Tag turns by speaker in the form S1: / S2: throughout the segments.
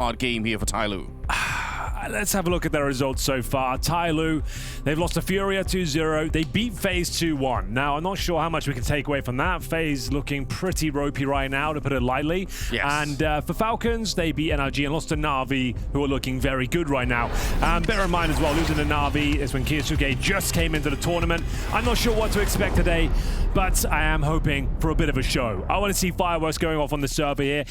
S1: hard game here for TYLOO.
S2: Let's have a look at their results so far. TYLOO, they've lost to Furia 2-0. They beat FaZe 2-1. Now, I'm not sure how much we can take away from that. FaZe looking pretty ropey right now, to put it lightly.
S1: Yes.
S2: And for Falcons, they beat NRG and lost to Na'Vi, who are looking very good right now. Bear in mind as well, losing to Na'Vi is when Kiyasuke just came into the tournament. I'm not sure what to expect today, but I am hoping for a bit of a show. I want to see fireworks going off on the server here.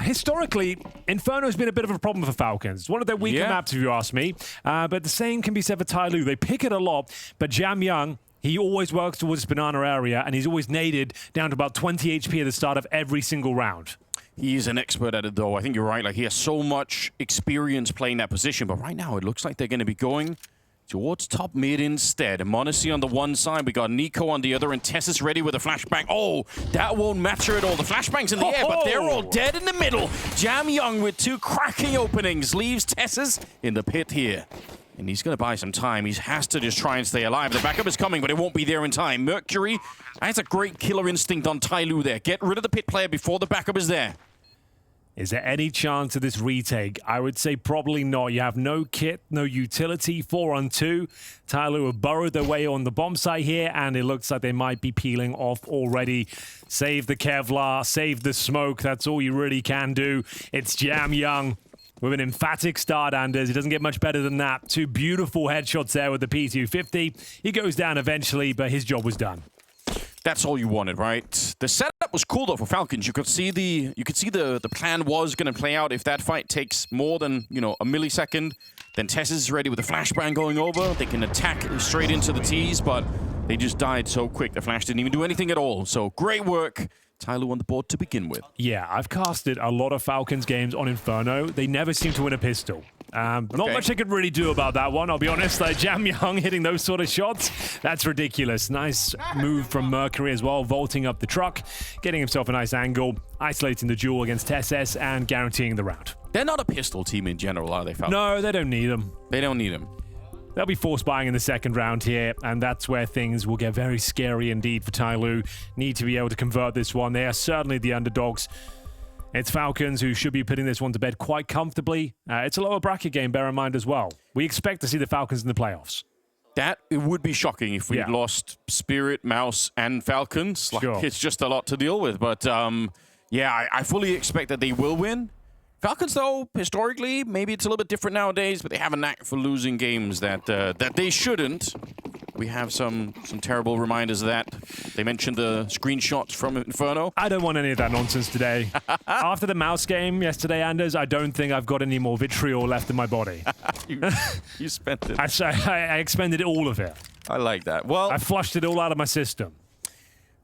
S2: Historically, Inferno has been a bit of a problem for Falcons. One of their weaker maps, if you ask me. But the same can be said for TYLOO. They pick it a lot, but Jam Young, he always works towards this banana area, and he's always naded down to about 20 HP at the start of every single round.
S1: He is an expert at it, though. I think you're right. Like, he has so much experience playing that position, but right now it looks like they're going to be going towards top mid instead. m0NESY on the one side, we got Nico on the other, and Tess is ready with a flashbang. Oh, that won't matter at all. The flashbang's in the air, but they're all dead in the middle. Jam Young with two cracking openings leaves Tess's in the pit here. And he's going to buy some time. He has to just try and stay alive. The backup is coming, but it won't be there in time. Mercury has a great killer instinct on TYLOO there. Get rid of the pit player before the backup is there.
S2: Is there any chance of this retake? I would say probably not. You have no kit, no utility, 4-on-2. TYLOO have burrowed their way on the bomb site here, and it looks like they might be peeling off already. Save the Kevlar, save the smoke. That's all you really can do. It's Jam Young with an emphatic start, Anders. It doesn't get much better than that. Two beautiful headshots there with the P250. He goes down eventually, but his job was done.
S1: That's all you wanted, right? The setup was cool though for Falcons. You could see the plan was going to play out. If that fight takes more than, you know, a millisecond, then Tess is ready with the flashbang going over. They can attack straight into the T's, but they just died so quick. The flash didn't even do anything at all. So great work. TYLOO on the board to begin with.
S2: Yeah, I've casted a lot of Falcons games on Inferno. They never seem to win a pistol. Not much I could really do about that one, I'll be honest. Like Jam Young hitting those sort of shots, that's ridiculous. Nice move from Mercury as well, vaulting up the truck, getting himself a nice angle, isolating the duel against TSS, and guaranteeing the round.
S1: They're not a pistol team in general, are they, Falcons?
S2: No, they don't need them.
S1: They don't need them.
S2: They'll be force buying in the second round here, and that's where things will get very scary indeed for TYLOO. Need to be able to convert this one. They are certainly the underdogs. It's Falcons who should be putting this one to bed quite comfortably. It's a lower bracket game, bear in mind as well. We expect to see the Falcons in the playoffs.
S1: It would be shocking if we lost Spirit, Mouse, and Falcons. Like, it's just a lot to deal with. But yeah, I fully expect that they will win. Falcons, though, historically, maybe it's a little bit different nowadays, but they have a knack for losing games that they shouldn't. We have some terrible reminders of that. They mentioned the screenshots from Inferno.
S2: I don't want any of that nonsense today. After the Mouse game yesterday, Anders, I don't think I've got any more vitriol left in my body.
S1: you spent it.
S2: I expended all of it.
S1: I like that. Well,
S2: I flushed it all out of my system.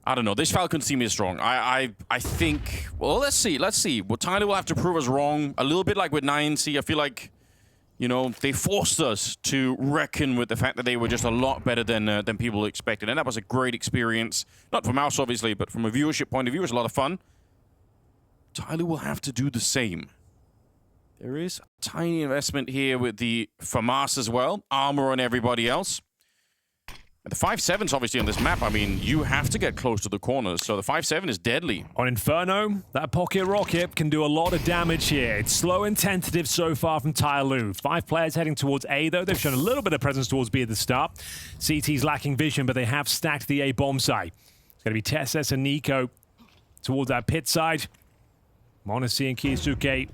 S1: I don't know. This Falcons team is strong. I think... Well, let's see. Let's see. Well, TYLOO will have to prove us wrong. A little bit like with 9C. I feel like, you know, they forced us to reckon with the fact that they were just a lot better than people expected. And that was a great experience. Not for Mouse, obviously, but from a viewership point of view, it was a lot of fun. TYLOO will have to do the same. There is a tiny investment here with the FAMAS as well. Armor on everybody else. The 5-7's obviously on this map. I mean, you have to get close to the corners, so the 5-7 is deadly. On
S2: Inferno, that pocket rocket can do a lot of damage here. It's slow and tentative so far from TYLOO. 5 players heading towards A, though. They've shown a little bit of presence towards B at the start. CT's lacking vision, but they have stacked the A bomb site. It's going to be TSS and Nico towards that pit side. m0NESY and Kiyasuke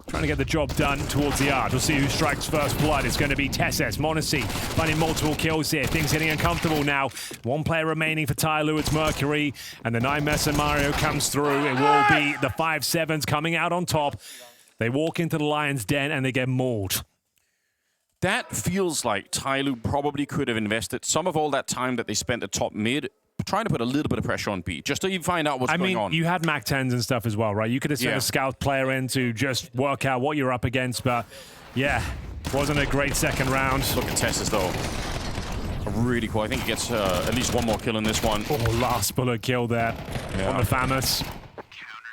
S2: trying to get the job done towards the arch. We'll see who strikes first blood. It's going to be TSS. m0NESY finding multiple kills here. Things getting uncomfortable now. One player remaining for TYLOO. It's Mercury. And the 9-Mess and Mario comes through. It will be the 5-7s coming out on top. They walk into the Lion's Den and they get mauled.
S1: That feels like TYLOO probably could have invested some of all that time that they spent at top mid trying to put a little bit of pressure on B, just so you find out what's going on.
S2: I mean, you had Mac 10s and stuff as well, right? You could have sent a scout player in to just work out what you're up against, but yeah, wasn't a great second round.
S1: Look at Tessus, though. Really cool. I think he gets at least one more kill in this one.
S2: Oh, last bullet kill there on the FAMAS.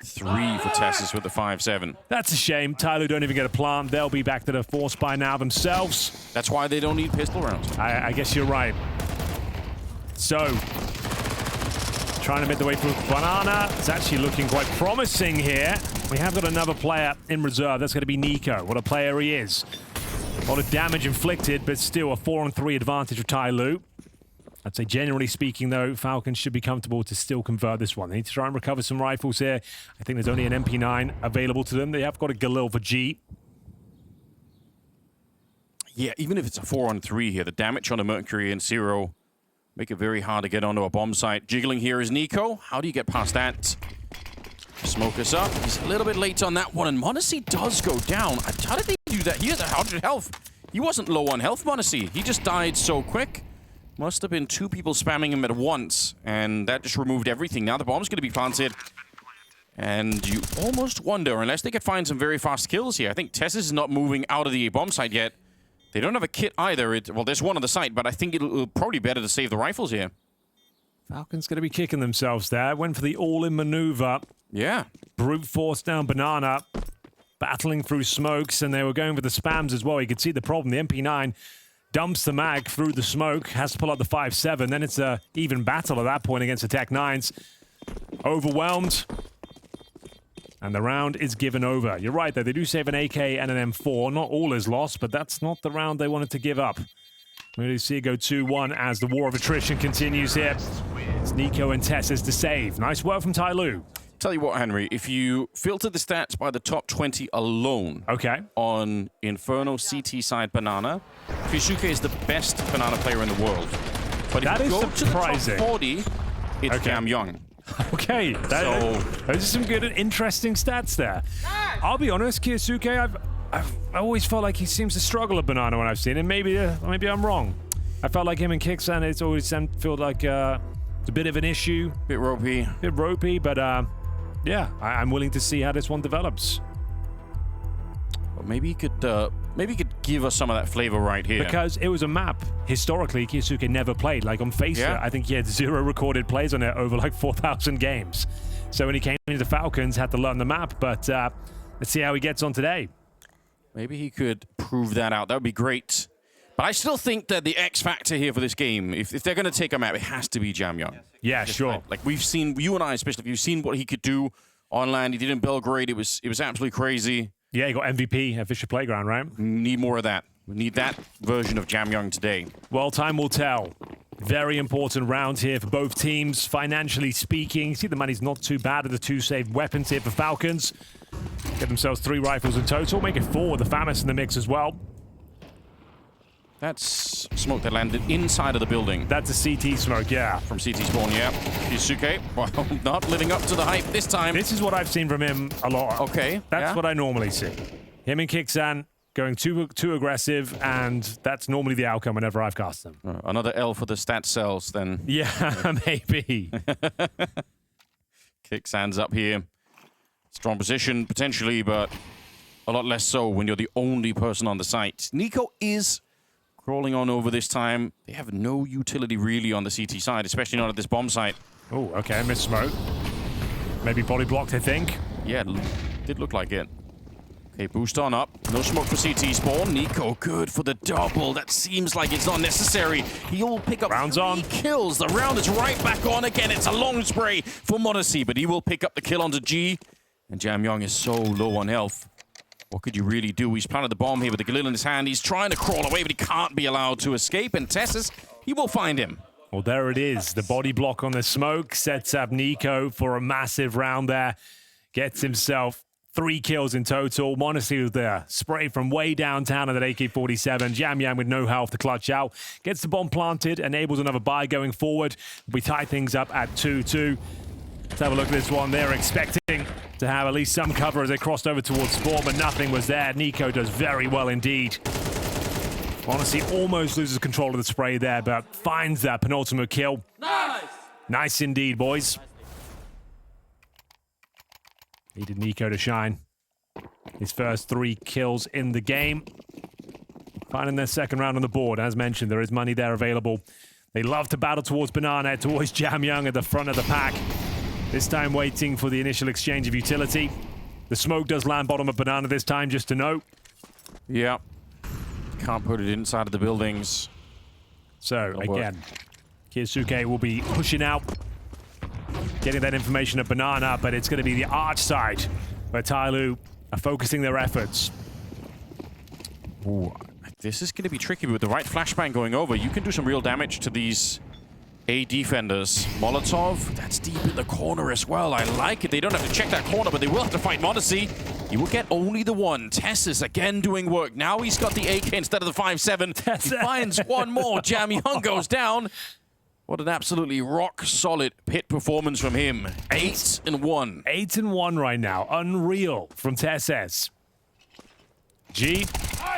S1: 3 for Tessus with the 5-7.
S2: That's a shame. TYLOO don't even get a plant. They'll be back to the force by now themselves.
S1: That's why they don't need pistol rounds.
S2: I guess you're right. So, trying to make the way through Banana. It's actually looking quite promising here. We have got another player in reserve. That's going to be Nico. What a player he is. A lot of damage inflicted, but still a 4-on-3 advantage for TYLOO. I'd say generally speaking, though, Falcons should be comfortable to still convert this one. They need to try and recover some rifles here. I think there's only an MP9 available to them. They have got a Galil for G.
S1: Yeah, even if it's a 4-on-3 here, the damage on a Mercury and Zero make it very hard to get onto a bomb site. Jiggling here is Nico. How do you get past that? Smoke us up. He's a little bit late on that one, and m0NESY does go down. How did they do that? He has 100 health. He wasn't low on health, m0NESY. He just died so quick. Must have been 2 people spamming him at once, and that just removed everything. Now the bomb's going to be planted, and you almost wonder, unless they could find some very fast kills here. I think Tessus is not moving out of the bomb site yet. They don't have a kit either. Well, there's one on the site, but I think it'll probably be better to save the rifles here.
S2: Falcons going to be kicking themselves there. Went for the all-in maneuver.
S1: Yeah.
S2: Brute force down Banana, battling through smokes, and they were going for the spams as well. You could see the problem. The MP9 dumps the mag through the smoke, has to pull out the 5.7. Then it's a even battle at that point against the Tech 9s. Overwhelmed. And the round is given over. You're right, though. They do save an AK and an M4. Not all is lost, but that's not the round they wanted to give up. We're going to see it go 2-1 as the war of attrition continues here. It's Nico and Tessus to save. Nice work from TYLOO.
S1: Tell you what, Henry, if you filter the stats by the top 20 alone on Inferno CT side Banana, KYSUKE is the best Banana player in the world. But if you go to the top 40, it's Jamyong.
S2: Okay, those are some good and interesting stats there. I'll be honest, KYSUKE, I've always felt like he seems to struggle at Banana when I've seen him. Maybe I'm wrong. I felt like him and Kixan, it's always felt like it's a bit of an issue.
S1: Bit ropey,
S2: but yeah, I'm willing to see how this one develops.
S1: Well, maybe he could give us some of that flavor right here.
S2: Because it was a map historically KYSUKE never played. Like on Facer, I think he had 0 recorded plays on it over like 4,000 games. So when he came into the Falcons, had to learn the map. But let's see how he gets on today.
S1: Maybe he could prove that out. That would be great. But I still think that the X factor here for this game, if they're going to take a map, it has to be Jamyong.
S2: Yeah, sure.
S1: Like we've seen, you and I especially, you've seen what he could do on land. He did in Belgrade. It was absolutely crazy.
S2: Yeah, he got MVP at Fisher Playground, right?
S1: Need more of that. We need that version of Jamyong today.
S2: Well, time will tell. Very important round here for both teams, financially speaking. See, the money's not too bad at the 2 saved weapons here for Falcons. Get themselves 3 rifles in total. Make it 4 with the FAMAS in the mix as well.
S1: That's smoke that landed inside of the building.
S2: That's a CT smoke, yeah.
S1: From CT spawn, yeah. KYSUKE, well, not living up to the hype this time.
S2: This is what I've seen from him a lot.
S1: Okay.
S2: That's what I normally see. Him and Kixan going too aggressive, and that's normally the outcome whenever I've cast them.
S1: Another L for the stat cells, then.
S2: Yeah, maybe.
S1: Kixan's up here. Strong position, potentially, but a lot less so when you're the only person on the site. Nico is crawling on over this time. They have no utility really on the CT side, especially not at this bomb site.
S2: Oh, okay, missed smoke. Maybe body blocked, I think.
S1: Yeah, it did look like it. Okay, boost on up. No smoke for CT spawn. Nico good for the double. That seems like it's not necessary. He'll pick up 3 kills. The round is right back on again. It's a long spray for m0NESY, but he will pick up the kill onto G. And Jamyong is so low on health. What could you really do? He's planted the bomb here with the Galil in his hand. He's trying to crawl away, but he can't be allowed to escape. And Tessus, he will find him.
S2: Well, there it is. The body block on the smoke sets up Nico for a massive round there. Gets himself 3 kills in total. m0NESY with the spray from way downtown at that AK-47. Jamyong with no health to clutch out. Gets the bomb planted, enables another buy going forward. We tie things up at 2-2. Let's have a look at this one. They're expecting to have at least some cover as they crossed over towards spawn, but nothing was there. Nico does very well indeed. m0NESY almost loses control of the spray there, but finds that penultimate kill. Nice! Nice indeed, boys. Needed Nico to shine. His first 3 kills in the game. Finding their second round on the board. As mentioned, there is money there available. They love to battle towards Banana. It's always Jamyong at the front of the pack. This time waiting for the initial exchange of utility. The smoke does land bottom of Banana this time, just to note.
S1: Yeah. Can't put it inside of the buildings.
S2: So, again, KYSUKE will be pushing out, getting that information at Banana, but it's going to be the arch side But TYLOO are focusing their efforts.
S1: Ooh, this is going to be tricky with the right flashbang going over. You can do some real damage to these A defenders. Molotov, that's deep in the corner as well. I like it. They don't have to check that corner, but they will have to fight Modesty. He will get only the one. Tessus again doing work. Now he's got the AK instead of the 5.7. He finds one more. Jam Young goes down. What an absolutely rock-solid pit performance from him. 8-1.
S2: 8-1 right now. Unreal from Tessus. G,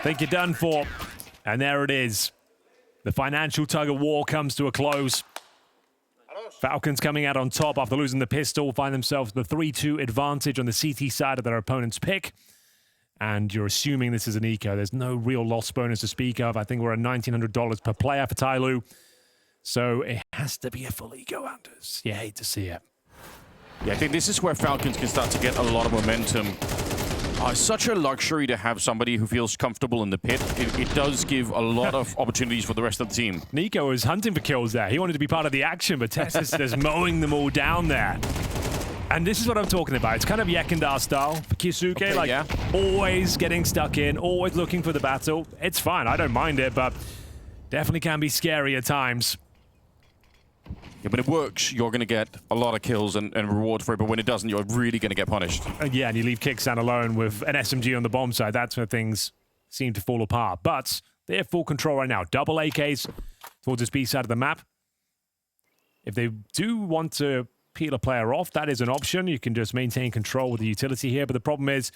S2: think you're done for. And there it is. The financial tug-of-war comes to a close. Falcons coming out on top after losing the pistol, find themselves the 3-2 advantage on the CT side of their opponent's pick. And you're assuming this is an eco. There's no real loss bonus to speak of. I think we're at $1,900 per player for TYLOO. So it has to be a full eco, Anders. You hate to see it.
S1: Yeah, I think this is where Falcons can start to get a lot of momentum. It's such a luxury to have somebody who feels comfortable in the pit. It does give a lot of opportunities for the rest of the team.
S2: Nico was hunting for kills there. He wanted to be part of the action, but Tessus is mowing them all down there. And this is what I'm talking about. It's kind of Yekindar style for Kisuke.
S1: Okay,
S2: like,
S1: yeah.
S2: Always getting stuck in, always looking for the battle. It's fine. I don't mind it, but definitely can be scary at times.
S1: Yeah, but it works. You're going to get a lot of kills and rewards for it, but when it doesn't, you're really going to get punished.
S2: Yeah, and you leave Kickstand alone with an SMG on the bomb side. That's where things seem to fall apart. But they have full control right now. Double AKs towards this B side of the map. If they do want to peel a player off, that is an option. You can just maintain control with the utility here. But the problem is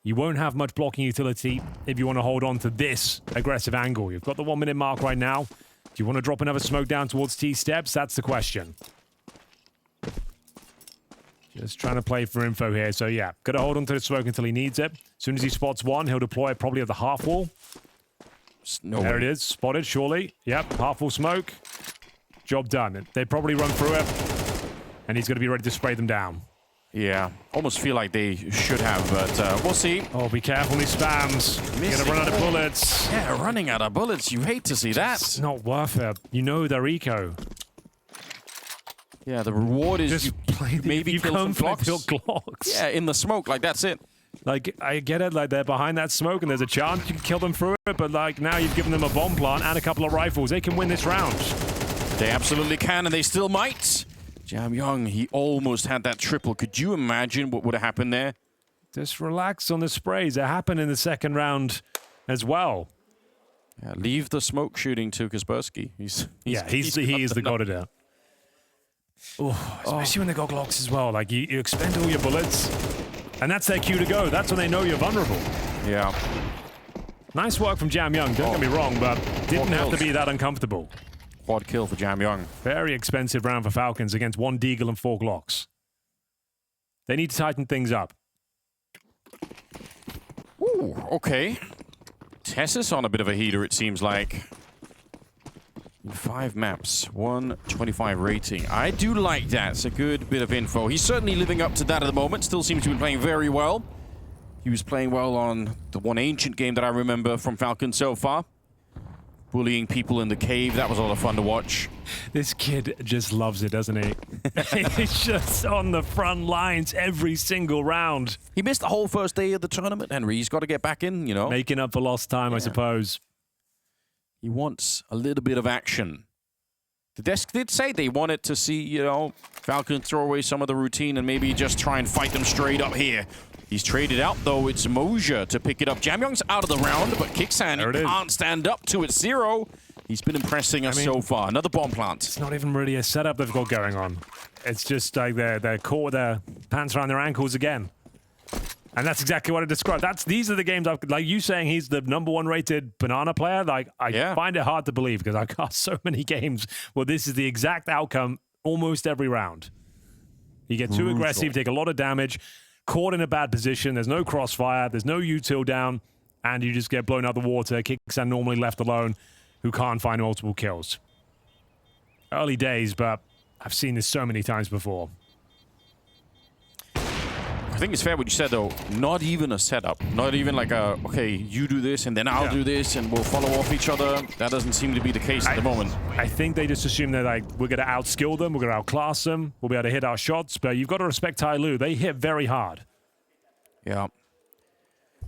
S2: you won't have much blocking utility if you want to hold on to this aggressive angle. You've got the 1 minute mark right now. Do you want to drop another smoke down towards T-steps? That's the question. Just trying to play for info here. So yeah, got to hold on to the smoke until he needs it. As soon as he spots one, he'll deploy it probably at the half wall. There it is. Spotted, surely. Yep, half wall smoke. Job done. They probably run through it. And he's going to be ready to spray them down.
S1: Yeah, almost feel like they should have, but we'll see.
S2: Oh, be careful, he spams. You're going to run out of bullets.
S1: Yeah, running out of bullets. You hate to see that.
S2: It's not worth it. You know they're eco.
S1: Yeah, the reward is
S2: just
S1: maybe kill some
S2: Glocks.
S1: Yeah, in the smoke, like that's it.
S2: Like, I get it, like they're behind that smoke and there's a chance you can kill them through it, but like now you've given them a bomb plant and a couple of rifles. They can win this round.
S1: They absolutely can, and they still might. Jam Young, he almost had that triple. Could you imagine what would have happened there?
S2: Just relax on the sprays. It happened in the second round as well.
S1: Yeah, leave the smoke shooting to Kaspersky. He is the god of that.
S2: Especially when they got Glocks as well. Like, you expend all your bullets, and that's their cue to go. That's when they know you're vulnerable.
S1: Yeah.
S2: Nice work from Jam Young, don't get me wrong, but didn't have to be that uncomfortable.
S1: Quad kill for Jam Young.
S2: Very expensive round for Falcons against 1 Deagle and 4 Glocks. They need to tighten things up.
S1: Ooh, okay. Tessus on a bit of a heater, it seems like. 5 maps, 125 rating. I do like that. It's a good bit of info. He's certainly living up to that at the moment. Still seems to be playing very well. He was playing well on the one ancient game that I remember from Falcons so far. Bullying people in the cave. That was a lot of fun to watch.
S2: This kid just loves it, doesn't he? He's just on the front lines every single round.
S1: He missed the whole first day of the tournament, Henry. He's got to get back in, you know.
S2: Making up for lost time, I suppose.
S1: He wants a little bit of action. The desk did say they wanted to see, you know, Falcons throw away some of the routine and maybe just try and fight them straight up here. He's traded out, though. It's Mosier to pick it up. Jam Young's out of the round, but Kickstand can't stand up to it. 0. He's been impressing us so far. Another bomb plant.
S2: It's not even really a setup they've got going on. It's just like they're caught with their pants around their ankles again. And that's exactly what I described. These are the games I've, like you saying he's the #1 rated banana player. Like, I find it hard to believe because I've got so many games where this is the exact outcome almost every round. You get too aggressive, take a lot of damage, caught in a bad position, there's no crossfire, there's no util down, and you just get blown out the water. Kickstand normally left alone, who can't find multiple kills. Early days, but I've seen this so many times before.
S1: I think it's fair what you said, though. Not even a setup. Not even like a, okay, you do this, and then I'll do this, and we'll follow off each other. That doesn't seem to be the case at the moment.
S2: I think they just assume they're like, we're going to outskill them, we're going to outclass them, we'll be able to hit our shots, but you've got to respect TYLOO. They hit very hard.
S1: Yeah.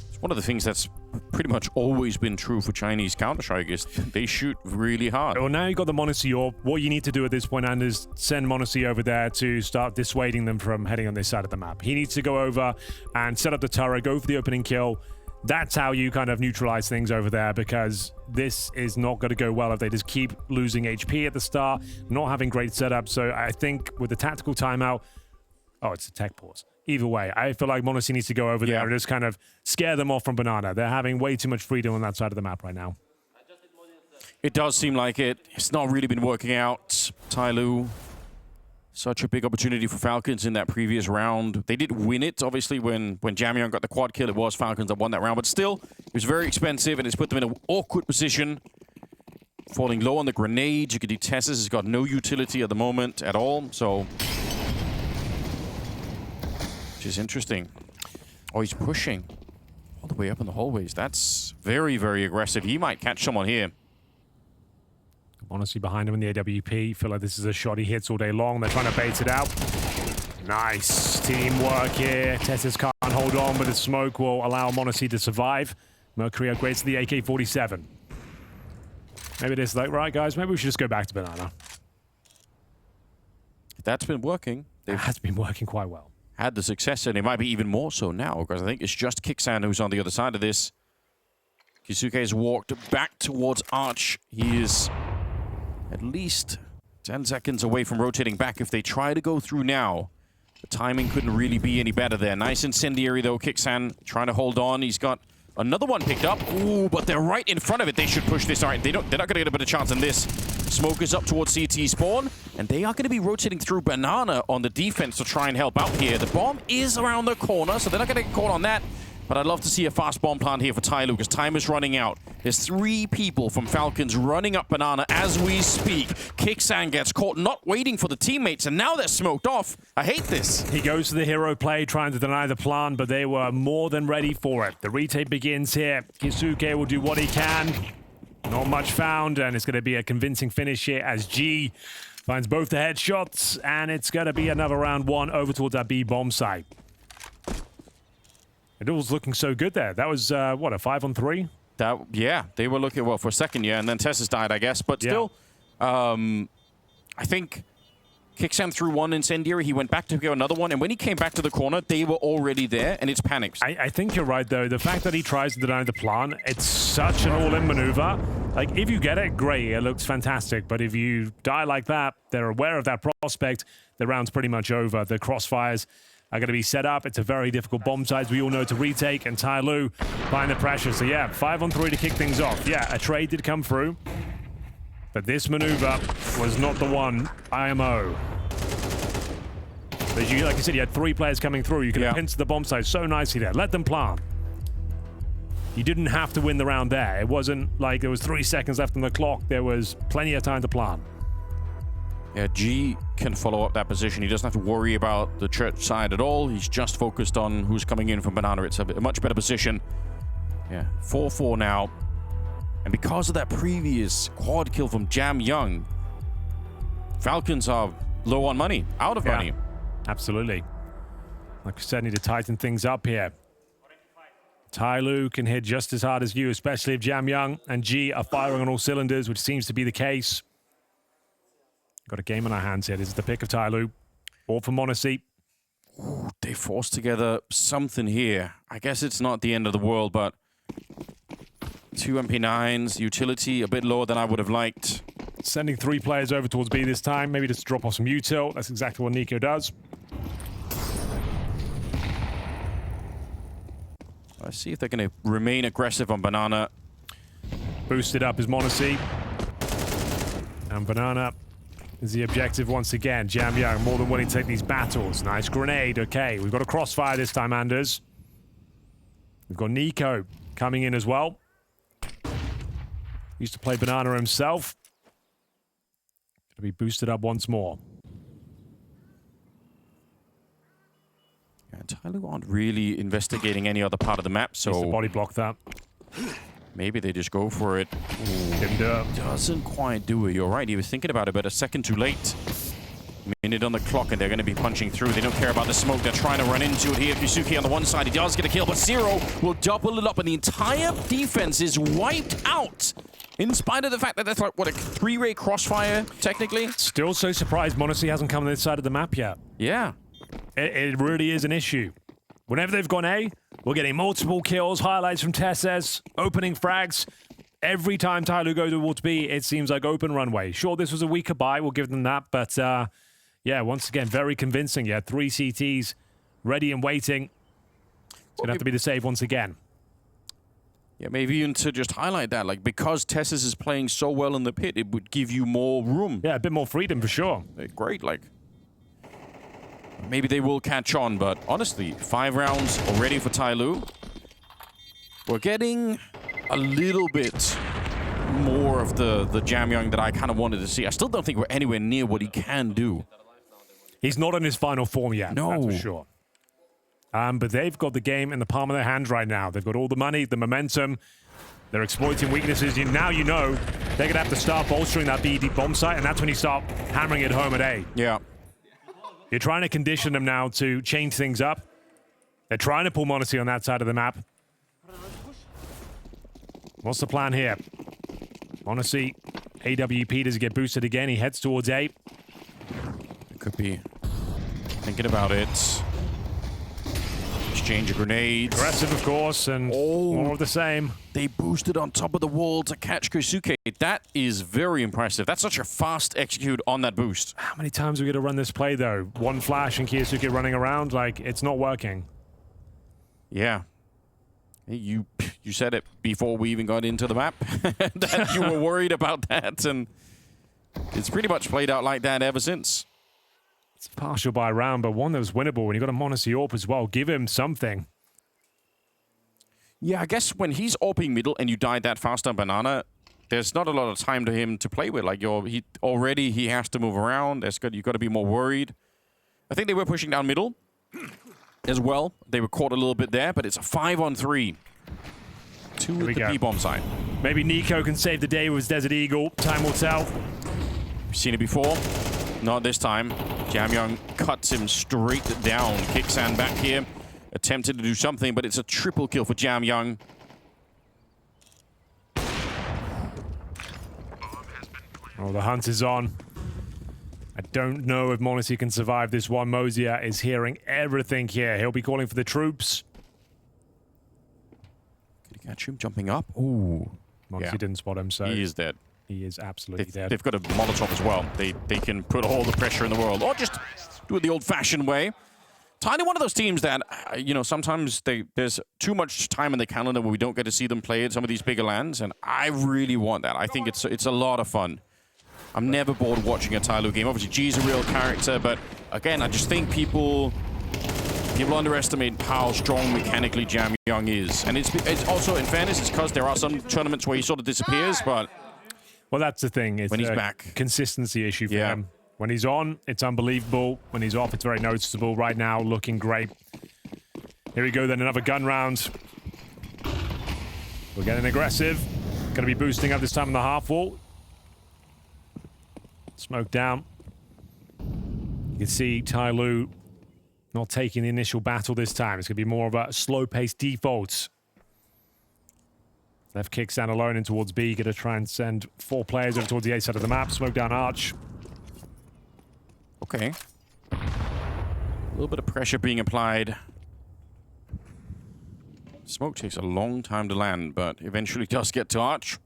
S1: It's one of the things that's pretty much always been true for Chinese Counter-Strike is they shoot really hard.
S2: Well, now you've got the Monacy Orb. What you need to do at this point, and is send Monacy over there to start dissuading them from heading on this side of the map. He needs to go over and set up the turret, go for the opening kill. That's how you kind of neutralize things over there, because this is not going to go well if they just keep losing HP at the start, not having great setup. So I think with the tactical timeout, oh, it's a tech pause. Either way, I feel like Monacy needs to go over there and just kind of scare them off from Banana. They're having way too much freedom on that side of the map right now.
S1: It does seem like it. It's not really been working out. TYLOO, such a big opportunity for Falcons in that previous round. They did win it, obviously, when Jamyang got the quad kill. It was Falcons that won that round, but still, it was very expensive, and it's put them in an awkward position. Falling low on the grenade. You can do Tessus has got no utility at the moment at all, so... is interesting. Oh, he's pushing all the way up in the hallways. That's very, very aggressive. He might catch someone here.
S2: Honestly, behind him in the AWP. Feel like this is a shot he hits all day long. They're trying to bait it out. Nice teamwork here. Tessus can't hold on, but the smoke will allow Monacy to survive. Mercury upgrades to the AK-47. Maybe it is like, right, guys, maybe we should just go back to Banana.
S1: That's been working.
S2: It has been working quite well.
S1: Had the success, and it might be even more so now, because I think it's just Kixan who's on the other side of this. Kisuke has walked back towards Arch. He is at least 10 seconds away from rotating back. If they try to go through now, the timing couldn't really be any better there. Nice incendiary, though. Kixan trying to hold on. He's got another one picked up. Ooh, but they're right in front of it. They should push this. All right, they're not going to get a better chance than this. Smoke is up towards CT spawn, and they are going to be rotating through Banana on the defense to try and help out here. The bomb is around the corner, so they're not going to get caught on that. But I'd love to see a fast bomb plant here for TYLOO, because time is running out. There's 3 people from Falcons running up Banana as we speak. Kixan gets caught not waiting for the teammates, and now they're smoked off. I hate this.
S2: He goes to the hero play, trying to deny the plan, but they were more than ready for it. The retake begins here. Kisuke will do what he can. Not much found, and it's going to be a convincing finish here as G finds both the headshots, and it's going to be another round 1 over towards that B bomb site. It was looking so good there. That was, what, a 5-on-3?
S1: Yeah, they were looking, well, for a second, yeah, and then Tessus died, I guess. But still, I think Kixan threw one incendiary. He went back to go another one, and when he came back to the corner, they were already there, and it's panicked.
S2: I think you're right, though. The fact that he tries to deny the plan, it's such an all-in maneuver. Like, if you get it, great. It looks fantastic. But if you die like that, they're aware of that prospect. The round's pretty much over. The crossfires are going to be set up. It's a very difficult bomb site, we all know, to retake, and TYLOO find the pressure. So yeah, 5-on-3 to kick things off. Yeah, a trade did come through, but this maneuver was not the one. IMO. But you, like you said, you had 3 players coming through. You could have pinched the bomb site so nicely there. Let them plant. You didn't have to win the round there. It wasn't like there was 3 seconds left on the clock. There was plenty of time to plant.
S1: Yeah, G can follow up that position. He doesn't have to worry about the church side at all. He's just focused on who's coming in from Banana. It's a much better position. Yeah, 4-4 now. And because of that previous quad kill from Jamyang, Falcons are low on money, out of money.
S2: Absolutely. Like I said, need to tighten things up here. TYLOO can hit just as hard as you, especially if Jamyang and G are firing on all cylinders, which seems to be the case. Got a game on our hands here. This is the pick of TYLOO. All for Monacy.
S1: Ooh, they forced together something here. I guess it's not the end of the world, but 2 MP9s, utility a bit lower than I would have liked.
S2: Sending 3 players over towards B this time. Maybe just drop off some util. That's exactly what Nico does.
S1: Let's see if they're going to remain aggressive on Banana.
S2: Boosted up is Monacy. And Banana is the objective once again. Jamyang more than willing to take these battles. Nice grenade. Okay, we've got a crossfire this time, Anders. We've got Nico coming in as well. Used to play Banana himself. Gonna be boosted up once more.
S1: Yeah, TYLOO aren't really investigating any other part of the map, so...
S2: Needs to body block that.
S1: Maybe they just go for it.
S2: Didn't do it.
S1: Doesn't quite do it. You're right. He was thinking about it, but a second too late. Minute on the clock, and they're going to be punching through. They don't care about the smoke. They're trying to run into it here. Kusuke on the one side. He does get a kill, but Zero will double it up, and the entire defense is wiped out. In spite of the fact that that's like, what, a three-way crossfire, technically?
S2: Still so surprised m0NESY hasn't come to this side of the map yet.
S1: Yeah.
S2: It really is an issue. Whenever they've gone A, we're getting multiple kills, highlights from Tesses, opening frags. Every time TYLOO go towards B, it seems like open runway. Sure, this was a weaker buy, we'll give them that, but yeah, once again, very convincing. Yeah, 3 CTs ready and waiting. It's going to have to be the save once again.
S1: Yeah, maybe even to just highlight that, like, because Tessis is playing so well in the pit, it would give you more room.
S2: Yeah, a bit more freedom for sure.
S1: Great, like, maybe they will catch on, but honestly, 5 rounds already for TYLOO. We're getting a little bit more of the Jamyoung that I kind of wanted to see. I still don't think we're anywhere near what he can do.
S2: He's not in his final form yet,
S1: no.
S2: That's for sure. But they've got the game in the palm of their hands right now. They've got all the money, the momentum. They're exploiting weaknesses. Now you know they're going to have to start bolstering that B bomb site, and that's when you start hammering it home at A.
S1: Yeah.
S2: You're trying to condition them now to change things up. They're trying to pull m0NESY on that side of the map. What's the plan here? m0NESY, AWP, does he get boosted again? He heads towards A.
S1: It could be thinking about it. Exchange of grenades.
S2: Aggressive, of course, and more of the same.
S1: They boosted on top of the wall to catch Kusuke. That is very impressive. That's such a fast execute on that boost.
S2: How many times are we going to run this play, though? One flash and Kyosuke running around, like, it's not working.
S1: Yeah. Hey, you said it before we even got into the map, that you were worried about that, and it's pretty much played out like that ever since.
S2: It's partial by round, but one that was winnable when you got a m0NESY AWP as well. Give him something.
S1: Yeah, I guess when he's AWPing middle and you died that fast on Banana, there's not a lot of time to him to play with. Like, he has to move around. You've got to be more worried. I think they were pushing down middle as well. They were caught a little bit there, but it's a 5-on-3. 2 at the B-bomb side.
S2: Maybe Nico can save the day with his Desert Eagle. Time will tell.
S1: We've seen it before. Not this time. Jamyoung cuts him straight down. Kicksan back here. Attempted to do something, but it's a triple kill for Jamyoung.
S2: Oh, the hunt is on. I don't know if m0NESY can survive this one. Mosier is hearing everything here. He'll be calling for the troops.
S1: Could he catch him jumping up? Ooh.
S2: m0NESY didn't spot him, so...
S1: He is dead.
S2: He is absolutely dead.
S1: They've got a Molotov as well. They can put all the pressure in the world, or just do it the old-fashioned way. TYLOO, one of those teams that, you know, sometimes there's too much time in the calendar where we don't get to see them play at some of these bigger lands, and I really want that. I think it's a lot of fun. I'm never bored watching a TYLOO game. Obviously, G's a real character, but again, I just think people underestimate how strong mechanically Jamyoung is. And it's also, in fairness, it's because there are some tournaments where he sort of disappears, but...
S2: Well, that's the thing. It's
S1: when he's back.
S2: Consistency issue for him. When he's on, it's unbelievable. When he's off, it's very noticeable. Right now, looking great. Here we go, then another gun round. We're getting aggressive. Going to be boosting up this time on the half wall. Smoke down. You can see TYLOO not taking the initial battle this time. It's going to be more of a slow-paced default. Left kicks down alone in towards B. Going to try and send 4 players over towards the A side of the map. Smoke down Arch.
S1: Okay. A little bit of pressure being applied. Smoke takes a long time to land, but eventually does get to Arch.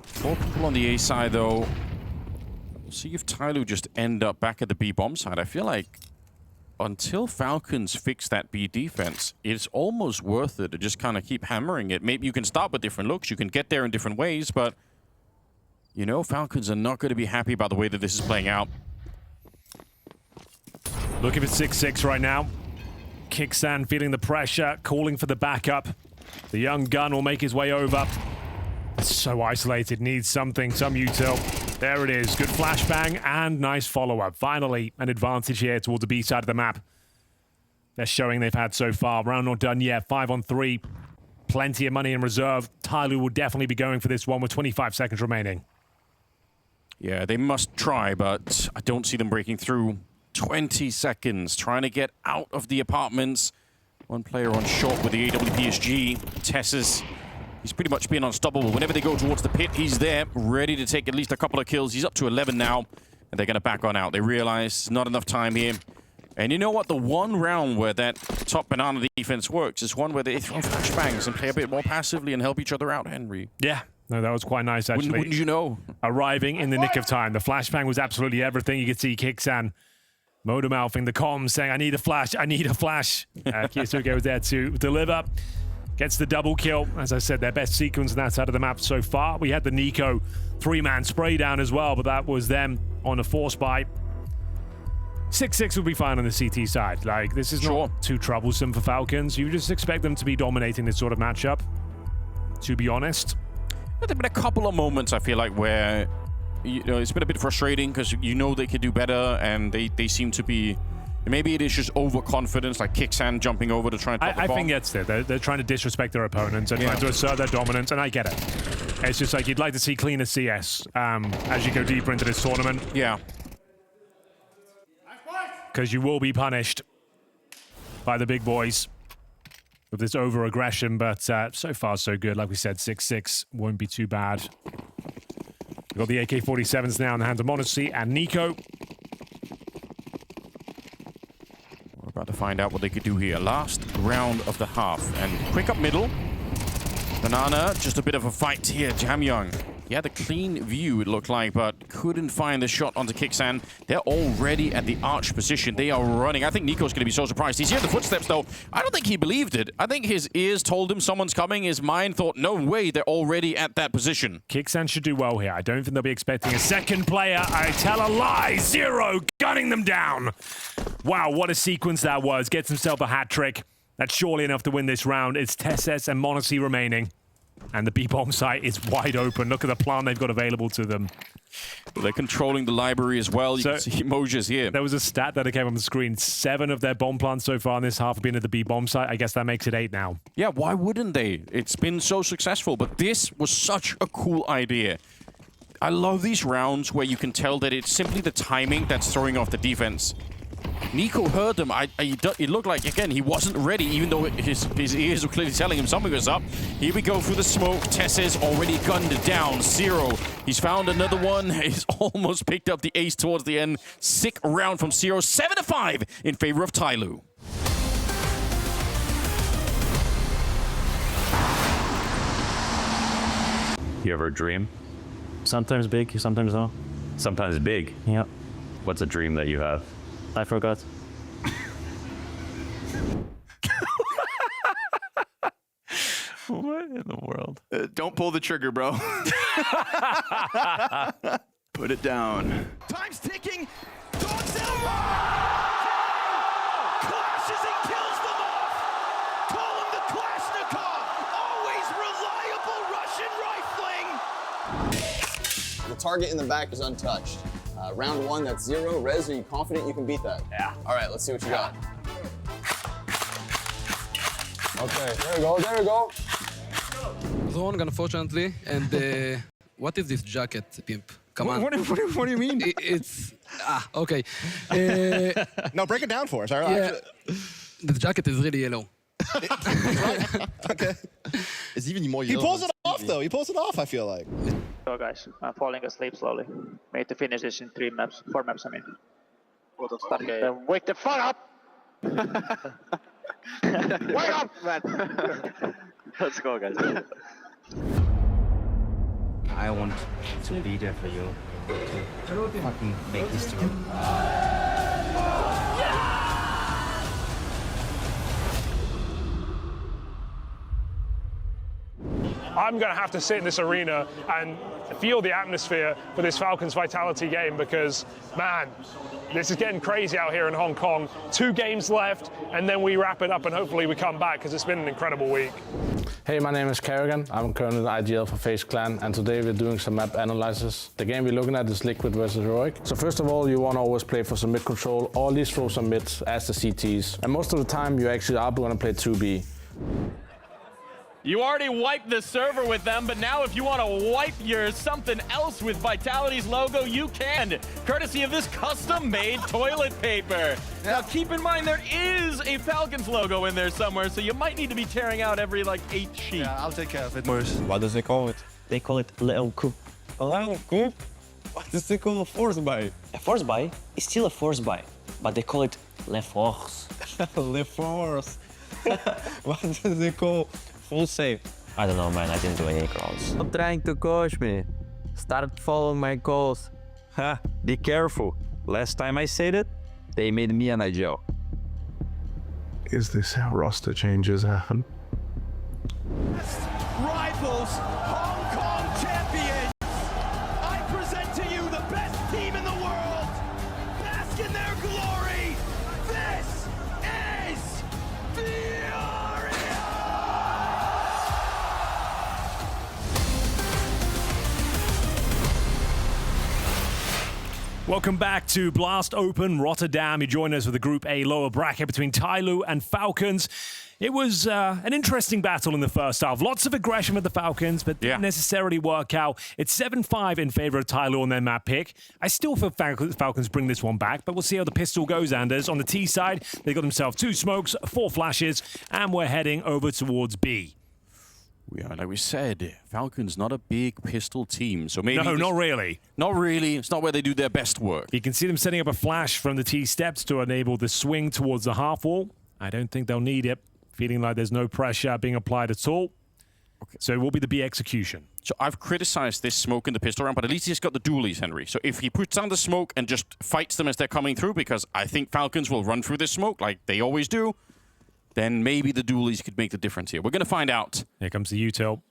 S1: 4 people on the A side, though. We'll see if TYLOO just end up back at the B bomb side. I feel like until Falcons fix that B defense, it's almost worth it to just kind of keep hammering it. Maybe you can start with different looks, you can get there in different ways, but you know, Falcons are not going to be happy about the way that this is playing out.
S2: Looking for 6-6 right now. Kicksan feeling the pressure, calling for the backup. The young gun will make his way over. It's so isolated, needs something, some util. There it is, good flashbang and nice follow-up. Finally, an advantage here towards the B side of the map. They're showing they've had so far. Round not done yet, 5-on-3. Plenty of money in reserve. TYLOO will definitely be going for this one with 25 seconds remaining.
S1: Yeah, they must try, but I don't see them breaking through. 20 seconds, trying to get out of the apartments. One player on short with the AWPSG. Tessus, he's pretty much been unstoppable. Whenever they go towards the pit, he's there, ready to take at least a couple of kills. He's up to 11 now, and they're going to back on out. They realize not enough time here. And you know what? The one round where that top banana defense works is one where they throw flashbangs and play a bit more passively and help each other out, Henry.
S2: Yeah. No, that was quite nice, actually.
S1: Wouldn't you know?
S2: Arriving in the nick of time. The flashbang was absolutely everything. You could see Kixan motor mouthing the comms, saying, I need a flash, I need a flash. Kiyasuke was there to deliver. Gets the double kill. As I said, their best sequence on that side of the map so far. We had the Nico 3-man spray down as well, but that was them on a force buy. 6-6 would be fine on the CT side. Like, this is not too troublesome for Falcons. You just expect them to be dominating this sort of matchup, to be honest.
S1: There have been a couple of moments, I feel like, where it's been a bit frustrating because you know they could do better, and they seem to be. Maybe it is just overconfidence, like Kixan jumping over to try and top the bomb.
S2: I think that's it. They're trying to disrespect their opponents and trying to assert their dominance, and I get it. It's just like you'd like to see cleaner CS as you go deeper into this tournament.
S1: Yeah.
S2: Because you will be punished by the big boys with this over-aggression, but so far so good. Like we said, 6-6 won't be too bad. We've got the AK-47s now in the hands of Monacy and Nico.
S1: We're about to find out what they could do here. Last round of the half, and quick up middle. Banana, just a bit of a fight here. Jamyoung. He had a clean view, it looked like, but couldn't find the shot onto Kixan. They're already at the arch position. They are running. I think Nico's going to be so surprised. He's heard the footsteps, though. I don't think he believed it. I think his ears told him someone's coming. His mind thought, no way, they're already at that position.
S2: Kixan should do well here. I don't think they'll be expecting a second player. I tell a lie. Zero, gunning them down. Wow, what a sequence that was. Gets himself a hat trick. That's surely enough to win this round. It's Tessus and Monacy remaining. And the B-bomb site is wide open. Look at the plan they've got available to them.
S1: They're controlling the library as well. You can see Moj's here.
S2: There was a stat that came on the screen. 7 of their bomb plants so far in this half have been at the B-bomb site. I guess that makes it 8 now.
S1: Yeah, why wouldn't they? It's been so successful, but this was such a cool idea. I love these rounds where you can tell that it's simply the timing that's throwing off the defense. Nico heard them. It looked like, again, he wasn't ready, even though his ears were clearly telling him something was up. Here we go through the smoke. Tessus already gunned down. Zero. He's found another one. He's almost picked up the ace towards the end. Sick round from Zero. 7-5 in favor of TYLOO.
S3: You ever dream?
S4: Sometimes big, sometimes no.
S3: Sometimes big.
S4: Yeah.
S3: What's a dream that you have?
S4: I forgot.
S3: What in the world?
S5: Don't pull the trigger, bro. Put it down. Time's ticking. Dogs in a row. Clashes and kills them off. Call him the Kalashnikov. Always reliable Russian rifling.
S6: The target in the back is untouched. Round 1, that's 0. Rez, are you confident you can beat that?
S3: Yeah.
S6: All right, let's see what you got. Okay, there we go, there we go.
S7: Wrong, unfortunately, and what is this jacket, Pimp? Come on.
S5: What do you mean?
S7: It's... okay.
S5: No, break it down for us. All right.
S7: Yeah, the jacket is really yellow.
S5: Okay. It's even more yellow. He pulls it off, though. He pulls it off, I feel like.
S8: So guys, I'm falling asleep slowly. We need to finish this in 4 maps, I mean. Okay. Wake the fuck up! Wake up, man! Let's go, guys.
S9: I want to be there for you to fucking make history.
S10: I'm going to have to sit in this arena and feel the atmosphere for this Falcons Vitality game because, man, this is getting crazy out here in Hong Kong. 2 games left, and then we wrap it up and hopefully we come back because it's been an incredible week.
S11: Hey, my name is Kerrigan. I'm currently the IGL for FaZe Clan, and today we're doing some map analysis. The game we're looking at is Liquid versus Heroic. So first of all, you want to always play for some mid control, or at least throw some mids as the CTs. And most of the time, you actually are going to play 2B.
S12: You already wiped the server with them, but now if you want to wipe your something else with Vitality's logo, you can, courtesy of this custom-made toilet paper. Now, keep in mind there is a Falcons logo in there somewhere, so you might need to be tearing out every, like, 8 sheets.
S13: Yeah, I'll take care of it. What does they call it?
S4: They call it little coup.
S13: A little coup? What does they call a force buy?
S4: A force buy is still a force buy, but they call it le force.
S13: Le force. What does they call full save?
S4: I don't know, man. I didn't do any calls.
S14: Stop trying to coach me. Start following my calls.
S3: Ha, be careful. Last time I said it, they made me an IGL.
S15: Is this how roster changes happen?
S5: Rivals, Hong Kong champions. I present to you the best team in the world. Bask in their glory. This is Furious.
S2: Welcome back to BLAST Open Rotterdam. You join us with the Group A lower bracket between TYLOO and Falcons. It was an interesting battle in the first half. Lots of aggression with the Falcons, but didn't necessarily work out. It's 7-5 in favor of TYLOO on their map pick. I still feel Falcons bring this one back, but we'll see how the pistol goes, Anders. On the T side, they got themselves 2 smokes, 4 flashes, and we're heading over towards B.
S1: We are, like we said, Falcons not a big pistol team, so maybe...
S2: No, not really.
S1: Not really. It's not where they do their best work.
S2: You can see them setting up a flash from the T steps to enable the swing towards the half wall. I don't think they'll need it. Feeling like there's no pressure being applied at all. Okay. So it will be the B execution.
S1: So I've criticized this smoke in the pistol round, but at least he's got the dualies, Henry. So if he puts down the smoke and just fights them as they're coming through, because I think Falcons will run through this smoke like they always do, then maybe the dualies could make the difference here. We're going to find out.
S2: Here comes the util.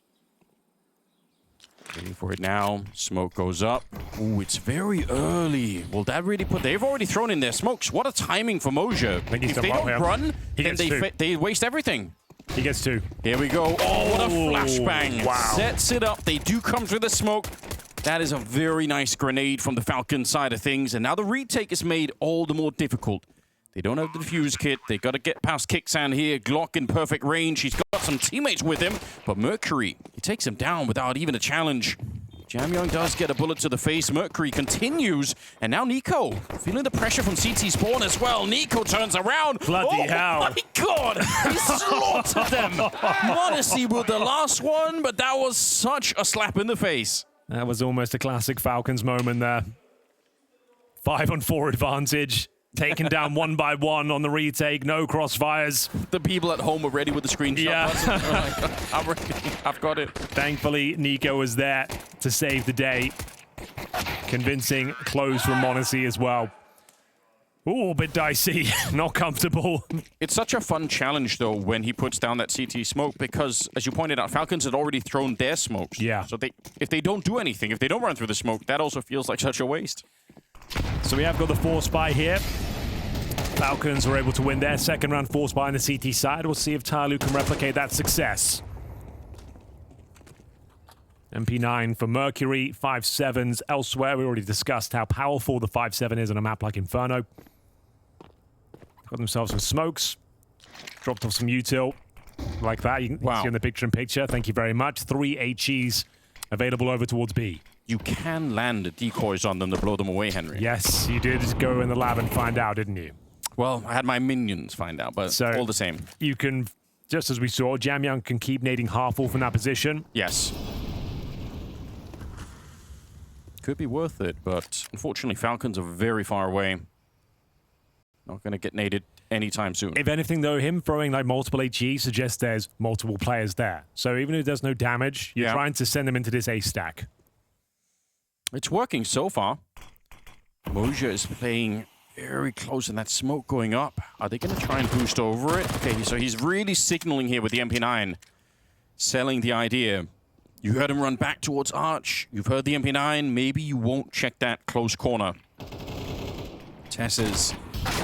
S1: Waiting for it now. Smoke goes up. Ooh, it's very early. Will that really put... They've already thrown in their smokes. What a timing for Moja. If they don't run, then they waste everything.
S2: He gets 2.
S1: Here we go. Oh, what a flashbang.
S2: Wow.
S1: Sets it up. They do come through the smoke. That is a very nice grenade from the Falcon side of things. And now the retake is made all the more difficult. They don't have the defuse kit. They got to get past Kicksan here. Glock in perfect range. He's got some teammates with him. But Mercury, he takes him down without even a challenge. Jamyoung does get a bullet to the face. Mercury continues. And now Nico, feeling the pressure from CT spawn as well. Nico turns around.
S2: Bloody hell.
S1: Oh my God. He slaughtered them. Modesty with the last one, but that was such a slap in the face.
S2: That was almost a classic Falcons moment there. 5-on-4 advantage. Taken down 1 by 1 on the retake, no crossfires.
S1: The people at home are ready with the screenshot button. Like, I'm ready. I've got it.
S2: Thankfully, Nico was there to save the day. Convincing close from Monacy as well. Ooh, a bit dicey. Not comfortable.
S1: It's such a fun challenge, though, when he puts down that CT smoke, because, as you pointed out, Falcons had already thrown their smokes.
S2: Yeah.
S1: So if they don't do anything, if they don't run through the smoke, that also feels like such a waste.
S2: So we have got the force buy here. Falcons were able to win their second round force buy on the CT side. We'll see if TYLOO can replicate that success. MP9 for Mercury, 5.7s elsewhere. We already discussed how powerful the 5.7 is on a map like Inferno. Got themselves some smokes. Dropped off some util. Like that. You can see in the picture-in-picture. Thank you very much. 3 HEs available over towards B.
S1: You can land decoys on them to blow them away, Henry.
S2: Yes, you did go in the lab and find out, didn't you?
S1: Well, I had my minions find out, but
S2: so
S1: all the same.
S2: You can, just as we saw, Jamyoung can keep nading half-wall from that position.
S1: Yes. Could be worth it, but unfortunately, Falcons are very far away. Not going to get naded anytime soon.
S2: If anything, though, him throwing like multiple HE suggests there's multiple players there. So even if there's no damage, you're trying to send them into this A stack.
S1: It's working so far. Moja is playing very close in that smoke going up. Are they going to try and boost over it? Okay, so he's really signaling here with the MP9. Selling the idea. You heard him run back towards Arch. You've heard the MP9. Maybe you won't check that close corner. Tesses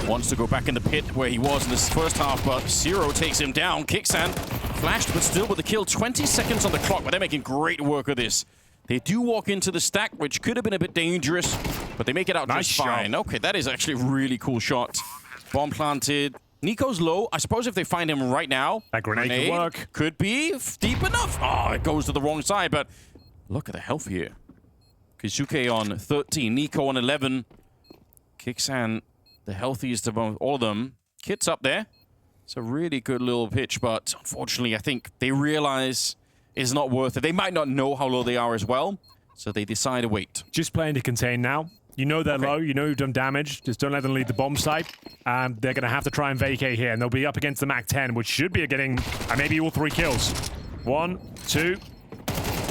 S1: wants to go back in the pit where he was in this first half, but Zero takes him down. Kicksan flashed, but still with the kill. 20 seconds on the clock, but they're making great work of this. They do walk into the stack, which could have been a bit dangerous, but they make it out just fine. Okay, that is actually a really cool shot. Bomb planted. Nico's low. I suppose if they find him right now,
S2: that grenade could work.
S1: Could be deep enough. Oh, it goes to the wrong side, but look at the health here. Kizuke on 13, Nico on 11. Kixan, the healthiest of all of them. Kit's up there. It's a really good little pitch, but unfortunately, I think they realize it's not worth it. They might not know how low they are as well, so they decide to wait.
S2: Just playing to contain now. You know they're low, you know you've done damage. Just don't let them lead the bomb site. They're going to have to try and vacate here, and they'll be up against the MAC-10, which should be getting maybe all 3 kills. 1, 2,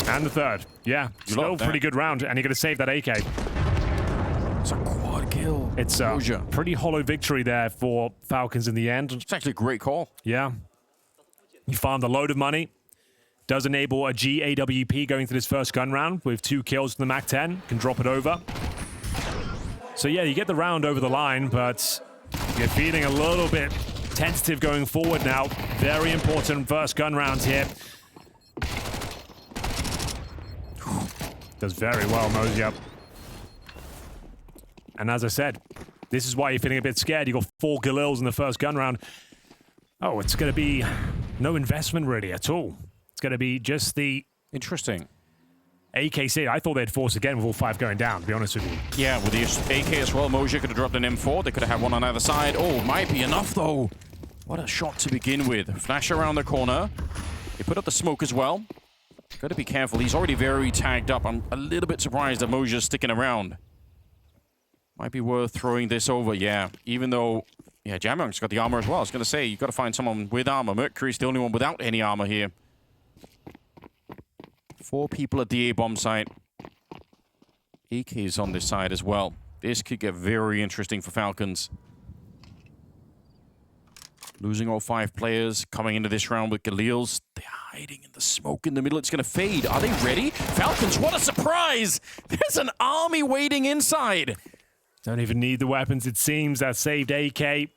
S2: and the 3rd. Yeah, still pretty good round, and you're going to save that AK.
S1: It's a quad kill.
S2: It's a pretty hollow victory there for Falcons in the end.
S1: It's actually a great call.
S2: Yeah. He farmed a load of money. Does enable a GAWP going to this first gun round with 2 kills from the MAC-10. Can drop it over. So yeah, you get the round over the line, but you're feeling a little bit tentative going forward now. Very important first gun round here. Does very well, Mosey up. And as I said, this is why you're feeling a bit scared. You got 4 Galils in the first gun round. Oh, it's going to be no investment really at all. It's going to be just the...
S1: Interesting.
S2: AKC, I thought they'd force again with all 5 going down, to be honest with you.
S1: Yeah, with the AK as well, Mosey could have dropped an M4. They could have had one on either side. Oh, might be enough, though. What a shot to begin with. Flash around the corner. They put up the smoke as well. Got to be careful. He's already very tagged up. I'm a little bit surprised that Mosey's sticking around. Might be worth throwing this over, yeah. Even though, yeah, Jamyoung's got the armor as well. I was going to say, you've got to find someone with armor. Mercury's the only one without any armor here. 4 people at the A-bomb site. AK is on this side as well. This could get very interesting for Falcons. Losing all 5 players, coming into this round with Galils. They're hiding in the smoke in the middle. It's going to fade. Are they ready? Falcons, what a surprise! There's an army waiting inside.
S2: Don't even need the weapons, it seems. That saved AK.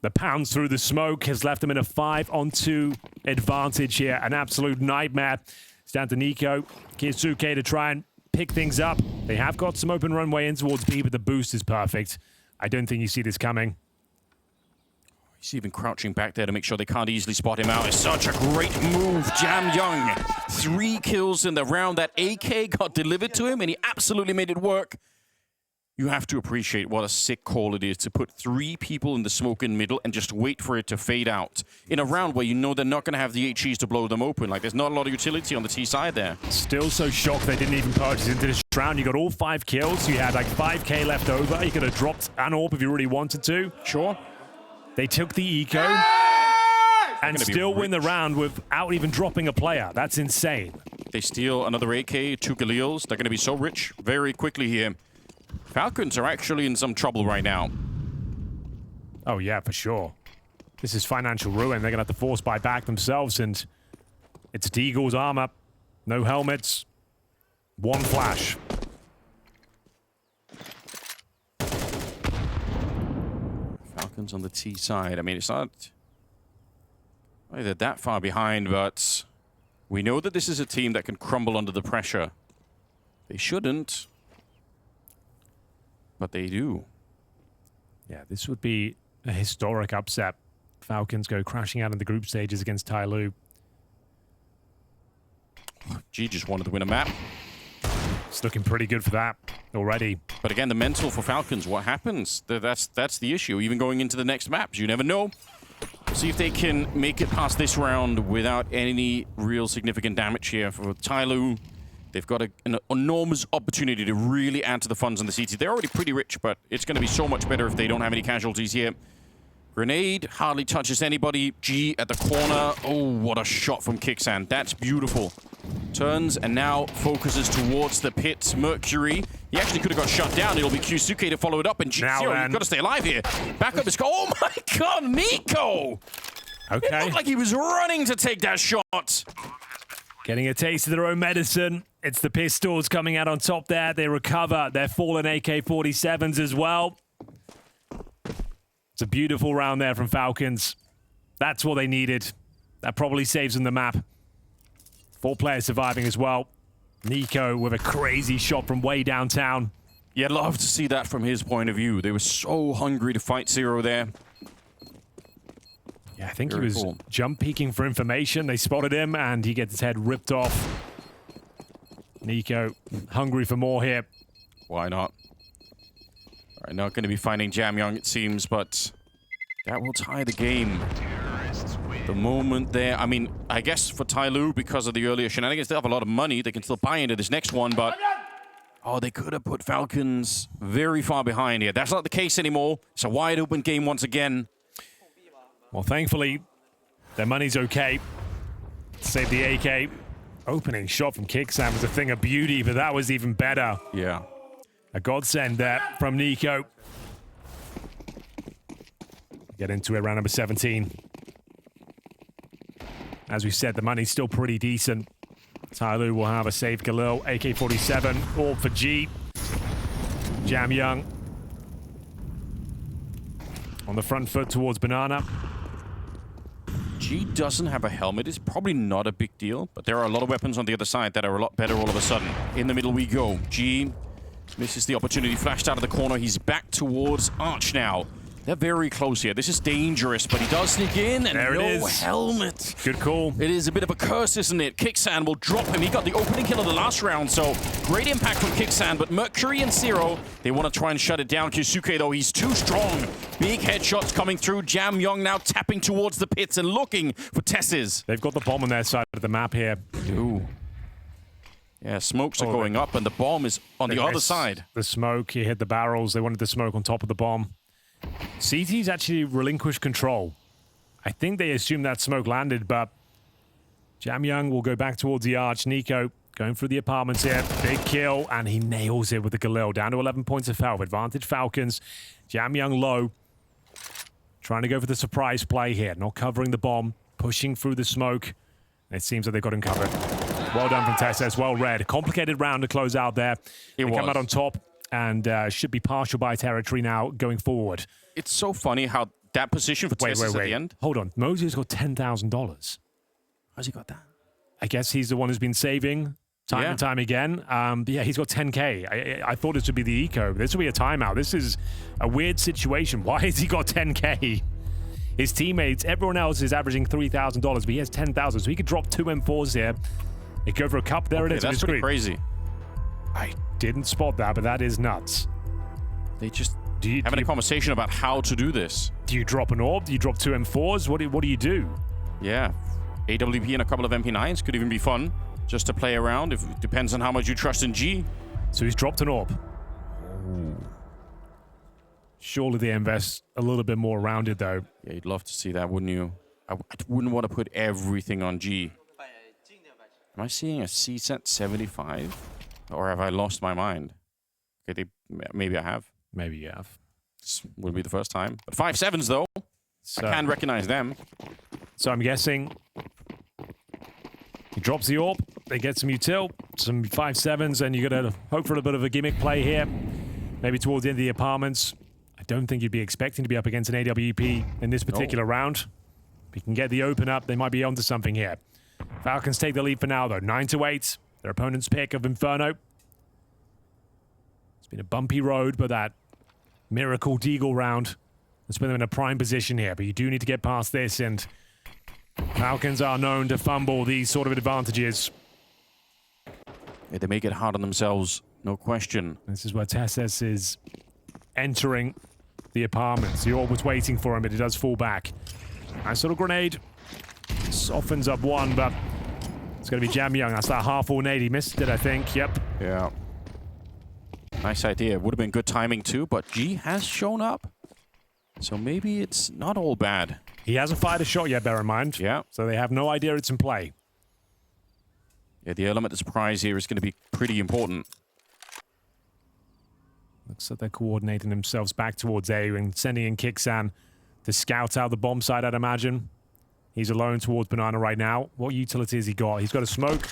S2: The pounds through the smoke has left them in a 5-on-2 advantage here. An absolute nightmare. It's down to Nico, Kizuke to try and pick things up. They have got some open runway in towards B, but the boost is perfect. I don't think you see this coming.
S1: He's even crouching back there to make sure they can't easily spot him out. It's such a great move, Jamyoung. 3 kills in the round. That AK got delivered to him, and he absolutely made it work. You have to appreciate what a sick call it is to put 3 people in the smoke in the middle and just wait for it to fade out. In a round where you know they're not going to have the HEs to blow them open. Like, there's not a lot of utility on the T side there.
S2: Still so shocked they didn't even purchase into this round. You got all 5 kills. You had like 5k left over. You could have dropped an AWP if you really wanted to.
S1: Sure.
S2: They took the eco and still win the round without even dropping a player. That's insane.
S1: They steal another AK, 2 Galils. They're going to be so rich very quickly here. Falcons are actually in some trouble right now.
S2: Oh, yeah, for sure. This is financial ruin. They're going to have to force buy back themselves, and it's Deagle's armor. No helmets. 1 flash.
S1: Falcons on the T side. I mean, it's not either that far behind, but we know that this is a team that can crumble under the pressure. They shouldn't. But they do.
S2: Yeah, this would be a historic upset. Falcons go crashing out in the group stages against TYLOO.
S1: G just wanted to win a map.
S2: It's looking pretty good for that already.
S1: But again, the mental for Falcons, what happens? That's the issue. Even going into the next maps, you never know. See if they can make it past this round without any real significant damage here for TYLOO. They've got an enormous opportunity to really add to the funds on the CT. They're already pretty rich, but it's going to be so much better if they don't have any casualties here. Grenade hardly touches anybody. G at the corner. Oh, what a shot from Kixan. That's beautiful. Turns and now focuses towards the pit. Mercury. He actually could have got shot down. It'll be Qsuke to follow it up. And G0, you've got to stay alive here. Back up his goal. Oh my god, Nico!
S2: Okay.
S1: It looked like he was running to take that shot.
S2: Getting a taste of their own medicine. It's the pistols coming out on top there. They recover their fallen AK-47s as well. It's a beautiful round there from Falcons. That's what they needed. That probably saves them the map. 4 players surviving as well. Nico with a crazy shot from way downtown.
S1: Yeah, I'd love to see that from his point of view. They were so hungry to fight Zero there.
S2: Yeah, I think he was jump peeking for information. They spotted him, and he gets his head ripped off. Nico, hungry for more here.
S1: Why not? All right, not going to be finding Jamyang, it seems, but that will tie the game. The moment there, I mean, I guess for TYLOO, because of the earlier shenanigans, they have a lot of money. They can still buy into this next one, but oh, they could have put Falcons very far behind here. That's not the case anymore. It's a wide open game once again.
S2: Well, thankfully, their money's okay. Save the AK. Opening shot from Kicksam was a thing of beauty, but that was even better.
S1: Yeah.
S2: A godsend there from Nico. Get into it, round number 17. As we said, the money's still pretty decent. TYLOO will have a safe Galil, AK-47, all for G. Jamyang on the front foot towards Banana.
S1: G doesn't have a helmet. It's probably not a big deal, but there are a lot of weapons on the other side that are a lot better all of a sudden. In the middle we go. G misses the opportunity, flashed out of the corner. He's back towards Arch now. They're very close here. This is dangerous, but he does sneak in, and
S2: there
S1: no
S2: it is.
S1: Helmet.
S2: Good call.
S1: It is a bit of a curse, isn't it? Kicksan will drop him. He got the opening kill of the last round, so great impact from Kicksan, but Mercury and Zero, they want to try and shut it down. Kyusuke, though, he's too strong. Big headshots coming through. Jamyang now tapping towards the pits and looking for Tesses.
S2: They've got the bomb on their side of the map here.
S1: Ooh. Yeah, smokes are going up, and the bomb is on the other side.
S2: The smoke, he hit the barrels. They wanted the smoke on top of the bomb. CT's actually relinquished control. I think they assumed that smoke landed, but Jamyang will go back towards the arch. Nico going through the apartments here. Big kill, and he nails it with the Galil. Down to 11 points of health. Advantage Falcons. Jamyang low. Trying to go for the surprise play here. Not covering the bomb. Pushing through the smoke. It seems that they've got him covered. Well done from Tesses. Well read. Complicated round to close out there. They come out on top. And should be partial buy territory now going forward.
S1: It's so funny how that position for Tesses at the end.
S2: Hold on. Mosey's got $10,000.
S1: How's he got that?
S2: I guess he's the one who's been saving time and time again. But yeah, he's got 10K. I thought this would be the eco. This would be a timeout. This is a weird situation. Why has he got 10K? His teammates, everyone else is averaging $3,000, but he has 10,000. So he could drop 2 M4s here. They go for a cup. There it is.
S1: That's pretty crazy.
S2: I didn't spot that, but that is nuts.
S1: They just having a conversation about how to do this.
S2: Do you drop an orb? Do you drop 2 M4s? What do you do?
S1: Yeah. AWP and a couple of MP9s could even be fun just to play around. It depends on how much you trust in G.
S2: So he's dropped an orb. Ooh. Surely they invest a little bit more around it, though.
S1: Yeah, you'd love to see that, wouldn't you? I wouldn't want to put everything on G. Am I seeing a CSET 75? Or have I lost my mind? Okay, maybe I have.
S2: Maybe you have.
S1: This will be the first time. But 5.7s, though. So, I can recognize them.
S2: So I'm guessing he drops the orb. They get some util, some 5.7s, and you're going to hope for a bit of a gimmick play here. Maybe towards the end of the apartments. I don't think you'd be expecting to be up against an AWP in this particular round. If you can get the open up, they might be onto something here. Falcons take the lead for now, though. 9-8. Their opponent's pick of Inferno. It's been a bumpy road, but that miracle deagle round has put them in a prime position here. But you do need to get past this, and Falcons are known to fumble these sort of advantages.
S1: Yeah, they make it hard on themselves, no question.
S2: This is where Tesses is entering the apartments. The orb was waiting for him, but he does fall back. Nice little grenade. Softens up one, but it's going to be Jamyang. That's that half 180. Missed it, I think. Yep.
S1: Yeah. Nice idea. Would have been good timing too, but G has shown up. So maybe it's not all bad.
S2: He hasn't fired a shot yet, bear in mind.
S1: Yeah.
S2: So they have no idea it's in play.
S1: Yeah, the element of surprise here is going to be pretty important.
S2: Looks like they're coordinating themselves back towards A and sending in Kicksan to scout out the bomb site, I'd imagine. He's alone towards Banana right now. What utility has he got? He's got a smoke.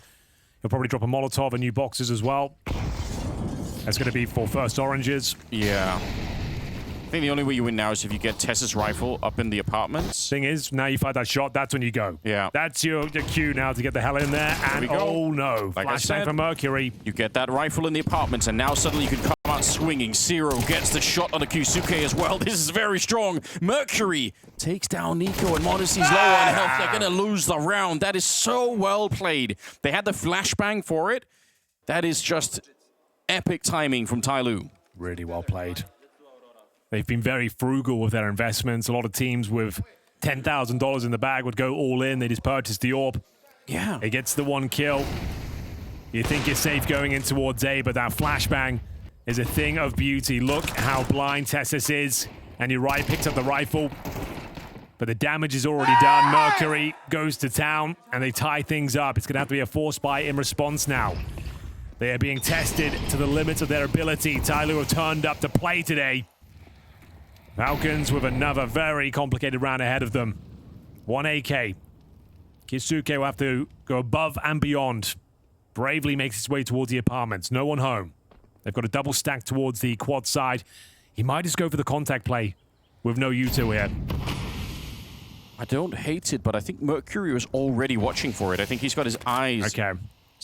S2: He'll probably drop a Molotov and new boxes as well. That's going to be for first oranges.
S1: Yeah. I think the only way you win now is if you get Tess's rifle up in the apartments.
S2: Thing is, now you fired that shot, that's when you go.
S1: Yeah.
S2: That's your cue now to get the hell in there. And
S1: there we go.
S2: oh no,
S1: like
S2: flashbang for Mercury.
S1: You get that rifle in the apartments, and now suddenly you can come out starts swinging. Zero gets the shot on the Kyusuke as well. This is very strong. Mercury takes down Nico, and Modesty's low on health. They're going to lose the round. That is so well played. They had the flashbang for it. That is just epic timing from TYLOO.
S2: Really well played. They've been very frugal with their investments. A lot of teams with $10,000 in the bag would go all in. They just purchased the AWP.
S1: Yeah.
S2: It gets the 1 kill. You think you're safe going in towards A, but that flashbang is a thing of beauty. Look how blind Tessus is. And you're right, picks up the rifle. But the damage is already done. Mercury goes to town, and they tie things up. It's going to have to be a force buy in response now. They are being tested to the limits of their ability. TYLOO have turned up to play today. Falcons with another very complicated round ahead of them. 1 AK. Kyusuke will have to go above and beyond. Bravely makes his way towards the apartments. No one home. They've got a double stack towards the quad side. He might just go for the contact play with no U2 here.
S1: I don't hate it, but I think Mercury was already watching for it. I think he's got his eyes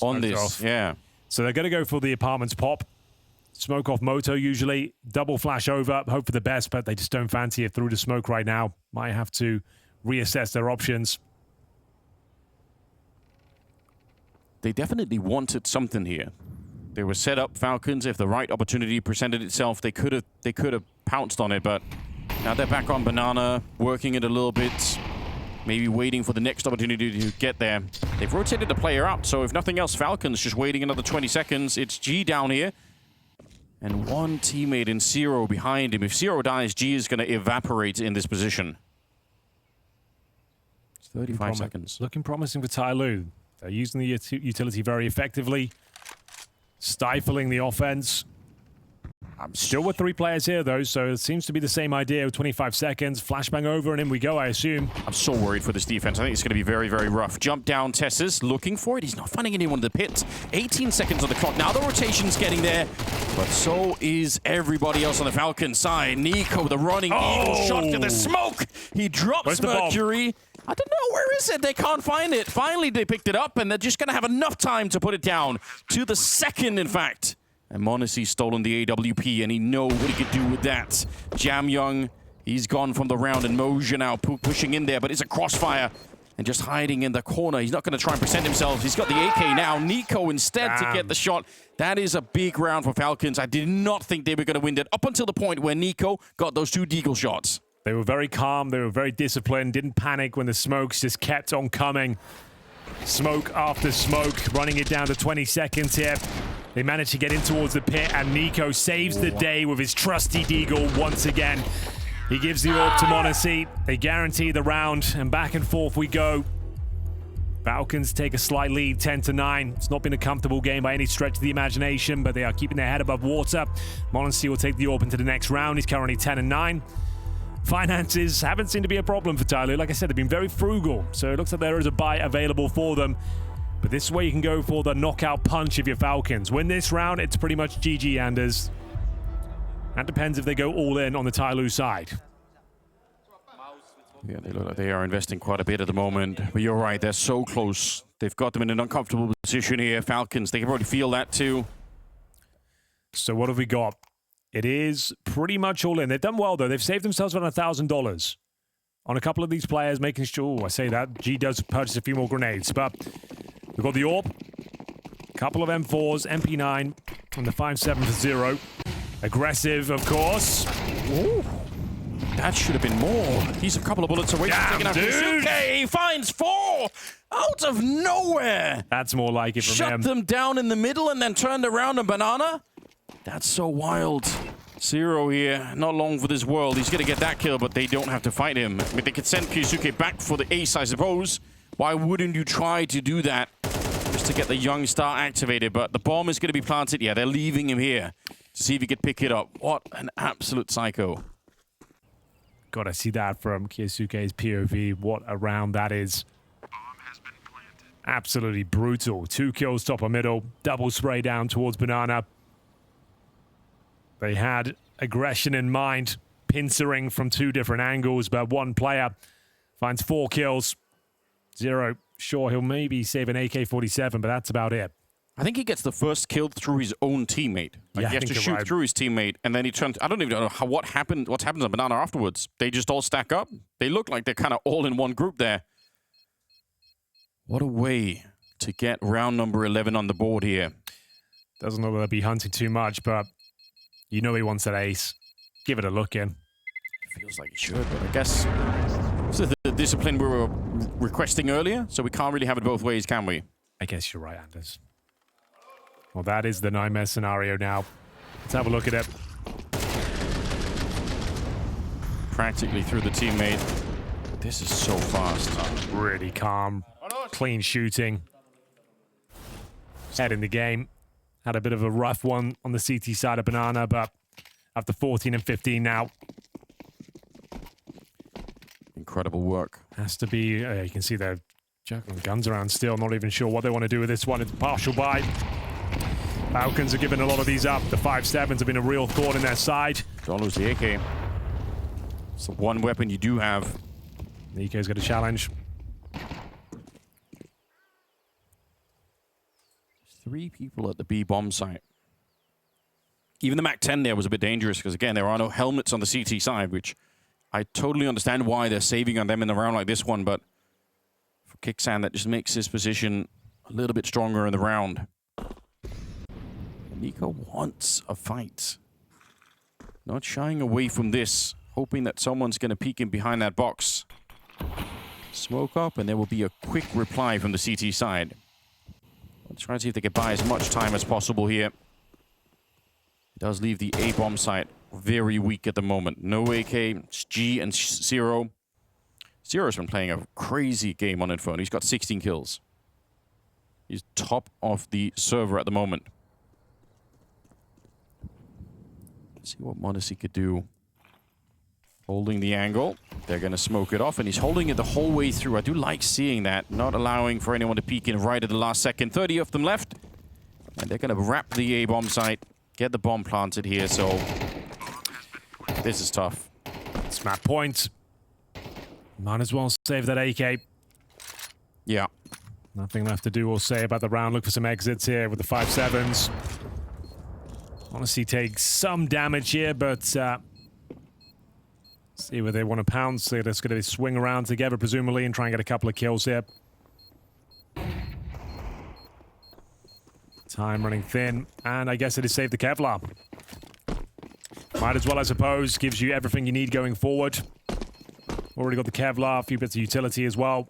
S1: on this.
S2: Off.
S1: Yeah.
S2: So they're going to go for the apartments pop. Smoke off Moto usually. Double flash over. Hope for the best, but they just don't fancy it through the smoke right now. Might have to reassess their options.
S1: They definitely wanted something here. They were set up, Falcons. If the right opportunity presented itself, they could have pounced on it, but now they're back on Banana, working it a little bit, maybe waiting for the next opportunity to get there. They've rotated the player out, so if nothing else, Falcons just waiting another 20 seconds. It's G down here, and one teammate in Zero behind him. If Zero dies, G is going to evaporate in this position. It's 35 seconds.
S2: Looking promising for TYLOO. They're using the utility very effectively, stifling the offense. I'm still with 3 players here, though, so it seems to be the same idea. 25 seconds, flashbang over, and in we go, I assume.
S1: I'm so worried for this defense. I think it's going to be very, very rough. Jump down, Tessus, looking for it. He's not finding anyone in the pit. 18 seconds on the clock. Now the rotation's getting there, but so is everybody else on the Falcon side. Nico, the running eagle shot to the smoke. He drops Mercury. I don't know, where is it? They can't find it. Finally, they picked it up, and they're just going to have enough time to put it down. To the second, in fact. And Monacy's stolen the AWP, and he knows what he could do with that. Jam Young, he's gone from the round, and Moja now pushing in there, but it's a crossfire. And just hiding in the corner. He's not going to try and present himself. He's got the AK now. Nico instead to get the shot. That is a big round for Falcons. I did not think they were going to win that up until the point where Nico got those 2 deagle shots.
S2: They were very calm. They were very disciplined. Didn't panic when the smokes just kept on coming. Smoke after smoke, running it down to 20 seconds here. They managed to get in towards the pit, and Nico saves the day with his trusty deagle once again. He gives the AWP to Monacy. They guarantee the round, and back and forth we go. Falcons take a slight lead, 10-9. It's not been a comfortable game by any stretch of the imagination, but they are keeping their head above water. Monacy will take the AWP into the next round. He's currently 10-9. Finances haven't seemed to be a problem for TYLOO. Like I said, they've been very frugal, so it looks like there is a buy available for them. But this is where you can go for the knockout punch of your Falcons. Win this round, it's pretty much GG, Anders. That depends if they go all in on the TYLOO side.
S1: Yeah, they look like they are investing quite a bit at the moment. But you're right, they're so close. They've got them in an uncomfortable position here. Falcons, they can probably feel that too.
S2: So what have we got? It is pretty much all in. They've done well, though. They've saved themselves around $1,000 on a couple of these players, making sure, I say that, G does purchase a few more grenades. But we've got the AWP, a couple of M4s, MP9, and the 5.7 for Zero. Aggressive, of course.
S1: Ooh. That should have been more. He's a couple of bullets away from taking out Kyusuke. He finds 4 out of nowhere.
S2: That's more like it from him.
S1: Shut them down in the middle and then turned around and Banana. That's so wild. Zero here, not long for this world. He's going to get that kill, but they don't have to fight him. I mean, they could send Kyusuke back for the ace, I suppose. Why wouldn't you try to do that? Just to get the young star activated, but the bomb is going to be planted. Yeah, they're leaving him here to see if he could pick it up. What an absolute psycho.
S2: Gotta see that from Kyusuke's POV. What a round that is. Absolutely brutal. 2 kills top or middle. Double spray down towards Banana. They had aggression in mind, pincering from 2 different angles, but one player finds 4 kills. Zero, sure, he'll maybe save an AK-47, but that's about it.
S1: I think he gets the first kill through his own teammate. Like
S2: Yeah,
S1: he has to shoot through his teammate, and then he turns. I don't even know what happened. What happens on Banana afterwards? They just all stack up. They look like they're kind of all in one group there. What a way to get round number 11 on the board here.
S2: Doesn't look like they'll be hunting too much, but you know he wants that ace. Give it a look in.
S1: Feels like he should, but I guess this is the discipline we were requesting earlier, so we can't really have it both ways, can we?
S2: I guess you're right, Anders. Well, that is the nightmare scenario now. Let's have a look at it.
S1: Practically through the teammate. This is so fast.
S2: Really calm, clean shooting. Head in the game. Had a bit of a rough one on the CT side of Banana, but after 14 and 15 now.
S1: Incredible work.
S2: Has to be, you can see they're juggling guns around still. Not even sure what they want to do with this one. It's partial buy. Falcons are giving a lot of these up. The 5.7s have been a real thorn in their side.
S1: Don't lose the AK. It's the one weapon you do have.
S2: Nico's got a challenge.
S1: 3 people at the B bomb site. Even the MAC-10 there was a bit dangerous because, again, there are no helmets on the CT side, which I totally understand why they're saving on them in a round like this one, but for Kicksan, that just makes his position a little bit stronger in the round. Nico wants a fight. Not shying away from this, hoping that someone's going to peek in behind that box. Smoke up, and there will be a quick reply from the CT side. Let's try and see if they can buy as much time as possible here. It does leave the A-bomb site very weak at the moment. No AK, it's G and Zero. Zero's been playing a crazy game on Inferno. He's got 16 kills. He's top of the server at the moment. Let's see what m0NESY could do. Holding the angle. They're going to smoke it off, and he's holding it the whole way through. I do like seeing that, not allowing for anyone to peek in right at the last second. 30 of them left. And they're going to wrap the A-bomb site, get the bomb planted here, so this is tough.
S2: Snap point. Might as well save that AK.
S1: Yeah.
S2: Nothing left to do or say about the round. Look for some exits here with the 5.7s. m0NESY takes some damage here, but see where they want to pounce. They're just going to swing around together, presumably, and try and get a couple of kills here. Time running thin, and I guess it is save the Kevlar. Might as well, I suppose. Gives you everything you need going forward. Already got the Kevlar, a few bits of utility as well.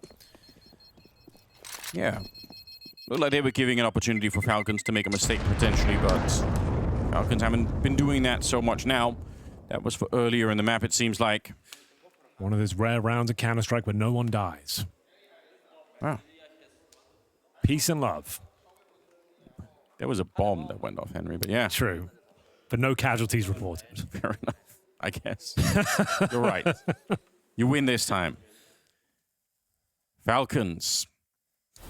S1: Yeah. Looked like they were giving an opportunity for Falcons to make a mistake potentially, but Falcons haven't been doing that so much now. That was for earlier in the map, it seems like.
S2: One of those rare rounds of Counter-Strike where no one dies.
S1: Wow.
S2: Peace and love.
S1: There was a bomb that went off, Henry, but yeah.
S2: True. But no casualties reported.
S1: Fair enough, I guess. You're right. You win this time. Falcons.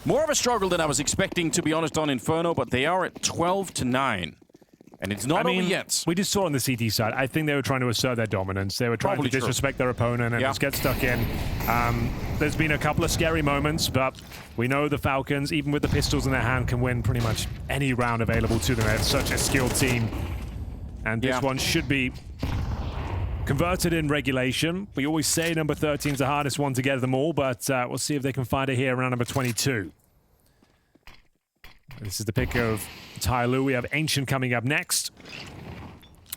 S1: More of a struggle than I was expecting, to be honest, on Inferno, but they are at 12-9. And it's not over yet.
S2: We just saw on the CT side, I think they were trying to assert their dominance. They were trying to disrespect their opponent and just get stuck in. There's been a couple of scary moments, but we know the Falcons, even with the pistols in their hand, can win pretty much any round available to them. They're such a skilled team. And this one should be converted in regulation. We always say number 13 is the hardest one to get them all, but we'll see if they can find it here around number 22. This is the pick of TYLOO. We have Ancient coming up next.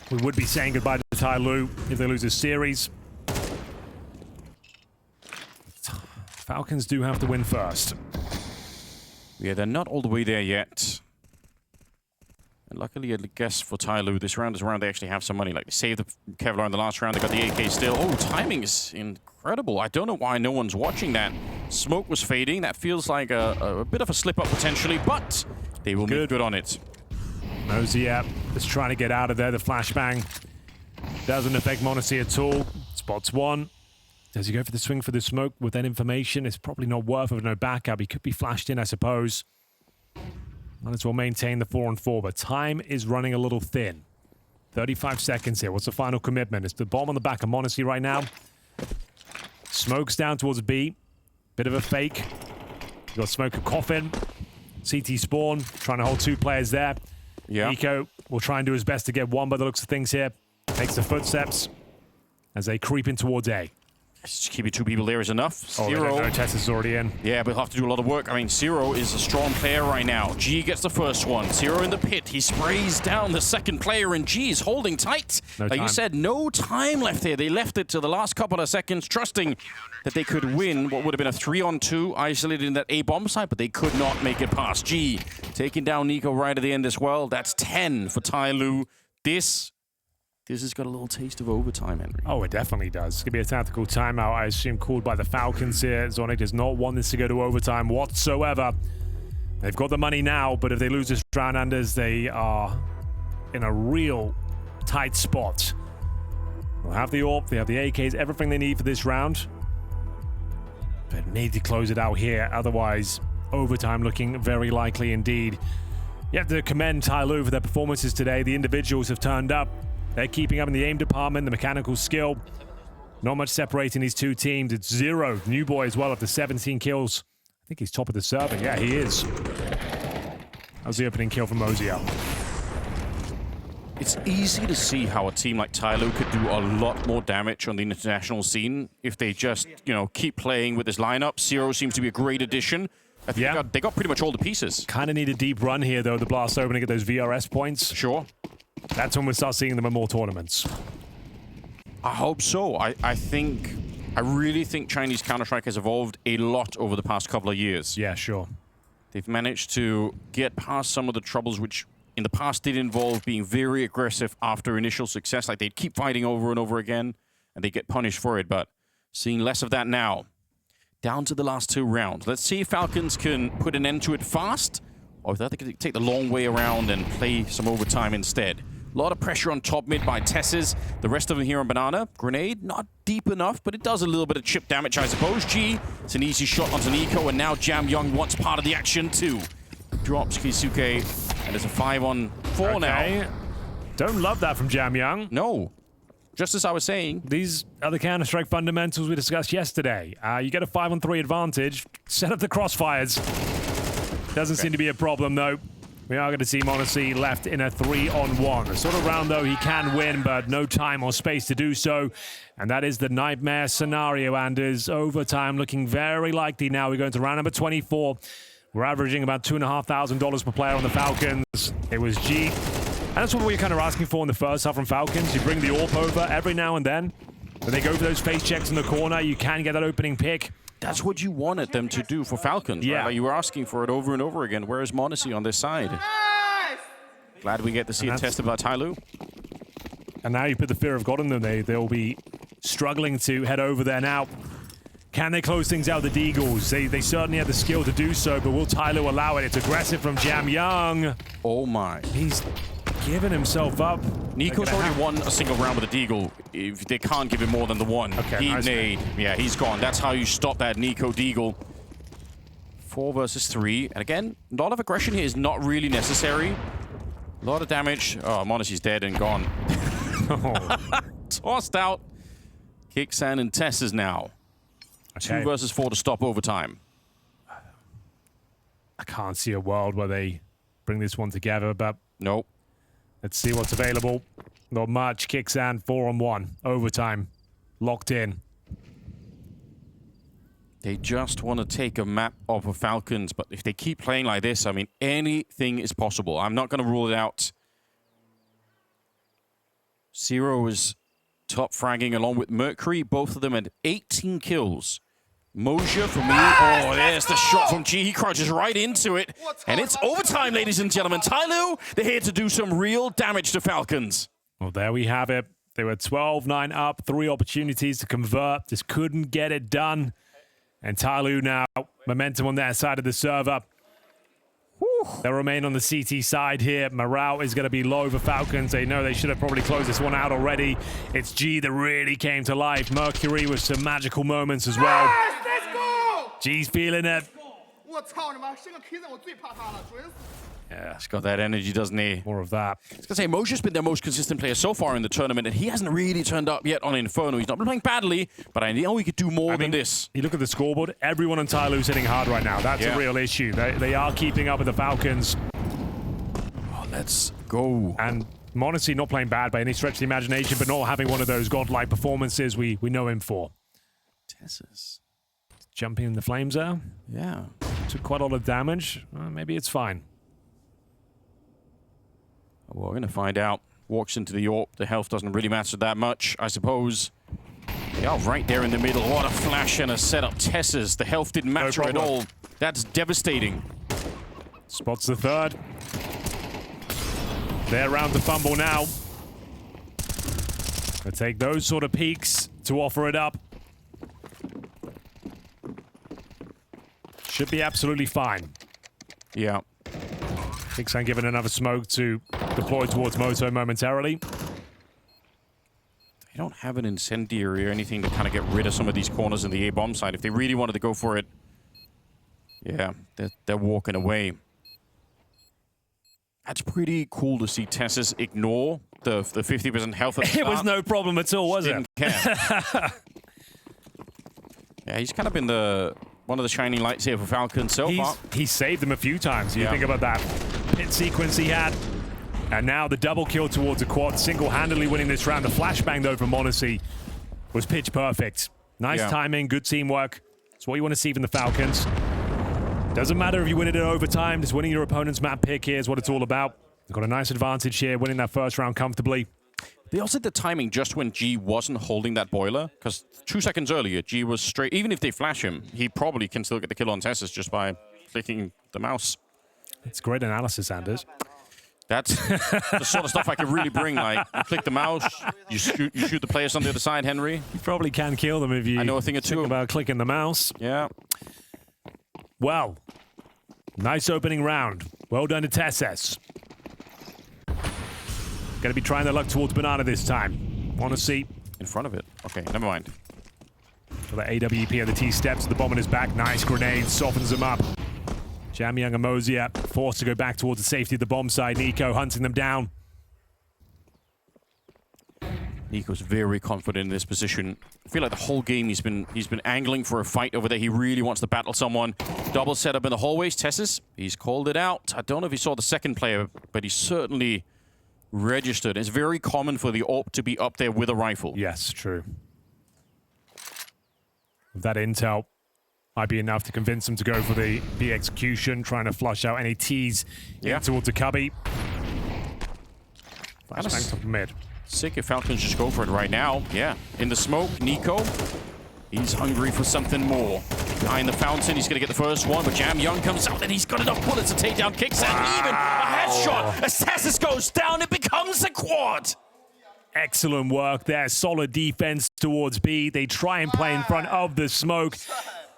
S2: We would be saying goodbye to TYLOO if they lose this series. Falcons do have to win first.
S1: Yeah, they're not all the way there yet. And luckily, I guess, for TYLOO, this round is a round they actually have some money. Like, they saved the Kevlar in the last round. They got the AK still. Oh, timing is incredible. I don't know why no one's watching that. Smoke was fading. That feels like a bit of a slip-up, potentially, but they will make good on it.
S2: m0NESY is trying to get out of there. The flashbang doesn't affect m0NESY at all. Spots one. Does he go for the swing for the smoke with that information? It's probably not worth it with no backup. He could be flashed in, I suppose. Might as well maintain the 4-on-4, but time is running a little thin. 35 seconds here. What's the final commitment? It's the bomb on the back of m0NESY right now. Smoke's down towards B. Bit of a fake. You got Smoke a coffin. CT spawn, trying to hold 2 players there.
S1: Yeah.
S2: Nico will try and do his best to get one by the looks of things here. Makes the footsteps as they creep in towards A.
S1: Just keeping 2 people there is enough.
S2: Oh,
S1: Zero.
S2: Tess is already in.
S1: Yeah, but he'll have to do a lot of work. I mean, Zero is a strong player right now. G gets the first one. Zero in the pit. He sprays down the second player, and G is holding tight. Like you said, no time left here. They left it to the last couple of seconds, trusting that they could win what would have been a 3-on-2 isolated in that A bomb site, but they could not make it past. G taking down Nico right at the end as well. That's 10 for TYLOO. This has got a little taste of overtime, Henry.
S2: Oh, it definitely does. It's going to be a tactical timeout, I assume, called by the Falcons here. Zonic does not want this to go to overtime whatsoever. They've got the money now, but if they lose this round, Anders, they are in a real tight spot. They'll have the AWP, they have the AKs, everything they need for this round. But need to close it out here, otherwise overtime looking very likely indeed. You have to commend TYLOO for their performances today. The individuals have turned up. They're keeping up in the aim department, the mechanical skill. Not much separating these 2 teams. It's Zero, new boy as well, after 17 kills. I think he's top of the server. Yeah, he is. That was the opening kill from Ozio.
S1: It's easy to see how a team like TYLOO could do a lot more damage on the international scene if they just, you know, keep playing with this lineup. Zero seems to be a great addition. I think they got pretty much all the pieces.
S2: Kind of need a deep run here, though, the Blast Open to get those VRS points.
S1: Sure.
S2: That's when we'll start seeing them in more tournaments.
S1: I hope so. I really think Chinese Counter-Strike has evolved a lot over the past couple of years.
S2: Yeah, sure.
S1: They've managed to get past some of the troubles which in the past did involve being very aggressive after initial success. Like they'd keep fighting over and over again and they get punished for it. But seeing less of that now. Down to the last 2 rounds. Let's see if Falcons can put an end to it fast, or if they can take the long way around and play some overtime instead. A lot of pressure on top mid by Tesses. The rest of them here on Banana. Grenade, not deep enough, but it does a little bit of chip damage, I suppose. G, it's an easy shot onto Nico, and now Jam Young wants part of the action too. Drops Kisuke, and it's a 5-on-4 now.
S2: Don't love that from Jam Young.
S1: No. Just as I was saying.
S2: These are the Counter-Strike fundamentals we discussed yesterday. You get a 5-on-3 advantage, set up the crossfires. Doesn't seem to be a problem, though. We are going to see m0NESY left in a 3-on-1. A sort of round, though, he can win, but no time or space to do so. And that is the nightmare scenario, Anders. Overtime looking very likely now. We're going to round number 24. We're averaging about $2,500 per player on the Falcons. It was G. And that's what we were kind of asking for in the first half from Falcons. You bring the AWP over every now and then. When they go for those face checks in the corner, you can get that opening pick.
S1: That's what you wanted them to do for Falcons,
S2: yeah.
S1: Right? Like you were asking for it over and over again. Where is m0NESY on this side? Glad we get to see it tested by TYLOO.
S2: And now you put the fear of God in them. They'll be struggling to head over there now. Can they close things out with the Deagles? They certainly have the skill to do so, but will TYLOO allow it? It's aggressive from Jam Young.
S1: Oh my.
S2: He's giving himself up.
S1: Nico's already won a single round with a Deagle. If they can't give him more than the one.
S2: Okay,
S1: he
S2: nice
S1: made. Yeah, he's gone. That's how you stop that Nico Deagle. 4 versus 3. And again, a lot of aggression here is not really necessary. A lot of damage. Oh, m0NESY's dead and gone. Tossed out. Kixan and Tesses now. Okay. 2 versus 4 to stop overtime.
S2: I can't see a world where they bring this one together, but
S1: nope.
S2: Let's see what's available. Not much. Kixan 4-on-1. Overtime. Locked in.
S1: They just want to take a map off of Falcons, but if they keep playing like this, I mean, anything is possible. I'm not going to rule it out. Zero is top fragging along with Mercury. Both of them had 18 kills. Moja for me. Oh, there's the shot from G. He crouches right into it. And it's overtime, ladies and gentlemen. TYLOO, they're here to do some real damage to Falcons.
S2: Well, there we have it. They were 12-9 up, 3 opportunities to convert. Just couldn't get it done. And TYLOO now, momentum on their side of the server. They'll remain on the CT side here. Morale is going to be low for Falcons. They know they should have probably closed this one out already. It's G that really came to life. Mercury with some magical moments as well. G's feeling it.
S1: Yeah, he's got that energy, doesn't he?
S2: More of that.
S1: I was going to say, Moshe's been their most consistent player so far in the tournament, and he hasn't really turned up yet on Inferno. He's not been playing badly, but I know he could do more than this.
S2: You look at the scoreboard, everyone on TYLOO's hitting hard right now. That's a real issue. They are keeping up with the Falcons.
S1: Oh, let's go.
S2: And m0NESY not playing bad by any stretch of the imagination, but not having one of those godlike performances we know him for.
S1: Tessus.
S2: Jumping in the flames there.
S1: Yeah.
S2: Took quite a lot of damage. Maybe it's fine.
S1: Well, we're going to find out. Walks into the AWP. The health doesn't really matter that much, I suppose. They are right there in the middle. What a flash and a setup. Tessus. The health didn't matter at all. That's devastating.
S2: Spots the third. They're around the fumble now. Gonna take those sort of peaks to offer it up. Should be absolutely fine.
S1: Yeah.
S2: Kixan given another smoke to deploy towards Moto momentarily.
S1: They don't have an incendiary or anything to kind of get rid of some of these corners in the A-bomb side. If they really wanted to go for it, yeah, they're walking away. That's pretty cool to see Tessus ignore the 50% health at the start.
S2: It was no problem at all, was it?
S1: Didn't care. Yeah, he's kind of been one of the shining lights here for Falcons so far.
S2: He's saved them a few times. You think about that pit sequence he had. And now the double kill towards a quad, single-handedly winning this round. The flashbang, though, from m0NESY was pitch perfect. Nice timing, good teamwork. It's what you want to see from the Falcons. Doesn't matter if you win it in overtime, just winning your opponent's map pick here is what it's all about. They've got a nice advantage here, winning that first round comfortably.
S1: They also did the timing just when G wasn't holding that boiler, because 2 seconds earlier, G was straight. Even if they flash him, he probably can still get the kill on Tessus just by clicking the mouse.
S2: It's great analysis, Anders.
S1: That's the sort of stuff I could really bring. Like, you click the mouse, you shoot the players on the other side, Henry.
S2: You probably can kill them if you
S1: I know a thing or two
S2: about clicking the mouse.
S1: Yeah.
S2: Well, nice opening round. Well done to Tessus. Going to be trying their luck towards Banana this time. Want to see
S1: in front of it. Okay, never mind.
S2: So the AWP at the T steps, the bomb in his back. Nice grenade, softens him up. Jamyang and Mosier forced to go back towards the safety of the bomb side. Nico hunting them down.
S1: Nico's very confident in this position. I feel like the whole game he's been angling for a fight over there. He really wants to battle someone. Double setup in the hallways. Tessus, he's called it out. I don't know if he saw the second player, but he certainly registered. It's very common for the AWP to be up there with a rifle.
S2: Yes, true. That intel might be enough to convince him to go for the B execution, trying to flush out any T's in towards the cubby. Flashbang top of mid.
S1: Sick if Falcons just go for it right now. Yeah, in the smoke, Nico. He's hungry for something more. Behind the fountain, he's going to get the first one, but Jamyang comes out and he's got enough bullets to take down Kixan. Even a headshot. As Tessus goes down, it becomes a quad.
S2: Excellent work there. Solid defense towards B. They try and play in front of the smoke,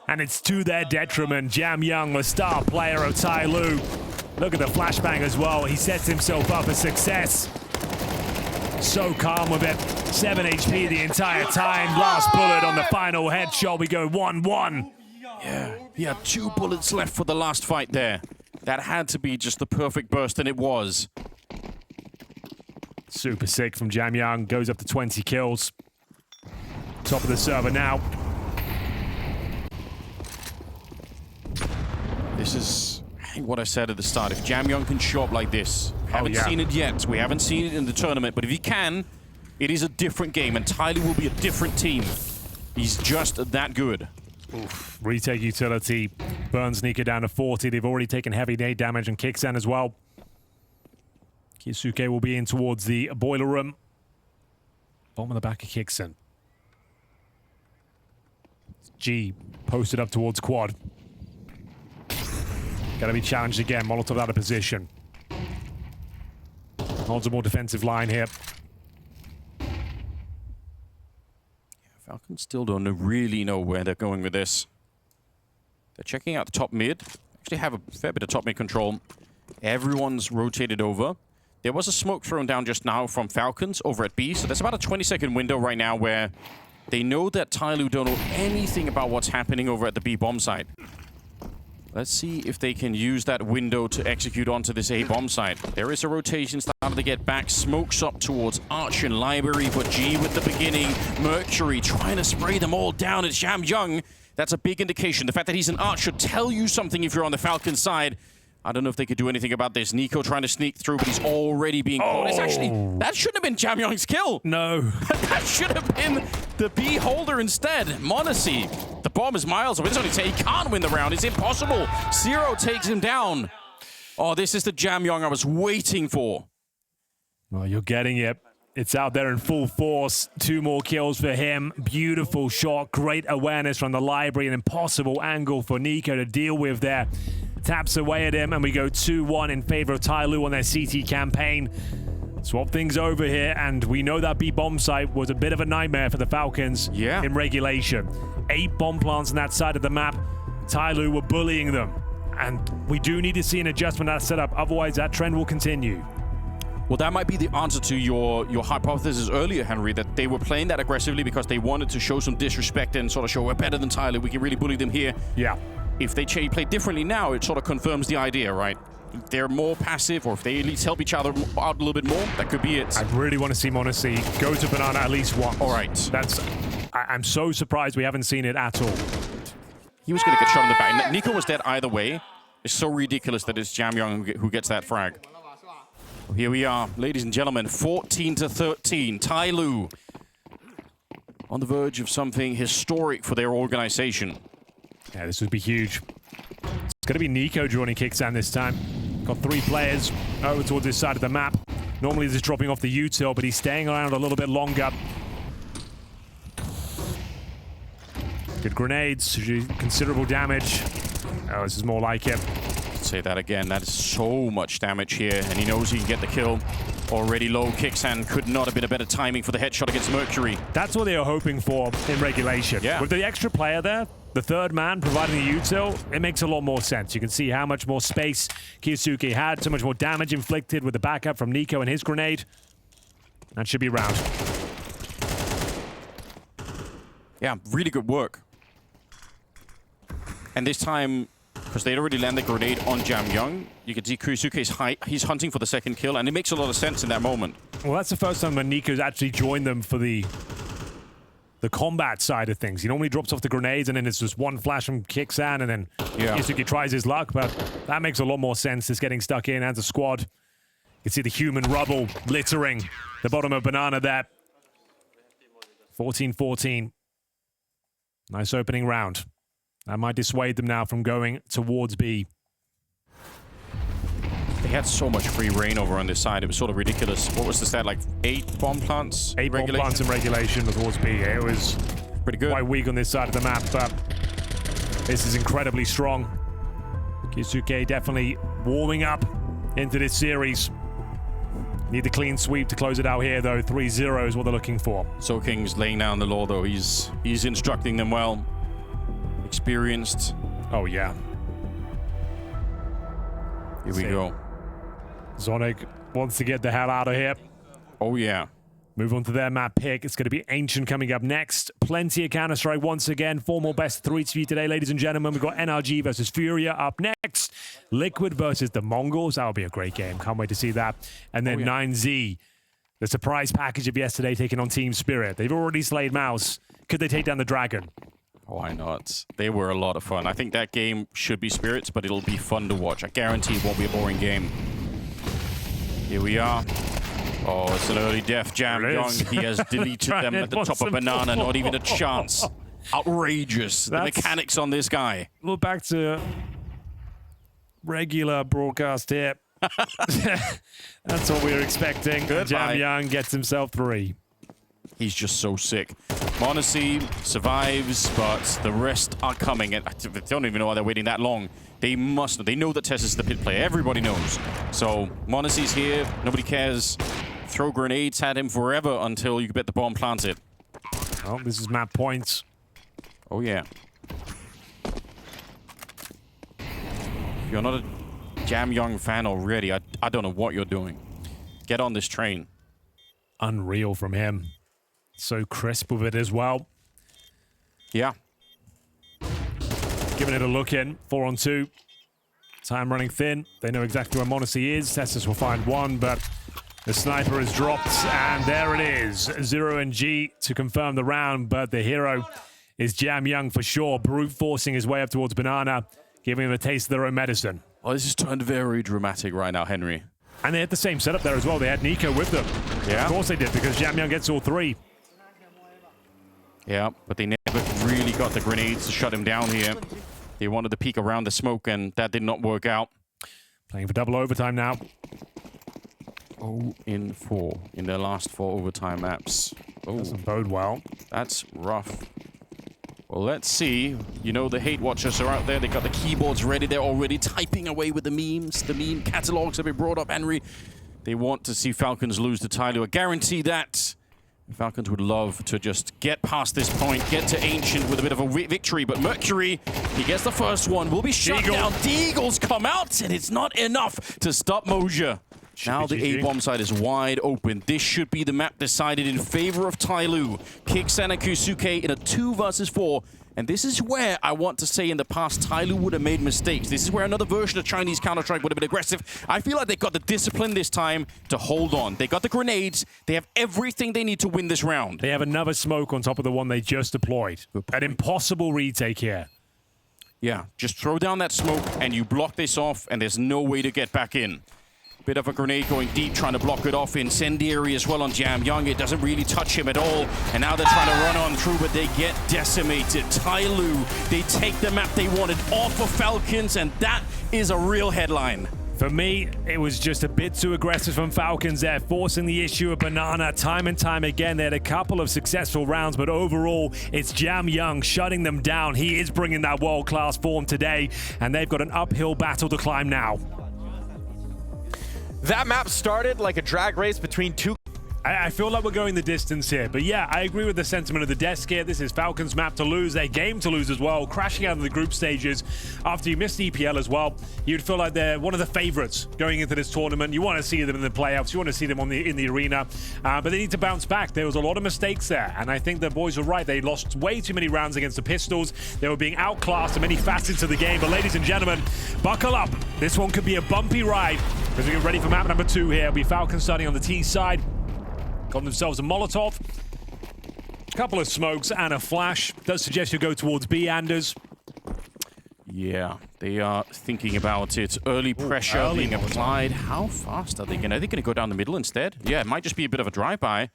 S2: and it's to their detriment. Jamyang, the star player of TYLOO. Look at the flashbang as well. He sets himself up for success. So calm with it. 7 HP the entire time. Last bullet on the final headshot. We go 1-1.
S1: Yeah, he had 2 bullets left for the last fight there. That had to be just the perfect burst, and it was.
S2: Super sick from Jamyang. Goes up to 20 kills. Top of the server now.
S1: This is what I said at the start. If Jamyang can show up like this, haven't seen it yet. We haven't seen it in the tournament, but if he can, it is a different game, and TYLOO will be a different team. He's just that good.
S2: Oof. Retake utility burns Nika down to 40. They've already taken heavy nade damage and Kixan as well. Kisuke will be in towards the boiler room. Bomb on the back of Kixan. G posted up towards quad. Gotta be challenged again. Molotov out of position. Holds a more defensive line here.
S1: Falcons still don't really know where they're going with this. They're checking out the top mid. Actually have a fair bit of top mid control. Everyone's rotated over. There was a smoke thrown down just now from Falcons over at B, so there's about a 20-second window right now where they know that TYLOO don't know anything about what's happening over at the B bomb side. Let's see if they can use that window to execute onto this A bomb site. There is a rotation starting to get back. Smokes up towards Arch and Library, but G with the beginning. Mercury trying to spray them all down. It's Jam Young. That's a big indication. The fact that he's an Arch should tell you something if you're on the Falcons side. I don't know if they could do anything about this. Nico trying to sneak through, but he's already being caught. It's actually, that shouldn't have been Jam Young's kill.
S2: No.
S1: That should have been the B holder instead. Monacy, the bomb is miles away. There's only say he can't win the round. It's impossible. Zero takes him down. Oh, this is the Jam Young I was waiting for.
S2: Well, you're getting it. It's out there in full force. 2 more kills for him. Beautiful shot. Great awareness from the Library. An impossible angle for Nico to deal with there. Taps away at him, and we go 2-1 in favor of TYLOO on their CT campaign. Swap things over here, and we know that B bomb site was a bit of a nightmare for the Falcons in regulation. 8 bomb plants on that side of the map. TYLOO were bullying them, and we do need to see an adjustment to that setup. Otherwise, that trend will continue.
S1: Well, that might be the answer to your hypothesis earlier, Henry, that they were playing that aggressively because they wanted to show some disrespect and sort of show we're better than TYLOO. We can really bully them here.
S2: Yeah.
S1: If they play differently now, it sort of confirms the idea, right? If they're more passive, or if they at least help each other out a little bit more, that could be it.
S2: I really want to see Monacy go to Banana at least once.
S1: All right.
S2: I'm so surprised we haven't seen it at all.
S1: He was going to get shot in the back. Nico was dead either way. It's so ridiculous that it's Jam Young who gets that frag. Here we are, ladies and gentlemen, 14-13. TYLOO on the verge of something historic for their organization.
S2: Yeah, this would be huge. It's going to be Nico joining Kickstand this time. Got 3 players over towards this side of the map. Normally he's just dropping off the util, but he's staying around a little bit longer. Good grenades, considerable damage. Oh, this is more like it.
S1: Say that again, that is so much damage here, and he knows he can get the kill. Already low, Kickstand could not have been a better timing for the headshot against Mercury.
S2: That's what they were hoping for in regulation.
S1: Yeah.
S2: With the extra player there, the 3rd man providing the util, it makes a lot more sense. You can see how much more space Kyosuke had, so much more damage inflicted with the backup from Nico and his grenade. That should be round.
S1: Yeah, really good work. And this time, because they'd already landed the grenade on Jam Young, you can see Kyosuke's he's hunting for the 2nd kill, and it makes a lot of sense in that moment.
S2: Well, that's the first time when Nico's actually joined them for the combat side of things. He normally drops off the grenades, and then it's just one flash from Kickstand, and then Kyosuke tries his luck, but that makes a lot more sense. Just getting stuck in as a squad. You can see the human rubble littering the bottom of Banana there. 14-14. Nice opening round. That might dissuade them now from going towards B.
S1: They had so much free reign over on this side. It was sort of ridiculous. What was the stat? Like 8 bomb plants?
S2: 8 bomb plants in regulation towards B. It was
S1: pretty good.
S2: Quite weak on this side of the map, but this is incredibly strong. Kyosuke definitely warming up into this series. Need the clean sweep to close it out here, though. 3-0 is what they're looking for.
S1: So King's laying down the law, though. He's instructing them well. Experienced.
S2: Oh, yeah.
S1: Here we go.
S2: Zonic wants to get the hell out of here.
S1: Oh, yeah.
S2: Move on to their map pick. It's going to be Ancient coming up next. Plenty of Counter-Strike once again. 4 more best 3 to you today, ladies and gentlemen. We've got NRG versus Furia up next. Liquid versus the Mongols. That'll be a great game. Can't wait to see that. And then 9Z, the surprise package of yesterday, taking on Team Spirit. They've already slayed Mouse. Could they take down the Dragon?
S1: Why not? They were a lot of fun. I think that game should be Spirits, but it'll be fun to watch. I guarantee it won't be a boring game. Here we are. Oh, it's an early death. Jam Young, he has deleted them at the top of Banana. Not even a chance. Outrageous. The mechanics on this guy.
S2: Look back to regular broadcast here. That's what we were expecting. Jam Young gets himself 3.
S1: He's just so sick. Monacy survives, but the rest are coming. And I don't even know why they're waiting that long. They must. They know that Tess is the pit player. Everybody knows. So Monacy's here. Nobody cares. Throw grenades at him forever until you get the bomb planted.
S2: Oh, this is map points.
S1: Oh, yeah. If you're not a Jam Young fan already, I don't know what you're doing. Get on this train.
S2: Unreal from him. So crisp with it as well.
S1: Yeah.
S2: Giving it a look in. 4-on-2. Time running thin. They know exactly where Monacy is. Tessus will find one, but the sniper is dropped, and there it is. 0 and G to confirm the round, but the hero is Jam Young for sure. Brute forcing his way up towards Banana, giving him a taste of their own medicine.
S1: Oh, this has turned very dramatic right now, Henry.
S2: And they had the same setup there as well. They had Nico with them.
S1: Yeah.
S2: Of course they did, because Jam Young gets all three.
S1: Yeah, but they never really got the grenades to shut him down here. They wanted to peek around the smoke, and that did not work out.
S2: Playing for double overtime now.
S1: 0-4 in their last 4 overtime maps. Oh,
S2: doesn't bode well.
S1: That's rough. Well, let's see. You know, the hate watchers are out there. They got the keyboards ready. They're already typing away with the memes. The meme catalogs have been brought up, Henry. They want to see Falcons lose to TYLOO. I guarantee that Falcons would love to just get past this point, get to Ancient with a bit of a victory. But Mercury, he gets the first one. Will be shut down. Deagles come out, and it's not enough to stop Moja. Now the A-bomb side is wide open. This should be the map decided in favor of TYLOO. Kick Sanakusuke in a 2 versus 4. And this is where I want to say in the past TYLOO would have made mistakes. This is where another version of Chinese Counter-Strike would have been aggressive. I feel like they got the discipline this time to hold on. They got the grenades. They have everything they need to win this round.
S2: They have another smoke on top of the one they just deployed. An impossible retake here.
S1: Yeah, just throw down that smoke and you block this off, and there's no way to get back in. Bit of a grenade going deep, trying to block it off. Incendiary as well on Jam Young. It doesn't really touch him at all. And now they're trying to run on through, but they get decimated. TYLOO, they take the map they wanted off of Falcons, and that is a real headline.
S2: For me, it was just a bit too aggressive from Falcons there, forcing the issue of Banana time and time again. They had a couple of successful rounds, but overall, it's Jam Young shutting them down. He is bringing that world-class form today, and they've got an uphill battle to climb now.
S12: That map started like a drag race between two.
S2: I feel like we're going the distance here, but yeah, I agree with the sentiment of the desk here. This is Falcons' map to lose, their game to lose as well, crashing out of the group stages. After you missed the EPL as well, you'd feel like they're one of the favorites going into this tournament. You want to see them in the playoffs, you want to see them in the arena, but they need to bounce back. There was a lot of mistakes there, and I think the boys were right. They lost way too many rounds against the Pistols. They were being outclassed in many facets of the game, but ladies and gentlemen, buckle up. This one could be a bumpy ride as we get ready for map number 2 here. It'll be Falcons starting on the T side. Got themselves a Molotov, a couple of smokes and a flash. Does suggest you go towards B, Anders.
S1: Yeah, they are thinking about it. Early pressure being applied. How fast are they going to? Are they going to go down the middle instead? Yeah, it might just be a bit of a drive-by.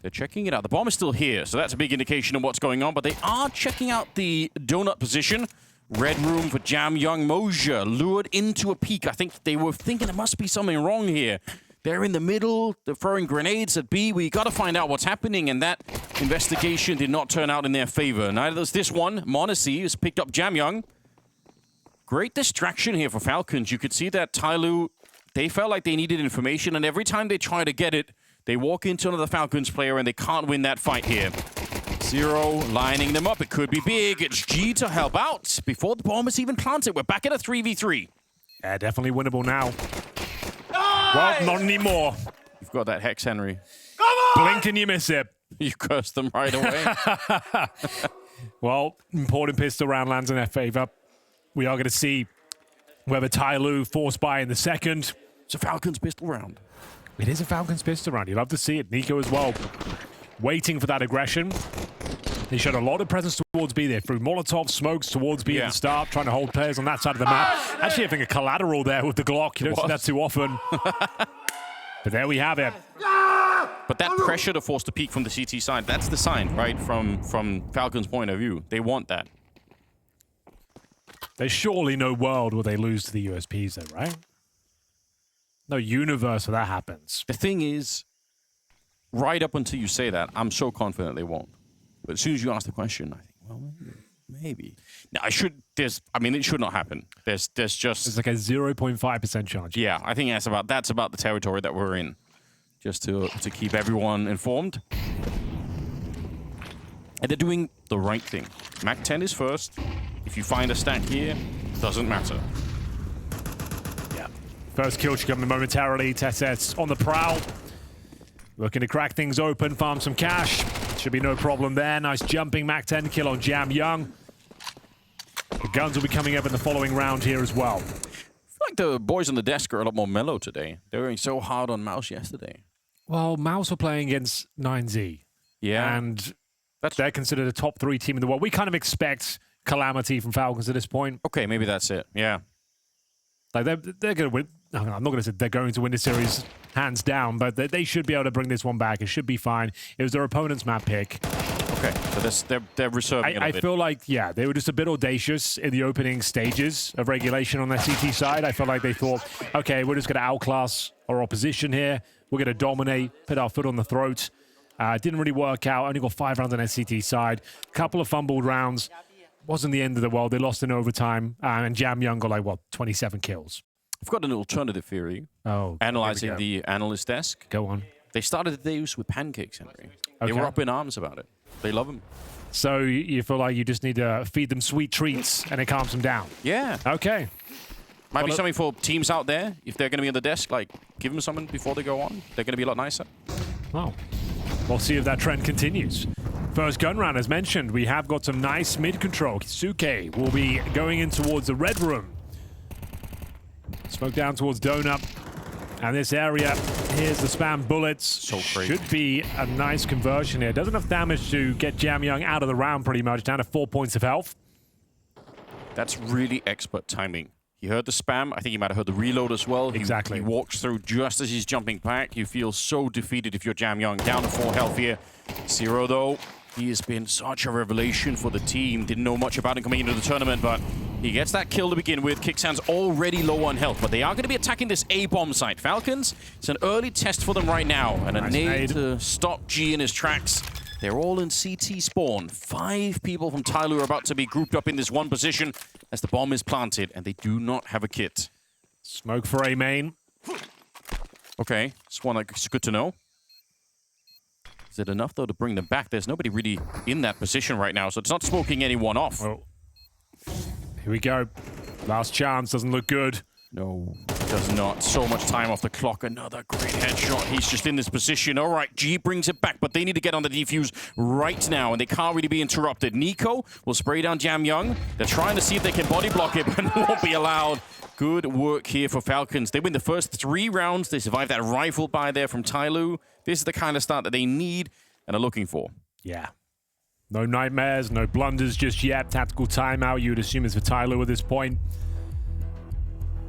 S1: They're checking it out. The bomb is still here, so that's a big indication of what's going on. But they are checking out the donut position. Red room for Jam Young. Moja lured into a peek. I think they were thinking there must be something wrong here. They're in the middle, they're throwing grenades at B. We got to find out what's happening, and that investigation did not turn out in their favor. Neither does this one. Monacy has picked up Jam Young. Great distraction here for Falcons. You could see that TYLOO, they felt like they needed information, and every time they try to get it, they walk into another Falcons player, and they can't win that fight here. Zero lining them up. It could be big. It's G to help out before the bomb is even planted. We're back at a 3v3.
S2: Yeah, definitely winnable now. Well, not anymore.
S1: You've got that Hex, Henry.
S2: Blink and you miss it.
S1: You cursed them right away.
S2: Well, important pistol round lands in their favor. We are going to see whether TYLOO force by in the second.
S1: It's a Falcons pistol round.
S2: It is a Falcons pistol round. You'd love to see it. Nico as well, waiting for that aggression. They showed a lot of presence towards B. They threw Molotov smokes towards B at the start, trying to hold players on that side of the map. Actually, I think a collateral there with the Glock. You don't see that too often. But there we have it.
S1: But that pressure to force the peak from the CT side, that's the sign, right? From Falcons' point of view. They want that.
S2: There's surely no world where they lose to the USPs though, right? No universe where that happens.
S1: The thing is, right up until you say that, I'm so confident they won't. But as soon as you ask the question, I think, well, maybe. Now, it should not happen. There's
S2: like a 0.5% chance.
S1: Yeah, I think that's about the territory that we're in. Just to keep everyone informed. And they're doing the right thing. Mac 10 is first. If you find a stack here, doesn't matter.
S2: Yeah. First kill should come momentarily. Tesses on the prowl. Looking to crack things open, farm some cash. Should be no problem there. Nice jumping Mac 10 kill on Jam Young. guns will be coming up in the following round here as well.
S1: I feel like the boys on the desk are a lot more mellow today. They were going so hard on Mouse yesterday.
S2: Well, Mouse were playing against 9Z.
S1: Yeah.
S2: And they're considered a top 3 team in the world. We kind of expect calamity from Falcons at this point.
S1: Okay, maybe that's it. Yeah.
S2: Like they're going to win. I'm not going to say they're going to win this series hands down, but they should be able to bring this one back. It should be fine. It was their opponent's map pick.
S1: Okay, so they're reserving
S2: I feel like, yeah, they were just a bit audacious in the opening stages of regulation on their CT side. I felt like they thought, okay, we're just going to outclass our opposition here. We're going to dominate, put our foot on the throat. Didn't really work out. Only got 5 rounds on their CT side. Couple of fumbled rounds. Wasn't the end of the world. They lost in overtime. And Jam Young got like, what, 27 kills.
S1: I've got an alternative theory.
S2: Oh,
S1: analyzing the analyst desk.
S2: Go on.
S1: They started the days with pancakes, Henry. They were up in arms about it. They love them.
S2: So you feel like you just need to feed them sweet treats and it calms them down?
S1: Yeah.
S2: Okay.
S1: Might be something for teams out there. If they're going to be on the desk, like, give them something before they go on. They're going to be a lot nicer.
S2: Well, we'll see if that trend continues. First gun round, as mentioned, we have got some nice mid control. Kisuke will be going in towards the red room. Smoke down towards Donut. And this area, here's the spam bullets.
S1: So crazy.
S2: Should be a nice conversion here. Does enough damage to get Jam Young out of the round pretty much, down to 4 points of health.
S1: That's really expert timing. He heard the spam. I think he might have heard the reload as well.
S2: Exactly.
S1: He walks through just as he's jumping back. You feel so defeated if you're Jam Young. Down to 4 health here. Zero, though. He has been such a revelation for the team. Didn't know much about him coming into the tournament, but he gets that kill to begin with. Kicksands already low on health, but they are going to be attacking this A-bomb site. Falcons, it's an early test for them right now, and a nade to stop G in his tracks. They're all in CT spawn. 5 people from TYLOO are about to be grouped up in this one position as the bomb is planted, and they do not have a kit.
S2: Smoke for A main.
S1: Okay, it's one that's good to know. Is it enough, though, to bring them back? There's nobody really in that position right now, so it's not smoking anyone off.
S2: Oh. Here we go. Last chance. Doesn't look good.
S1: No, does not. So much time off the clock. Another great headshot. He's just in this position. All right, G brings it back, but they need to get on the defuse right now, and they can't really be interrupted. Nico will spray down Jam Young. They're trying to see if they can body block it, but won't be allowed. Good work here for Falcons. They win the first 3 rounds. They survive that rifle buy there from TYLOO. This is the kind of start that they need and are looking for.
S2: Yeah. No nightmares, no blunders just yet. Tactical timeout, you would assume is for TYLOO at this point.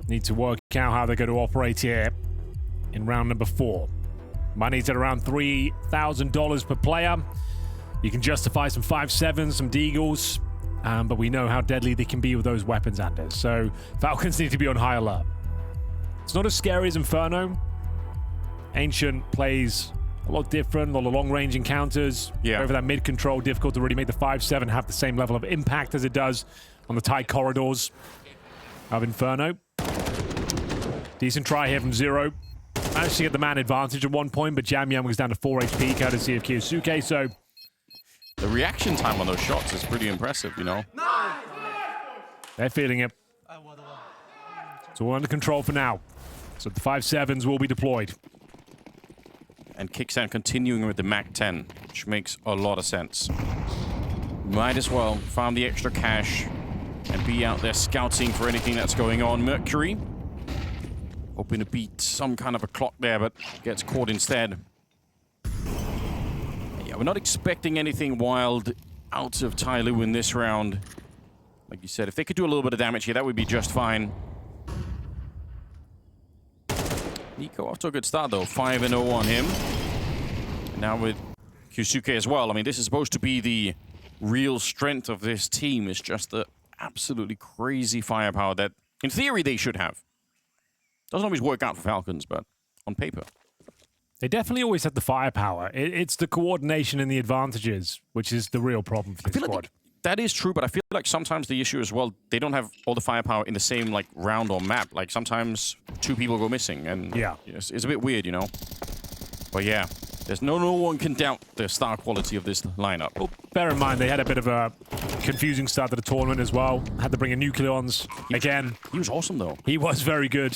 S2: Need to work out how they're going to operate here in round number 4. Money's at around $3,000 per player. You can justify some 5.7s, some Deagles, but we know how deadly they can be with those weapons, Anders. So Falcons need to be on high alert. It's not as scary as Inferno. Ancient plays a lot different, a lot of long-range encounters.
S1: Yeah.
S2: Over that mid-control, difficult to really make the 5.7 have the same level of impact as it does on the tight corridors of Inferno. Decent try here from Zero. Managed to get the man advantage at one point, but Jam Young was down to 4 HP, courtesy of Kyosuke, so...
S1: The reaction time on those shots is pretty impressive, you know?
S2: They're feeling it. It's all under control for now. So the 5.7s will be deployed.
S1: And Kickstand continuing with the MAC-10, which makes a lot of sense. Might as well farm the extra cash and be out there scouting for anything that's going on. Mercury, hoping to beat some kind of a clock there, but gets caught instead. Yeah, we're not expecting anything wild out of TYLOO in this round. Like you said, if they could do a little bit of damage here, that would be just fine. Nico off to a good start, though. 5-0 on him. And now with Kyosuke as well. I mean, this is supposed to be the real strength of this team. It's just the absolutely crazy firepower that, in theory, they should have. Doesn't always work out for Falcons, but on paper.
S2: They definitely always have the firepower. It's the coordination and the advantages, which is the real problem for this squad.
S1: Like that is true, but I feel like sometimes the issue as well, they don't have all the firepower in the same like round or map. Like sometimes 2 people go missing, and
S2: yeah,
S1: it's a bit weird, you know. But yeah, there's no one can doubt the star quality of this lineup.
S2: Well, bear in mind they had a bit of a confusing start to the tournament as well. Had to bring in Nucleons again.
S1: He was awesome though.
S2: He was very good.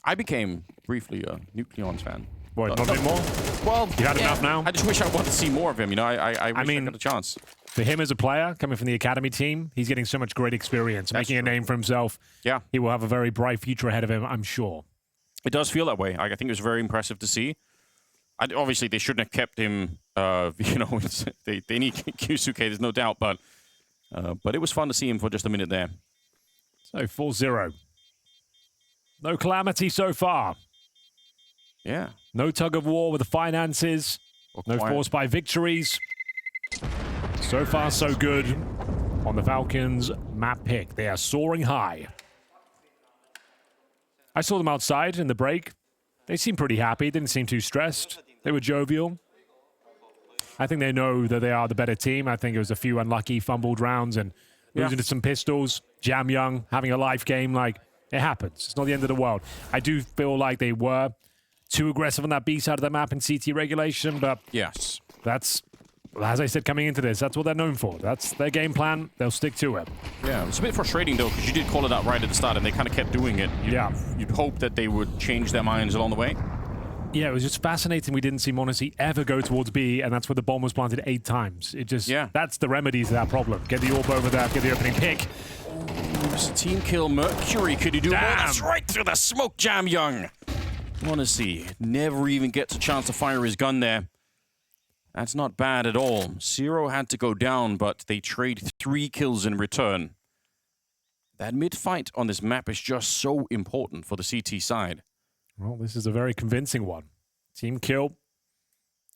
S1: I became briefly a Nucleons fan.
S2: What, not anymore?
S1: Well,
S2: you had enough now?
S1: I just wish I wanted to see more of him. You know, I wish I got a chance.
S2: For him as a player, coming from the academy team, he's getting so much great experience, making a name for himself.
S1: Yeah.
S2: He will have a very bright future ahead of him, I'm sure.
S1: It does feel that way. I think it was very impressive to see. Obviously, they shouldn't have kept him. You know, they need Kyusuke, there's no doubt. But it was fun to see him for just a minute there.
S2: So 4-0. No calamity so far.
S1: Yeah.
S2: No tug of war with the finances. No force by victories. So far, so good on the Falcons map pick. They are soaring high. I saw them outside in the break. They seemed pretty happy. Didn't seem too stressed. They were jovial. I think they know that they are the better team. I think it was a few unlucky fumbled rounds and losing to some pistols. Jam Young having a life game. Like, it happens. It's not the end of the world. I do feel like they were too aggressive on that B side of the map in CT regulation, but
S1: yes,
S2: that's, as I said, coming into this, that's what they're known for. That's their game plan. They'll stick to it.
S1: Yeah, it's a bit frustrating, though, because you did call it out right at the start, and they kind of kept doing it. You'd hope that they would change their minds along the way.
S2: Yeah, it was just fascinating we didn't see m0NESY ever go towards B, and that's where the bomb was planted 8 times. It just, that's the remedy to that problem. Get the AWP over there, get the opening pick.
S1: It's a team kill. Mercury, could he do more? That's right through the smoke, Jam Young. m0NESY never even gets a chance to fire his gun there. That's not bad at all. Zero had to go down, but they trade 3 kills in return. That mid-fight on this map is just so important for the CT side.
S2: Well, this is a very convincing one. Team kill.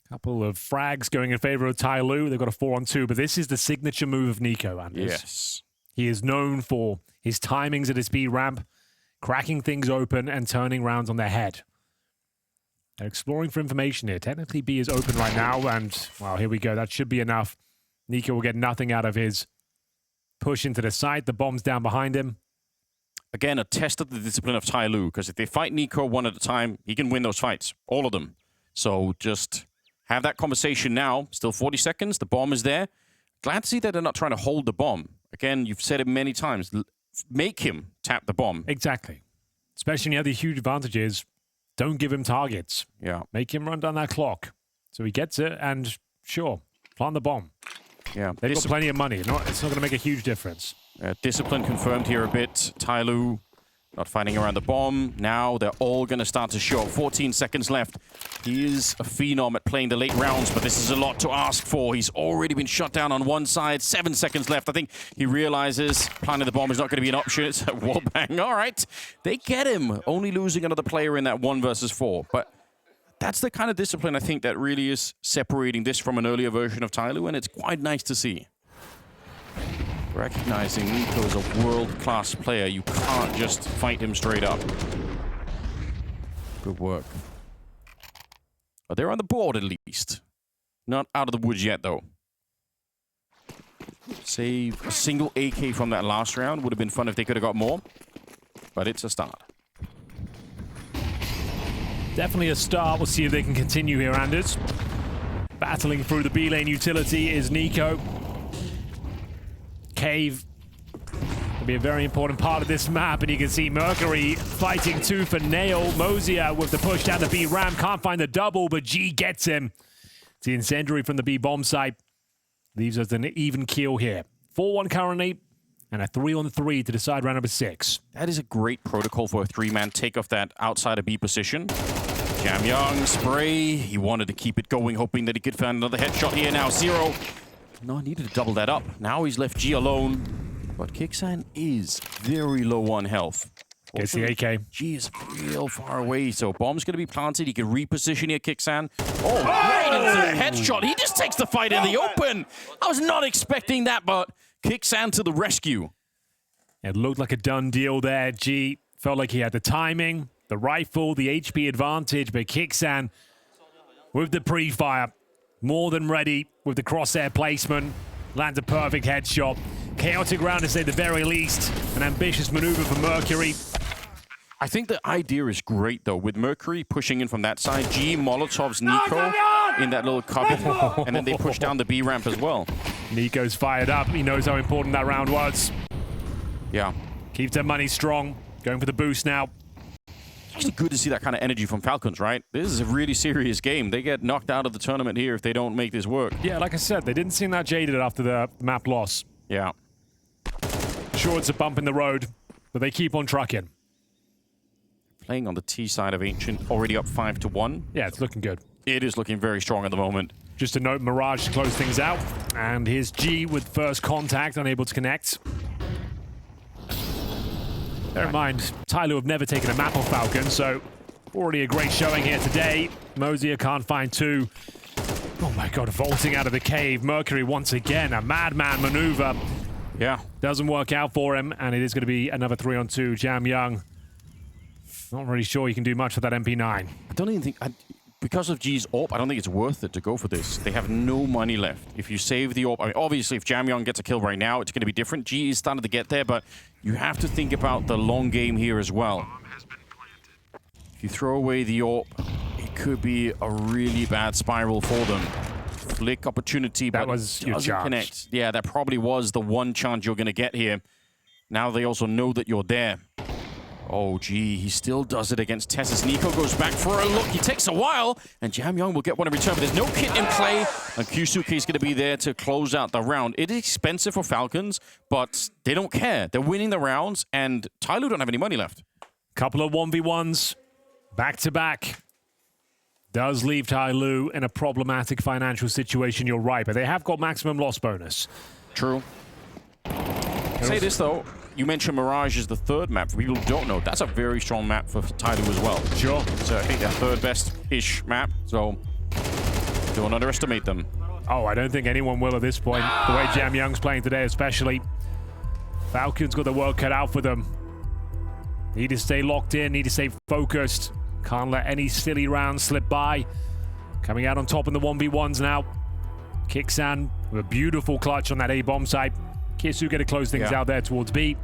S2: Couple of frags going in favor of TYLOO. They've got a 4-on-2, but this is the signature move of Nico, Anders.
S1: Yes.
S2: He is known for his timings at his B ramp, cracking things open and turning rounds on their head. They're exploring for information here. Technically, B is open right now, and, well, here we go. That should be enough. Nico will get nothing out of his push into the site. The bomb's down behind him.
S1: Again, a test of the discipline of TYLOO, because if they fight Nico one at a time, he can win those fights, all of them. So just have that conversation now. Still 40 seconds. The bomb is there. Glad to see that they're not trying to hold the bomb. Again, you've said it many times. Make him tap the bomb.
S2: Exactly. Especially when you have these huge advantages. Don't give him targets.
S1: Yeah.
S2: Make him run down that clock. So he gets it, and sure, plant the bomb.
S1: Yeah.
S2: They've got plenty of money. It's not going to make a huge difference.
S1: Discipline confirmed here a bit. TYLOO not fighting around the bomb. Now they're all going to start to show. 14 seconds left. He is a phenom at playing the late rounds, but this is a lot to ask for. He's already been shut down on one side. 7 seconds left. I think he realizes planting the bomb is not going to be an option. It's a wallbang. All right. They get him. Only losing another player in that 1 versus 4. But that's the kind of discipline I think that really is separating this from an earlier version of TYLOO, and it's quite nice to see. Recognizing Nico is a world-class player. You can't just fight him straight up. Good work. But they're on the board at least. Not out of the woods yet, though. Save a single AK from that last round. Would have been fun if they could have got more. But it's a start.
S2: Definitely a start. We'll see if they can continue here, Anders. Battling through the B lane utility is Nico. Cave will be a very important part of this map, and you can see Mercury fighting tooth and nail. Mosier with the push down the B ramp, can't find the double, but G gets him. It's the incendiary from the B bomb site. Leaves us an even keel here. 4-1 currently, and a 3-on-3 to decide round number 6.
S1: That is a great protocol for a 3-man take off that outside of B position. Jam Young, spray. He wanted to keep it going, hoping that he could find another headshot here. Now Zero. No, needed to double that up. Now he's left G alone. But Kixan is very low on health.
S2: Gets the AK.
S1: G is real far away, so bomb's going to be planted. He can reposition here, Kixan. Oh, right into the headshot. He just takes the fight in the open. I was not expecting that, but Kixan to the rescue.
S2: It looked like a done deal there. G felt like he had the timing, the rifle, the HP advantage, but Kixan with the pre-fire. More than ready with the crosshair placement. Lands a perfect headshot. Chaotic round to say the very least. An ambitious maneuver for Mercury.
S1: I think the idea is great, though, with Mercury pushing in from that side. G Molotovs Nico in that little cupboard, and then they push down the B ramp as well.
S2: Nico's fired up. He knows how important that round was.
S1: Yeah.
S2: Keeps their money strong. Going for the boost now.
S1: actually good to see that kind of energy from Falcons, right? This is a really serious game. They get knocked out of the tournament here if they don't make this work.
S2: Yeah, like I said, they didn't seem that jaded after the map loss.
S1: Yeah.
S2: Sure, it's a bump in the road, but they keep on trucking.
S1: Playing on the T side of Ancient, already up 5-1.
S2: Yeah, it's looking good.
S1: It is looking very strong at the moment.
S2: Just a note, Mirage to close things out. And here's G with first contact, unable to connect. Bear in mind, TYLOO have never taken a map off Falcon, so already a great showing here today. Mosier can't find two. Oh my god, vaulting out of the cave. Mercury once again, a madman maneuver.
S1: Yeah.
S2: Doesn't work out for him, and it is going to be another 3-on-2. Jam Young. Not really sure he can do much with that MP9.
S1: I don't even think... because of G's AWP, I don't think it's worth it to go for this. They have no money left. If you save the AWP... I mean, obviously, if Jam Young gets a kill right now, it's going to be different. G is starting to get there, but you have to think about the long game here as well. If you throw away the AWP, it could be a really bad spiral for them. Flick opportunity, but
S2: that was your
S1: doesn't
S2: chance.
S1: Connect. Yeah, that probably was the one chance you're going to get here. Now they also know that you're there. Oh, gee, he still does it against Tessus. Nico goes back for a look. He takes a while, and Jam Young will get one in return, but there's no kit in play, and Kyusuke is going to be there to close out the round. It is expensive for Falcons, but they don't care. They're winning the rounds, and TYLOO don't have any money left.
S2: Couple of 1v1s, back-to-back. Does leave TYLOO in a problematic financial situation, you're right, but they have got maximum loss bonus.
S1: True. Say this, though. You mentioned Mirage is the third map. For people who don't know, that's a very strong map for TYLOO as well.
S2: Sure.
S1: So I think their third best-ish map, so don't underestimate them.
S2: Oh, I don't think anyone will at this point. The way Jam Young's playing today, especially. Falcons got the work cut out for them. Need to stay locked in, need to stay focused. Can't let any silly rounds slip by. Coming out on top in the 1v1s now. Kixan with a beautiful clutch on that A-bomb site. Kyusuke to close things out there towards B.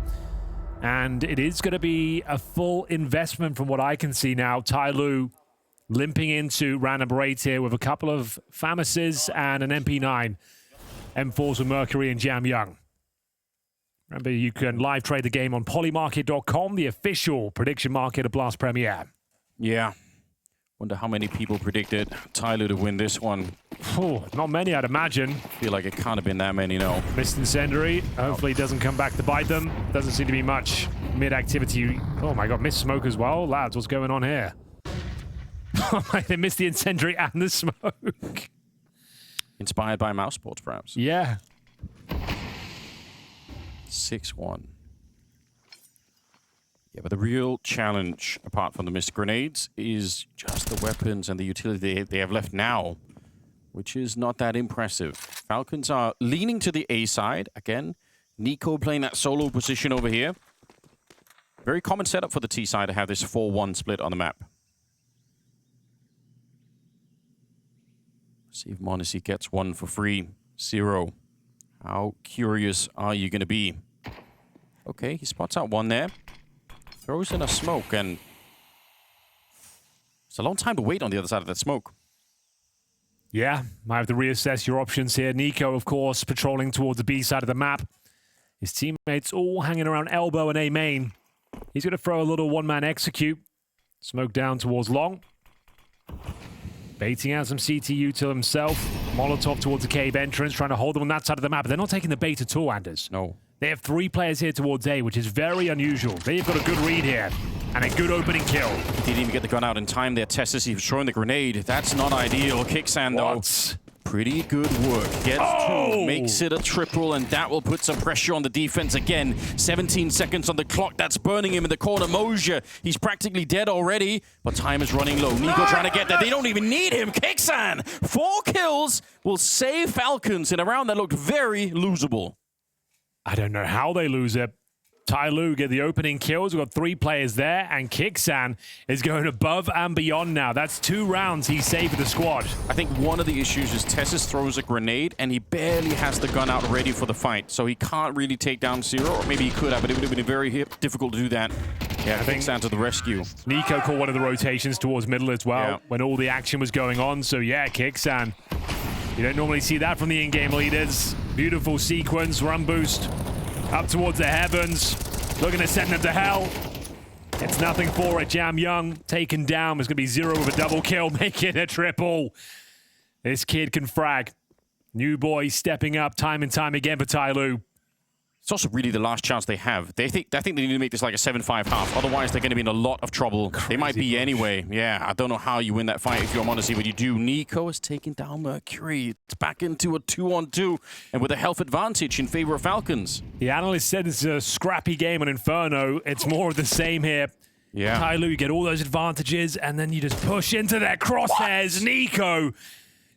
S2: And it is going to be a full investment from what I can see now. TYLOO limping into round number 8 here with a couple of Famises and an MP9. M4s with Mercury and Jam Young. Remember, you can live trade the game on polymarket.com, the official prediction market of BLAST Premier.
S1: Yeah. Wonder how many people predicted TYLOO to win this one.
S2: Oh, not many, I'd imagine.
S1: Feel like it can't have been that many, no.
S2: Missed Incendiary. Hopefully it doesn't come back to bite them. Doesn't seem to be much mid-activity. Oh my god, missed smoke as well. Lads, what's going on here? They missed the Incendiary and the smoke.
S1: Inspired by mouse sports, perhaps.
S2: Yeah.
S1: 6-1. Yeah, but the real challenge, apart from the missed grenades, is just the weapons and the utility they have left now, which is not that impressive. Falcons are leaning to the A side. Again, Nico playing that solo position over here. Very common setup for the T side to have this 4-1 split on the map. See if Monacy gets one for free. 0. How curious are you going to be? Okay, he spots out one there. Throws in a smoke, and it's a long time to wait on the other side of that smoke.
S2: Yeah, might have to reassess your options here. Nico, of course, patrolling towards the B side of the map. His teammates all hanging around elbow and A main. He's going to throw a little one-man execute. Smoke down towards long. Baiting out some CTU to himself. Molotov towards the cave entrance, trying to hold them on that side of the map. But they're not taking the bait at all, Anders.
S1: No.
S2: They have 3 players here towards A, which is very unusual. They've got a good read here. And a good opening kill.
S1: He didn't even get the gun out in time there. Tessus, he was throwing the grenade. That's not ideal. Kixan, though. Pretty good work. Gets 2, makes it a triple, and that will put some pressure on the defense again. 17 seconds on the clock. That's burning him in the corner. Mosier, he's practically dead already, but time is running low. Nico trying to get there. They don't even need him. Kixan, 4 kills will save Falcons in a round that looked very losable.
S2: I don't know how they lose it. TYLOO get the opening kills. We've got 3 players there, and Kixan is going above and beyond now. That's 2 rounds he's saved for the squad.
S1: I think one of the issues is Tessus throws a grenade, and he barely has the gun out ready for the fight, so he can't really take down 0, or maybe he could have, but it would have been very difficult to do that. Yeah, Kixan to the rescue.
S2: Nico caught one of the rotations towards middle as well, when all the action was going on, so yeah, Kixan. You don't normally see that from the in-game leaders. Beautiful sequence, run boost. Up towards the heavens. Looking to send them to hell. It's nothing for it. Jam Young taken down. It's going to be 0 with a double kill, making a triple. This kid can frag. New boy stepping up time and time again for TYLOO.
S1: It's also really the last chance they have. I think they need to make this like a 7-5 half. Otherwise, they're going to be in a lot of trouble.
S2: Crazy
S1: they might be
S2: push.
S1: Anyway. Yeah, I don't know how you win that fight if you're Modesty, but you do. Nico is taking down Mercury. It's back into a 2-on-2, and with a health advantage in favor of Falcons.
S2: The analyst said it's a scrappy game on Inferno. It's more of the same here.
S1: Yeah.
S2: TYLOO, you get all those advantages, and then you just push into their crosshairs. What? Nico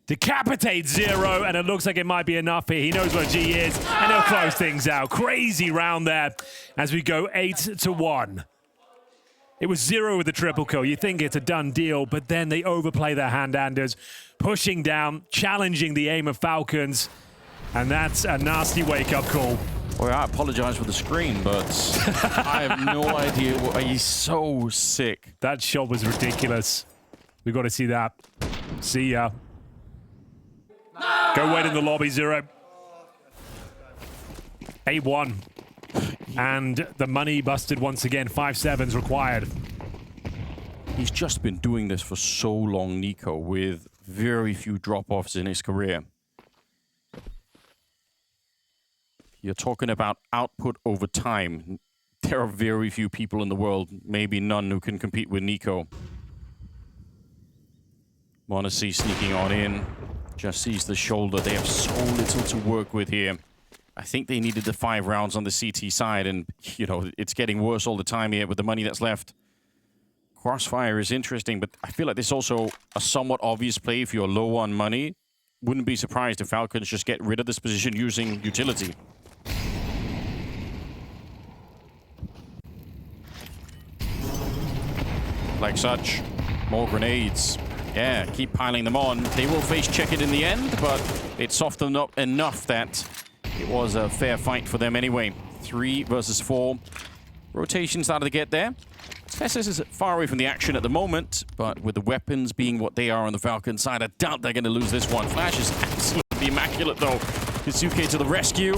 S2: decapitates 0, and it looks like it might be enough here. He knows where G is, and he'll close things out. Crazy round there as we go 8-1. It was 0 with the triple kill. You think it's a done deal, but then they overplay their hand-handers, pushing down, challenging the aim of Falcons, and that's a nasty wake-up call.
S1: Well, I apologize for the screen, but I have no idea. He's so sick.
S2: That shot was ridiculous. We got to see that. See ya. Go wait in the lobby, 0. 8-1. And the money busted once again. 5-7s required.
S1: He's just been doing this for so long, Nico, with very few drop-offs in his career. You're talking about output over time. There are very few people in the world, maybe none, who can compete with Nico. Modesty sneaking on in. Just sees the shoulder. They have so little to work with here. I think they needed the 5 rounds on the CT side, and, you know, it's getting worse all the time here with the money that's left. Crossfire is interesting, but I feel like this is also a somewhat obvious play if you're low on money. Wouldn't be surprised if Falcons just get rid of this position using utility. Like such. More grenades. Yeah, keep piling them on. They will face check it in the end, but it softened up enough that it was a fair fight for them anyway. 3 versus 4. Rotation started to get there. Fessus is far away from the action at the moment, but with the weapons being what they are on the Falcon side, I doubt they're going to lose this one. Flash is absolutely immaculate, though. Kisuke to the rescue.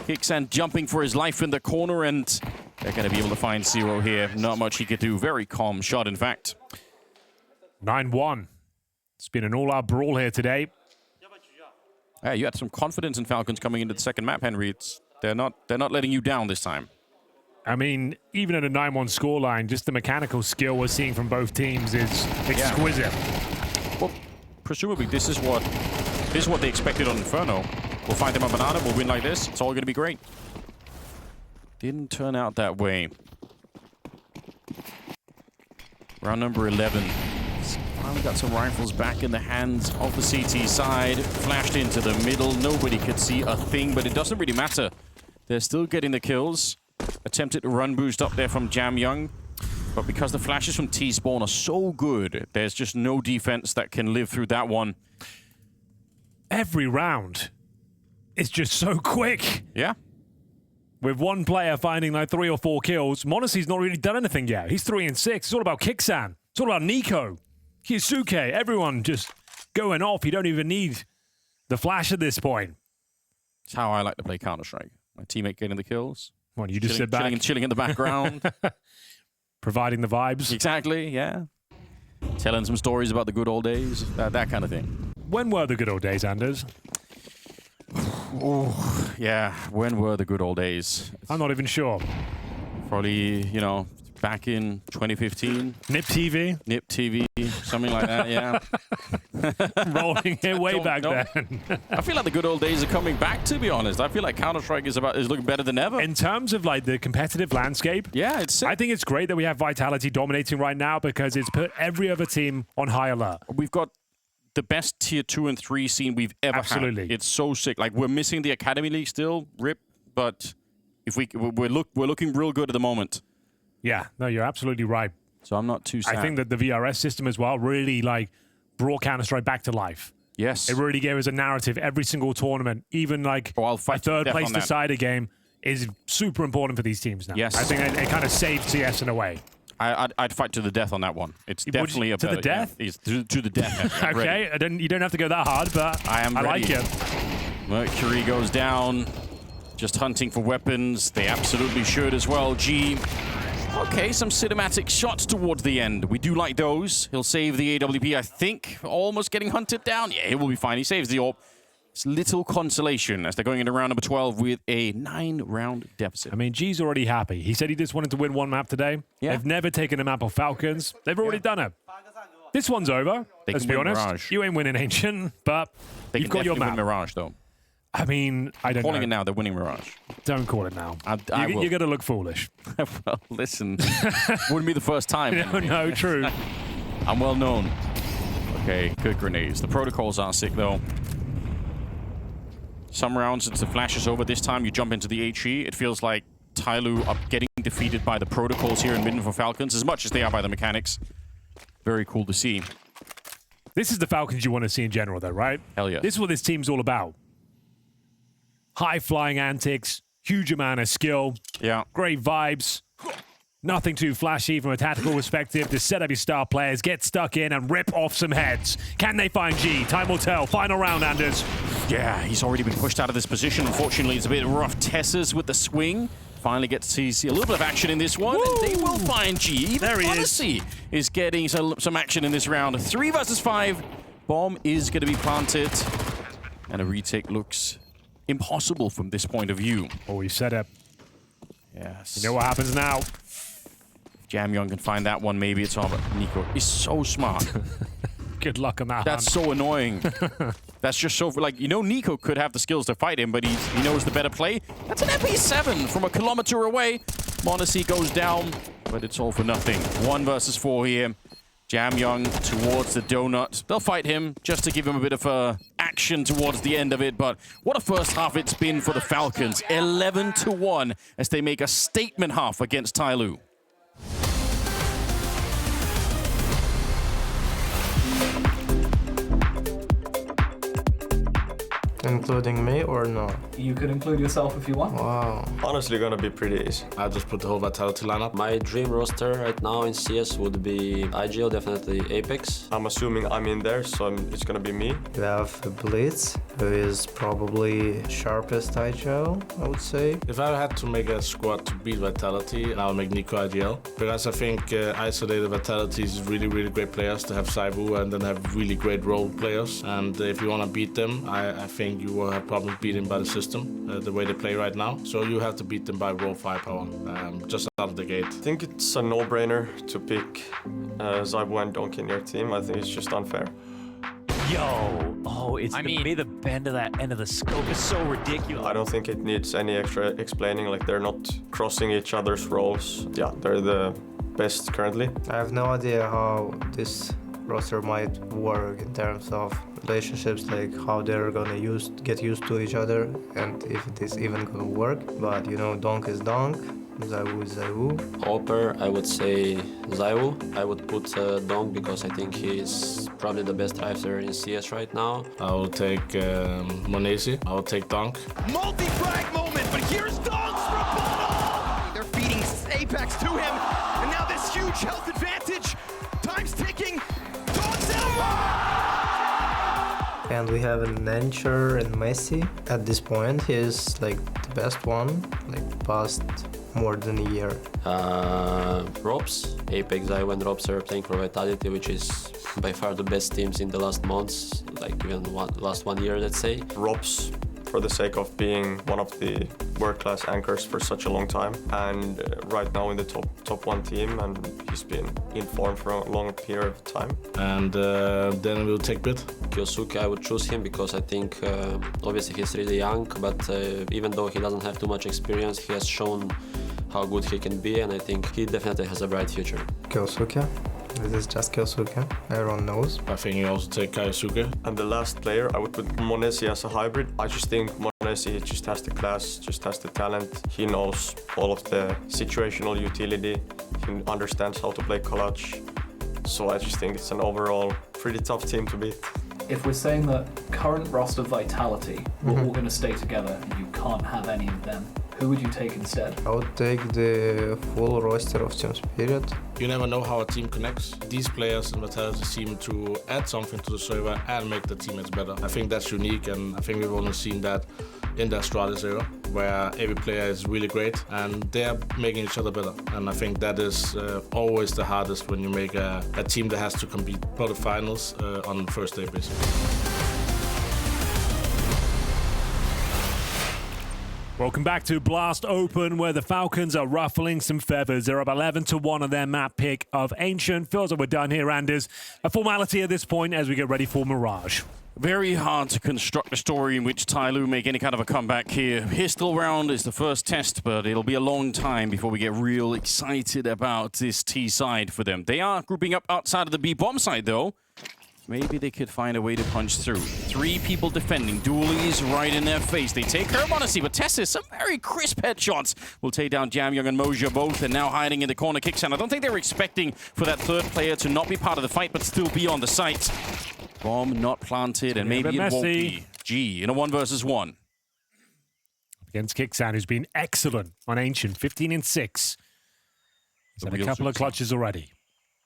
S1: Kixan jumping for his life in the corner, and they're going to be able to find 0 here. Not much he could do. Very calm shot, in fact.
S2: 9-1. It's been an all-out brawl here today.
S1: Yeah, you had some confidence in Falcons coming into the second map, Henry. They're not letting you down this time.
S2: I mean, even at a 9-1 scoreline, just the mechanical skill we're seeing from both teams is exquisite.
S1: Yeah. Well, presumably this is what they expected on Inferno. We'll find them a banana, we'll win like this. It's all going to be great. Didn't turn out that way. Round number 11. Finally got some rifles back in the hands of the CT side. Flashed into the middle. Nobody could see a thing, but it doesn't really matter. They're still getting the kills. Attempted to run boost up there from Jam Young. But because the flashes from T-Spawn are so good, there's just no defense that can live through that one.
S2: Every round is just so quick.
S1: Yeah.
S2: With one player finding like 3 or 4 kills, Monacy's not really done anything yet. He's 3 and 6. It's all about Kixan. It's all about Nico. Kisuke, everyone just going off. You don't even need the flash at this point.
S1: It's how I like to play Counter-Strike. My teammate getting the kills.
S2: What, you just sit back?
S1: Chilling in the background.
S2: Providing the vibes.
S1: Exactly, yeah. Telling some stories about the good old days. That kind of thing.
S2: When were the good old days, Anders?
S1: Oh, yeah. When were the good old days?
S2: I'm not even sure.
S1: Probably, you know, back in 2015.
S2: Nip TV?
S1: Nip TV, something like that, yeah.
S2: Rolling it way back then.
S1: I feel like the good old days are coming back, to be honest. I feel like Counter-Strike is looking better than ever.
S2: In terms of like the competitive landscape,
S1: yeah, it's sick.
S2: I think it's great that we have Vitality dominating right now because it's put every other team on high alert.
S1: We've got the best tier 2 and 3 scene we've ever
S2: Absolutely.
S1: had. It's so sick. Like, we're missing the Academy League still, rip, but if we're looking real good at the moment.
S2: Yeah, no, you're absolutely right.
S1: So I'm not too sad.
S2: I think that the VRS system as well really like brought Counter-Strike back to life.
S1: Yes.
S2: It really gave us a narrative every single tournament. Even like a third place decider game is super important for these teams now.
S1: Yes.
S2: I think it kind of saved CS in a way.
S1: I'd fight to the death on that one. It's definitely
S2: to the death?
S1: Yeah, to the death.
S2: Okay, you don't have to go that hard, but I like it.
S1: Mercury goes down. Just hunting for weapons. They absolutely should as well. G Okay, some cinematic shots towards the end. We do like those. He'll save the AWP, I think. Almost getting hunted down. Yeah, he will be fine. He saves the AWP. It's little consolation as they're going into round number 12 with a 9-round deficit.
S2: I mean, G's already happy. He said he just wanted to win one map today. Yeah. They've never taken a map of Falcons. They've already done it. This one's over. Let's be honest. Mirage. You ain't winning Ancient, but you've got your map.
S1: Win Mirage, though.
S2: I mean, I don't know.
S1: Calling it now, they're winning Mirage.
S2: Don't call it now. You're going to look foolish.
S1: Well, listen, wouldn't be the first time.
S2: No, true.
S1: I'm well known. Okay, good grenades. The protocols are sick, though. Some rounds, it's the flashes over. This time, you jump into the HE. It feels like TYLOO are getting defeated by the protocols here in Midden for Falcons, as much as they are by the mechanics. Very cool to see.
S2: This is the Falcons you want to see in general, though, right?
S1: Hell yeah.
S2: This is what this team's all about. High-flying antics, huge amount of skill, great vibes, nothing too flashy from a tactical perspective. To set up your star players, get stuck in and rip off some heads. Can they find G? Time will tell. Final round, Anders.
S1: Yeah, he's already been pushed out of this position. Unfortunately, it's a bit rough. Tessers with the swing. Finally gets to see a little bit of action in this one. And they will find G. Even Odyssey is getting some action in this round. 3 versus 5. Bomb is going to be planted. And a retake looks impossible from this point of view.
S2: Oh, he set up.
S1: Yes.
S2: You know what happens now?
S1: Jamyoung can find that one. Maybe it's over. Nico is so smart.
S2: Good luck on that.
S1: That's so annoying. That's just so... Like, you know, Nico could have the skills to fight him, but he knows the better play. That's an MP7 from a kilometer away. Monacy goes down, but it's all for nothing. 1 versus 4 here. Jamyoung towards the donut. They'll fight him just to give him a bit of action towards the end of it. But what a first half it's been for the Falcons. 11-1 as they make a statement half against TYLOO.
S13: Including me or no?
S16: You could include yourself if you want.
S13: Wow.
S17: Honestly, gonna be pretty easy.
S11: I just put the whole Vitality lineup.
S18: My dream roster right now in CS would be IGL, definitely Apex.
S17: I'm assuming I'm in there, so it's gonna be me.
S13: We have Blitz, who is probably sharpest IGL, I would say.
S11: If I had to make a squad to beat Vitality, I would make Nico IGL. Because I think isolated Vitality is really, really great players to have Saibu and then have really great role players. And if you want to beat them, I think you will have problems beating by the system, the way they play right now. So you have to beat them by raw firepower, just out of the gate.
S17: I think it's a no-brainer to pick Zaibu and Donk in your team. I think it's just unfair.
S19: Yo, it's gonna be the bend of that end of the scope is so ridiculous.
S17: I don't think it needs any extra explaining. Like, they're not crossing each other's roles. Yeah, they're the best currently.
S13: I have no idea how this roster might work in terms of relationships, like how they're gonna get used to each other and if it is even gonna work. But you know, Donk is Donk, Zaiwu is Zaiwu.
S18: Hopper, I would say Zaiwu. I would put Donk because I think he's probably the best driver in CS right now.
S11: I will take Monesi. I will take Donk.
S5: Multi-frag moment, but here's Donk's rebuttal! They're feeding Apex to him, and now this huge health advantage. Time's ticking. Donk's out!
S13: And we have an Nencher and Messi. At this point, he is like the best one, like past more than a year.
S18: Robs, Apex, Zaiwu and Robs are playing for Vitality, which is by far the best teams in the last months, like even last 1 year, let's say.
S17: Robs, for the sake of being one of the world-class anchors for such a long time, and right now in the top 1 team, and he's been in form for a long period of time.
S11: And then we'll take Bit.
S18: Kyosuke, I would choose him because I think obviously he's really young, but even though he doesn't have too much experience, he has shown how good he can be, and I think he definitely has a bright future.
S13: Kyosuke. This is just Kyosuke, everyone knows.
S11: I think you also take Kaisuke.
S17: And the last player, I would put Monesi as a hybrid. I just think Monesi just has the class, just has the talent. He knows all of the situational utility. He understands how to play clutch. So I just think it's an overall pretty tough team to beat.
S16: If we're saying that current roster Vitality we're all going to stay together and you can't have any of them, who would you take instead?
S13: I would take the full roster of Team Spirit.
S11: You never know how a team connects. These players in Vitality seem to add something to the server and make the teammates better. I think that's unique, and I think we've only seen that in the Astralis era, where every player is really great and they are making each other better. And I think that is always the hardest when you make a team that has to compete for the finals on the first day, basically.
S2: Welcome back to BLAST Open, where the Falcons are ruffling some feathers. They're up 11-1 on their map pick of Ancient. Feels like we're done here, Anders. A formality at this point as we get ready for Mirage.
S1: Very hard to construct a story in which TYLOO make any kind of a comeback here. Pistol round is the first test, but it'll be a long time before we get real excited about this T side for them. They are grouping up outside of the B bomb side, though. Maybe they could find a way to punch through. 3 people defending. Dualies right in their face. They take her, honestly, but Tessis, some very crisp headshots. Will take down Jamyoung and Moja both, and now hiding in the corner kicks. And I don't think they were expecting for that third player to not be part of the fight, but still be on the site. Bomb not planted, and maybe it won't be. G in a 1 versus 1.
S2: Against Kixan, who's been excellent on Ancient, 15 and 6. He's had a couple of clutches already.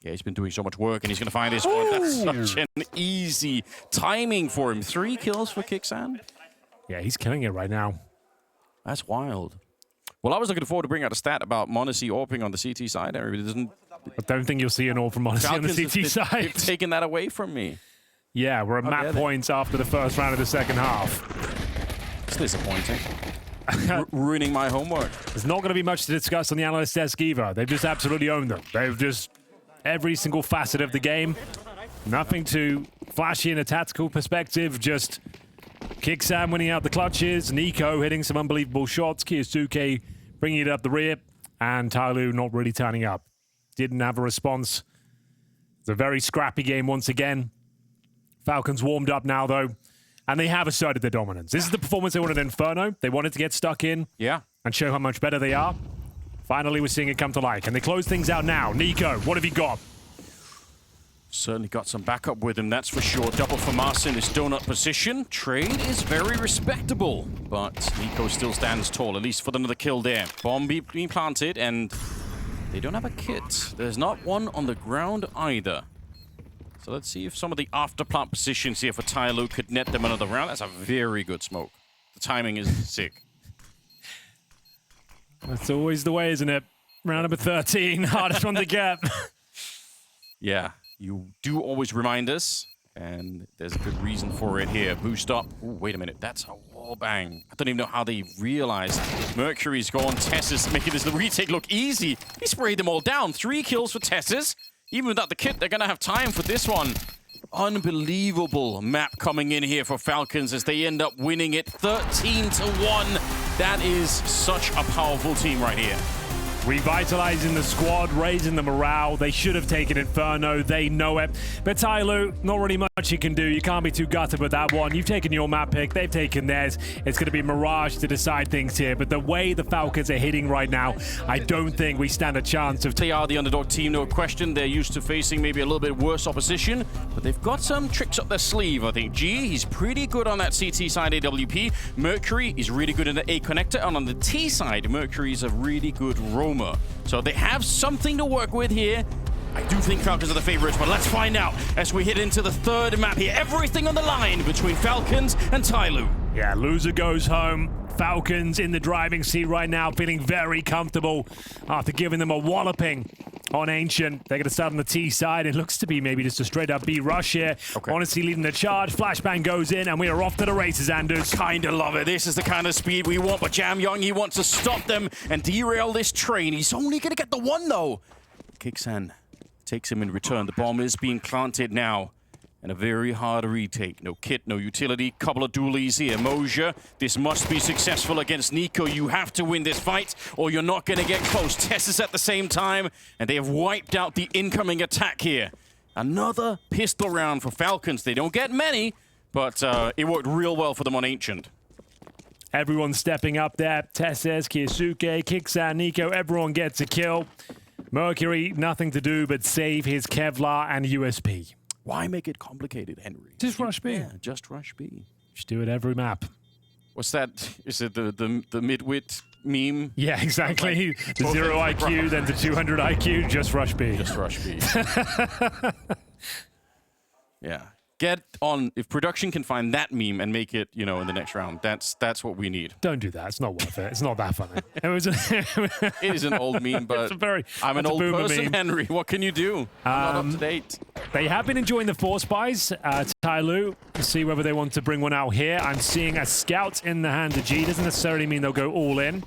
S1: Yeah, he's been doing so much work, and he's going to find this one. That's such an easy timing for him. 3 kills for Kixan.
S2: Yeah, he's killing it right now.
S1: That's wild. Well, I was looking forward to bring out a stat about Monacy AWPing on the CT side. I
S2: don't think you'll see an AWP from Monacy on the CT side.
S1: They've taken that away from me.
S2: Yeah, we're at map points after the first round of the second half.
S1: It's disappointing. Ruining my homework.
S2: There's not going to be much to discuss on the analyst desk either. They've just absolutely owned them. They've just... every single facet of the game. Nothing too flashy in a tactical perspective, just Kixan winning out the clutches, Nico hitting some unbelievable shots, Kiyasuke bringing it up the rear, and TYLOO not really turning up. Didn't have a response. It's a very scrappy game once again. Falcons warmed up now, though, and they have asserted their dominance. This is the performance they wanted in Inferno. They wanted to get stuck in and show how much better they are. Finally, we're seeing it come to light. Can they close things out now? Nico, what have you got?
S1: Certainly got some backup with him, that's for sure. Double for Mars in this donut position. Trade is very respectable, but Nico still stands tall, at least for another kill there. Bomb being planted, and they don't have a kit. There's not one on the ground either. So let's see if some of the after-plant positions here for TYLOO could net them another round. That's a very good smoke. The timing is sick.
S2: That's always the way, isn't it? Round number 13, hardest one to get.
S1: Yeah, you do always remind us, and there's a good reason for it here. Boost up. Ooh, wait a minute, that's a wall bang. I don't even know how they realized. Mercury's gone. Tessis making this retake look easy. He sprayed them all down. 3 kills for Tessis. Even without the kit, they're going to have time for this one. Unbelievable map coming in here for Falcons as they end up winning it 13-1. That is such a powerful team right here.
S2: Revitalizing the squad, raising the morale. They should have taken Inferno. They know it. But TYLOO, not really much you can do. You can't be too gutted with that one. You've taken your map pick. They've taken theirs. It's going to be Mirage to decide things here. But the way the Falcons are hitting right now, I don't think we stand a chance of...
S1: They are the underdog team, no question. They're used to facing maybe a little bit worse opposition. But they've got some tricks up their sleeve, I think. G, he's pretty good on that CT side AWP. Mercury is really good in the A connector. And on the T side, Mercury's a really good roamer. So they have something to work with here. I do think Falcons are the favorites, but let's find out as we hit into the third map here. Everything on the line between Falcons and TYLOO.
S2: Yeah, loser goes home. Falcons in the driving seat right now, feeling very comfortable after giving them a walloping on Ancient. They're going to start on the T side. It looks to be maybe just a straight-up B rush here. Honestly, leading the charge. Flashbang goes in, and we are off to the races, Anders.
S1: Kind of love it. This is the kind of speed we want, but Jamyoung, he wants to stop them and derail this train. He's only going to get the one, though. Kixan takes him in return. The bomb is being planted now. And a very hard retake. No kit, no utility. Couple of dualies here. Moja, this must be successful against Nico. You have to win this fight, or you're not going to get close. Tessis at the same time, and they have wiped out the incoming attack here. Another pistol round for Falcons. They don't get many, but it worked real well for them on Ancient.
S2: Everyone's stepping up there. Tessis, Kiyasuke, Kixan, Nico, everyone gets a kill. Mercury, nothing to do but save his Kevlar and USP.
S1: Why make it complicated, Henry?
S2: Just rush B.
S1: Yeah, just rush B.
S2: Just do it every map.
S1: What's that? Is it the midwit meme?
S2: Yeah, exactly. The 0 IQ, then the 200 IQ, just rush B.
S1: Just rush B. Yeah. Get on. If production can find that meme and make it, you know, in the next round, that's what we need.
S2: Don't do that. It's not worth it. It's not that funny.
S1: It is an old meme, but I'm an old person, meme. Henry. What can you do? I'm not up to date.
S2: They have been enjoying the force buys. TYLOO, to see whether they want to bring one out here. I'm seeing a scout in the hand of G. Doesn't necessarily mean they'll go all in.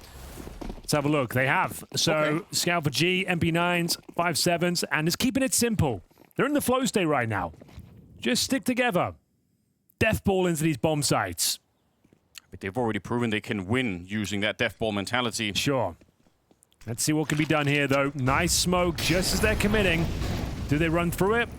S2: Let's have a look. They have. So, scout for G, MP9s, 5.7s, and it's keeping it simple. They're in the flow state right now. Just stick together. Death ball into these bomb sites.
S1: But they've already proven they can win using that death ball mentality.
S2: Sure. Let's see what can be done here, though. Nice smoke just as they're committing. Do they run through it?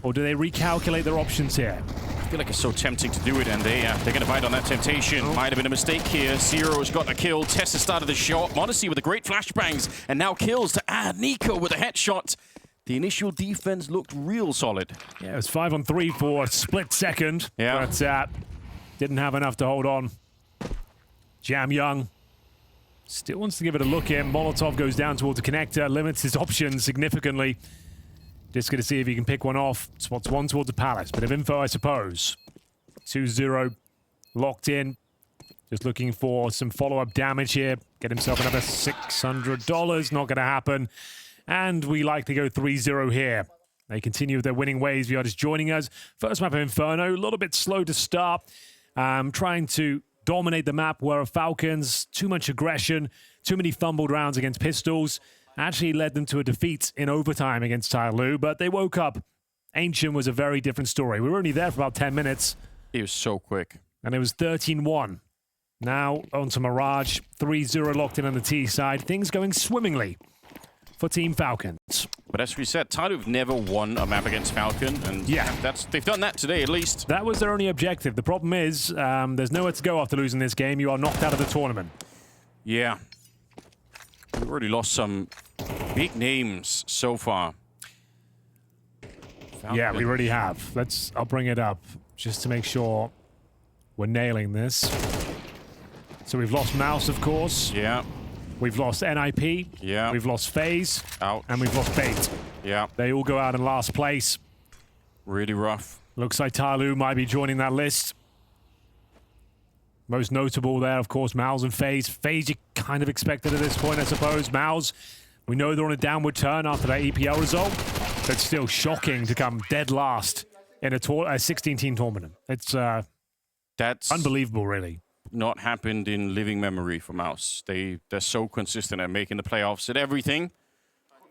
S2: Or do they recalculate their options here?
S1: I feel like it's so tempting to do it, and they're going to bite on that temptation. Might have been a mistake here. Zero's got a kill. Tessa started the shot. Modesty with the great flashbangs, and now kills to add Nico with a headshot. The initial defense looked real solid.
S2: Yeah, it was 5-on-3 for a split second.
S1: Yeah.
S2: But didn't have enough to hold on. Jam Young still wants to give it a look in. Molotov goes down towards the connector, limits his options significantly. Just going to see if he can pick one off. Spots one towards the palace. Bit of info, I suppose. 2-0 locked in. Just looking for some follow-up damage here. Get himself another $600. Not going to happen. And we like to go 3-0 here. They continue with their winning ways. VODs joining us. First map of Inferno, a little bit slow to start. Trying to dominate the map where Falcons, too much aggression, too many fumbled rounds against pistols. Actually led them to a defeat in overtime against TYLOO, but they woke up. Ancient was a very different story. We were only there for about 10 minutes.
S1: It was so quick.
S2: And it was 13-1. Now on to Mirage. 3-0 locked in on the T side. Things going swimmingly for Team Falcons.
S1: But as we said, TYLOO have never won a map against Falcon, and they've done that today at least.
S2: That was their only objective. The problem is, there's nowhere to go after losing this game. You are knocked out of the tournament.
S1: Yeah. We've already lost some big names so far.
S2: Falcon. Yeah, we really have. I'll bring it up just to make sure we're nailing this. So we've lost Mouse, of course.
S1: Yeah.
S2: We've lost NIP.
S1: Yeah.
S2: We've lost FaZe.
S1: Out.
S2: And we've lost Bait.
S1: Yeah.
S2: They all go out in last place.
S1: Really rough.
S2: Looks like TYLOO might be joining that list. Most notable there, of course, Mouse and FaZe. FaZe you kind of expected at this point, I suppose. Mouse, we know they're on a downward turn after that EPL result. But still shocking to come dead last in a 16-team tournament. It's
S1: that's
S2: unbelievable, really.
S1: Not happened in living memory for Mouse. They're so consistent at making the playoffs at everything.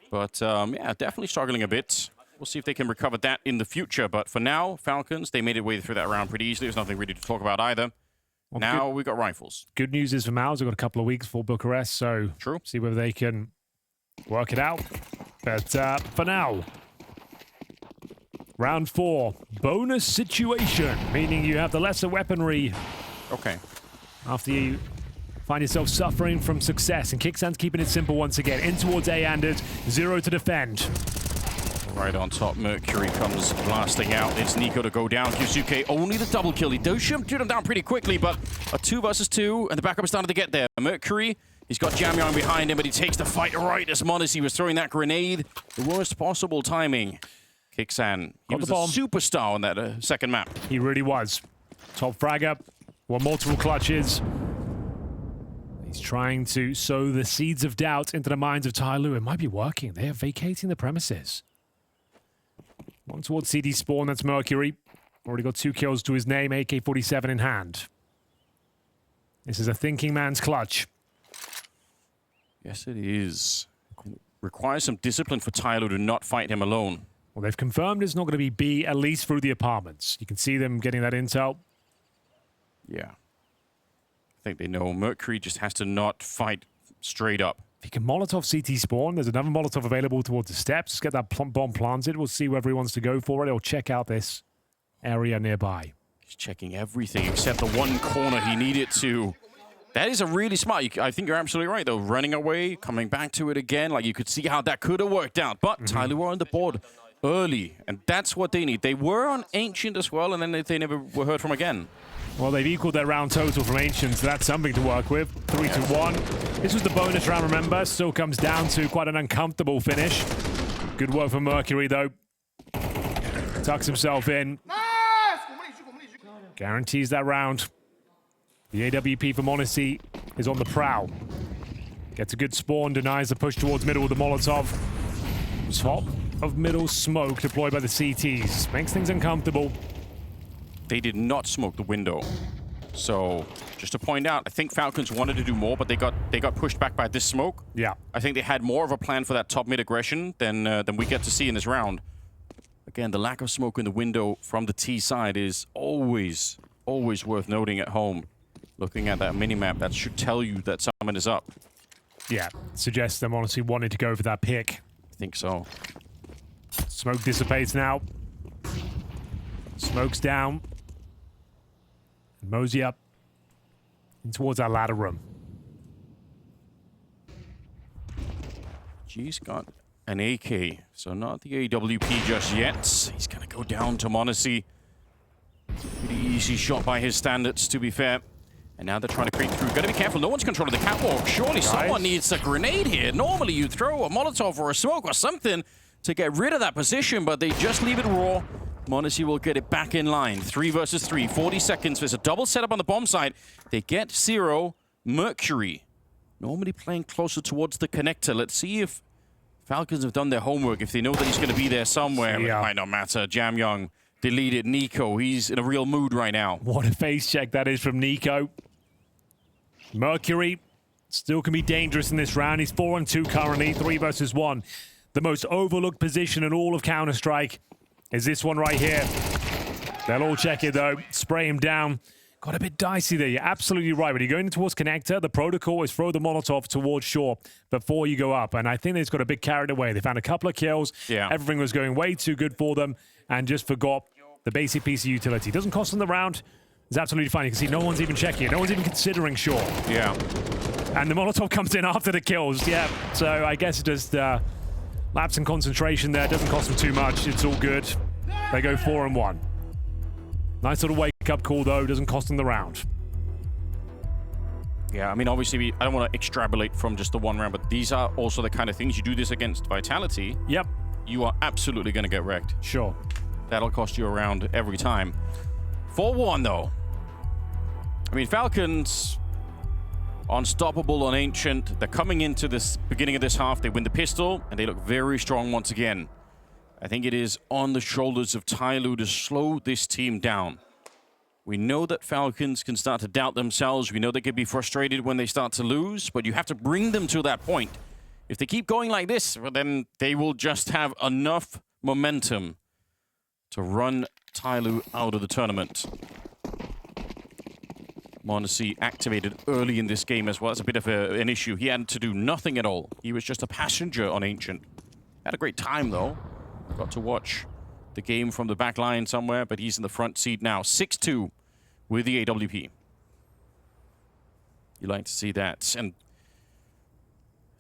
S1: But yeah, definitely struggling a bit. We'll see if they can recover that in the future. But for now, Falcons, they made it way through that round pretty easily. There's nothing really to talk about either. Well, now we got rifles.
S2: Good news is for Mouse, they've got a couple of weeks for Bucharest, so
S1: true.
S2: See whether they can work it out. But for now, round 4, bonus situation, meaning you have the lesser weaponry.
S1: Okay.
S2: After you find yourself suffering from success, and Kicksan's keeping it simple once again. In towards A-Anders, 0 to defend.
S1: Right on top, Mercury comes blasting out. It's Nico to go down. Yusuke only the double kill. He does shoot him down pretty quickly, but a 2 versus 2, and the backup is starting to get there. Mercury, he's got Jam Young behind him, but he takes the fight right as Modesty was throwing that grenade. The worst possible timing. Kicksan, he was a superstar on that second map.
S2: He really was. Top fragger, won multiple clutches. He's trying to sow the seeds of doubt into the minds of TYLOO. It might be working. They are vacating the premises. One towards CD Spawn, that's Mercury. Already got 2 kills to his name, AK-47 in hand. This is a thinking man's clutch.
S1: Yes, it is. Requires some discipline for TYLOO to not fight him alone.
S2: Well, they've confirmed it's not going to be B, at least through the apartments. You can see them getting that intel.
S1: Yeah. I think they know Mercury just has to not fight straight up.
S2: If he can Molotov CT spawn, there's another Molotov available towards the steps. Get that bomb planted. We'll see whether he wants to go for it or check out this area nearby.
S1: He's checking everything except the one corner he needed to. That is a really smart. I think you're absolutely right, though. Running away, coming back to it again. Like, you could see how that could have worked out. But TYLOO were on the board early, and that's what they need. They were on Ancient as well, and then they never were heard from again.
S2: Well, they've equaled their round total from Ancient, so that's something to work with. 3-1. This was the bonus round, remember. Still comes down to quite an uncomfortable finish. Good work for Mercury, though. Tucks himself in. Guarantees that round. The AWP from Honesty is on the prowl. Gets a good spawn, denies the push towards middle with the Molotov. Top of middle smoke deployed by the CTs. Makes things uncomfortable.
S1: They did not smoke the window. So, just to point out, I think Falcons wanted to do more, but they got pushed back by this smoke.
S2: Yeah.
S1: I think they had more of a plan for that top mid aggression than we get to see in this round. Again, the lack of smoke in the window from the T side is always worth noting at home. Looking at that minimap, that should tell you that someone is up.
S2: Yeah, suggests them honestly wanted to go for that pick.
S1: I think so.
S2: Smoke dissipates now. Smoke's down. Mosey up and towards our ladder room.
S1: G's got an AK, so not the AWP just yet. He's going to go down to Monacy. Pretty easy shot by his standards, to be fair. And now they're trying to creep through. Got to be careful. No one's controlling the catwalk. Surely someone needs a grenade here. Normally you throw a Molotov or a smoke or something to get rid of that position, but they just leave it raw. Monacy will get it back in line. 3 versus 3, 40 seconds. There's a double setup on the bomb side. They get 0. Mercury normally playing closer towards the connector. Let's see if Falcons have done their homework, if they know that he's going to be there somewhere. Yeah. It might not matter. Jam Young deleted Nico. He's in a real mood right now.
S2: What a face check that is from Nico. Mercury still can be dangerous in this round. He's 4-2 currently, 3 versus 1. The most overlooked position in all of Counter-Strike is this one right here. They'll all check it though. Spray him down. Got a bit dicey there. You're absolutely right. When you're going towards connector, the protocol is throw the Molotov towards shore before you go up. And I think they've got a bit carried away. They found a couple of kills. Yeah. Everything was going way too good for them and just forgot the basic piece of utility. Doesn't cost them the round. It's absolutely fine. You can see no one's even checking it. No one's even considering shore.
S1: Yeah.
S2: And the Molotov comes in after the kills. Yeah. So I guess just lapse in concentration there. Doesn't cost them too much. It's all good. They go 4-1. Nice little wake-up call, though. Doesn't cost them the round.
S1: Yeah, I mean, obviously, I don't want to extrapolate from just the one round, but these are also the kind of things you do this against Vitality.
S2: Yep.
S1: You are absolutely going to get wrecked.
S2: Sure.
S1: That'll cost you a round every time. 4-1, though. I mean, Falcons, unstoppable on Ancient. They're coming into this beginning of this half. They win the pistol, and they look very strong once again. I think it is on the shoulders of TYLOO to slow this team down. We know that Falcons can start to doubt themselves. We know they can be frustrated when they start to lose, but you have to bring them to that point. If they keep going like this, well, then they will just have enough momentum to run TYLOO out of the tournament. Monacy activated early in this game as well. It's a bit of an issue. He had to do nothing at all. He was just a passenger on Ancient. Had a great time, though. Got to watch the game from the back line somewhere, but he's in the front seat now. 6-2 with the AWP. You like to see that. And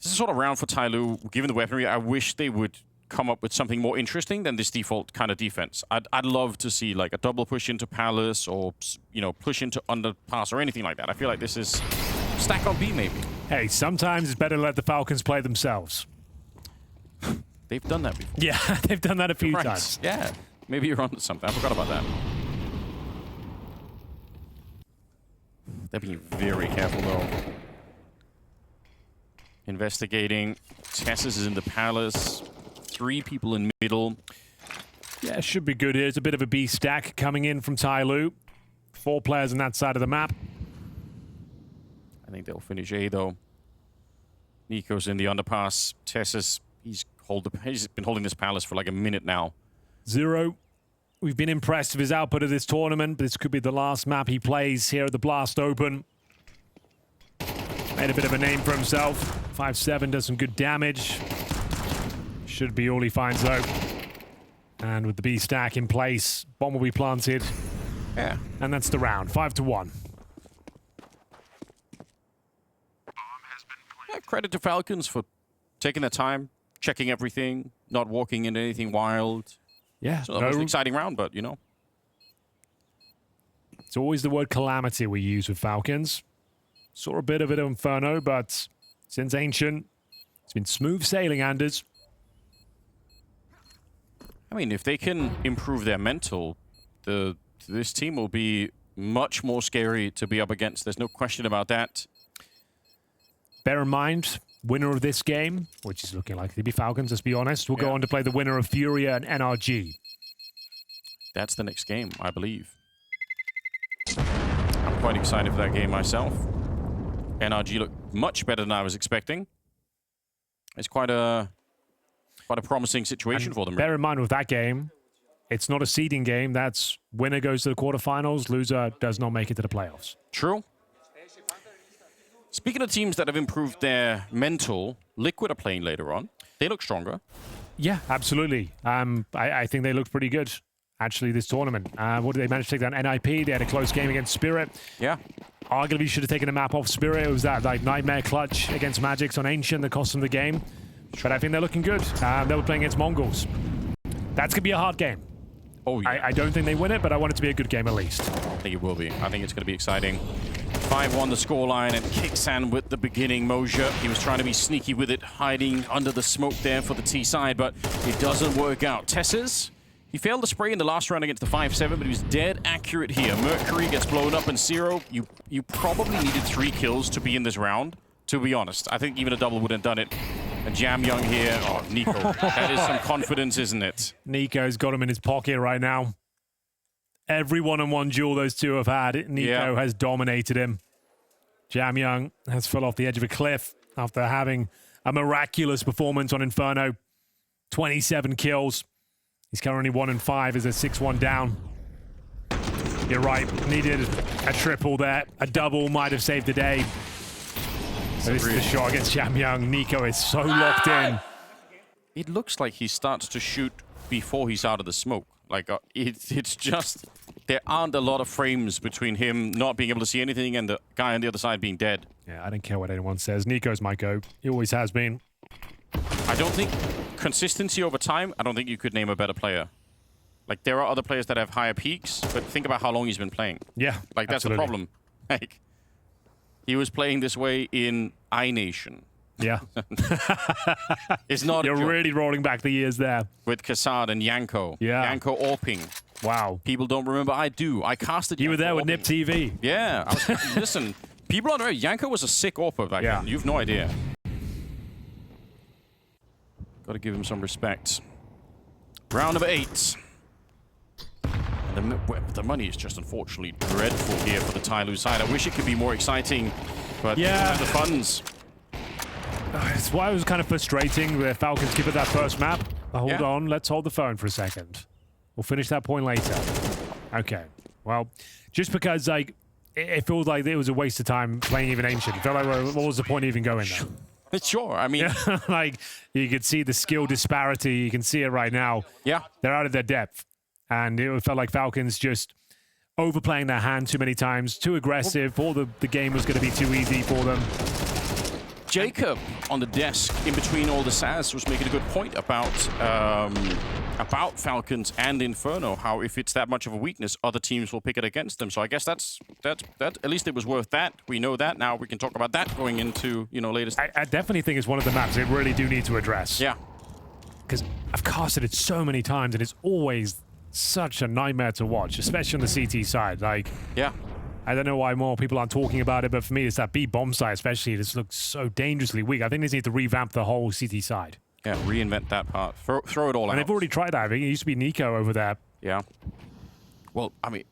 S1: this is sort of round for TYLOO. Given the weaponry, I wish they would come up with something more interesting than this default kind of defense. I'd love to see like a double push into Palace or, you know, push into underpass or anything like that. I feel like this is stack on B maybe.
S2: Hey, sometimes it's better to let the Falcons play themselves.
S1: They've done that before.
S2: Yeah, they've done that a few times.
S1: Yeah, maybe you're onto something. I forgot about that. They're being very careful though. Investigating. Tessus is in the Palace. 3 people in middle.
S2: Yeah, should be good here. It's a bit of a B stack coming in from TYLOO. 4 players on that side of the map.
S1: I think they'll finish A though. Nico's in the underpass. Tessus, he's been holding this Palace for like a minute now.
S2: 0. We've been impressed with his output of this tournament, but this could be the last map he plays here at the BLAST Open. Made a bit of a name for himself. 5-7 does some good damage. Should be all he finds though. And with the B stack in place, bomb will be planted.
S1: Yeah.
S2: And that's the round. 5-1.
S1: Yeah, credit to Falcons for taking their time, checking everything, not walking into anything wild.
S2: Yeah.
S1: So that was an exciting round, but you know.
S2: It's always the word calamity we use with Falcons. Saw a bit of it on Inferno, but since Ancient, it's been smooth sailing, Anders.
S1: I mean, if they can improve their mental, this team will be much more scary to be up against. There's no question about that.
S2: Bear in mind, winner of this game, which is looking likely to be Falcons, let's be honest, will go on to play the winner of Furia and NRG.
S1: That's the next game, I believe. I'm quite excited for that game myself. NRG looked much better than I was expecting. It's quite a promising situation for them.
S2: Bear in mind with that game, it's not a seeding game. That's winner goes to the quarterfinals, loser does not make it to the playoffs.
S1: True. Speaking of teams that have improved their mental, Liquid are playing later on. They look stronger.
S2: Yeah, absolutely. I think they looked pretty good, actually, this tournament. What did they manage to take down? NIP. They had a close game against Spirit.
S1: Yeah.
S2: Arguably should have taken a map off Spirit. It was that like nightmare clutch against Magix on Ancient that cost them the game. But I think they're looking good. They were playing against Mongols. That's going to be a hard game.
S1: Oh, yeah.
S2: I don't think they win it, but I want it to be a good game at least.
S1: I think it will be. I think it's going to be exciting. 5-1 the scoreline, and Kixan with the beginning. Moja, he was trying to be sneaky with it, hiding under the smoke there for the T side, but it doesn't work out. Tesses, he failed the spray in the last round against the 5-7, but he was dead accurate here. Mercury gets blown up, and Zero, you probably needed 3 kills to be in this round, to be honest. I think even a double wouldn't have done it. And Jam Young here, oh, Nico. That is some confidence, isn't it?
S2: Nico's got him in his pocket right now. Every one-on-one duel those two have had, Nico has dominated him. Jam Young has fell off the edge of a cliff after having a miraculous performance on Inferno. 27 kills. He's currently 1-5 as a 6-1 down. You're right, needed a triple there. A double might have saved the day. So this is the shot against Jam Young. Nico is so locked in.
S1: It looks like he starts to shoot before he's out of the smoke. Like, it's just, there aren't a lot of frames between him not being able to see anything and the guy on the other side being dead.
S2: Yeah, I don't care what anyone says. Nico's my go. He always has been.
S1: I don't think consistency over time, I don't think you could name a better player. Like, there are other players that have higher peaks, but think about how long he's been playing.
S2: Yeah,
S1: like, that's
S2: absolutely.
S1: the problem. Like, he was playing this way in iNation.
S2: Yeah.
S1: It's not.
S2: You're really rolling back the years there.
S1: With Kassad and Yanko.
S2: Yeah.
S1: Yanko Orping.
S2: Wow.
S1: People don't remember. I do. I casted
S2: You
S1: Yanko
S2: were there with
S1: Orping.
S2: Nip TV.
S1: Yeah. Listen, people don't know. Yanko was a sick Orper back then. You've no idea. Got to give him some respect. Round number 8. The money is just unfortunately dreadful here for the TYLOO side. I wish it could be more exciting, but they don't have the funds.
S2: It's why it was kind of frustrating the Falcons give it that first map. Hold on, let's hold the phone for a second. We'll finish that point later. Okay, well, just because like it feels like it was a waste of time playing even Ancient. It felt like, what was the point of even going there?
S1: Sure, I mean...
S2: like, you could see the skill disparity. You can see it right now.
S1: Yeah.
S2: They're out of their depth. And it felt like Falcons just overplaying their hand too many times, too aggressive. Thought the game was going to be too easy for them.
S1: Jacob on the desk in between all the SAS was making a good point about Falcons and Inferno, how if it's that much of a weakness, other teams will pick it against them. So I guess that's at least it was worth that. We know that now. We can talk about that going into later.
S2: I definitely think it's one of the maps they really do need to address.
S1: Yeah,
S2: because I've casted it so many times and it's always such a nightmare to watch, especially on the CT side. Like,
S1: yeah.
S2: I don't know why more people aren't talking about it, but for me, it's that B bomb side, especially. This looks so dangerously weak. I think they need to revamp the whole CT side.
S1: Yeah, reinvent that part. Throw it all out.
S2: And they've already tried that. I think it used to be Nico over there.
S1: Yeah. Well, I mean,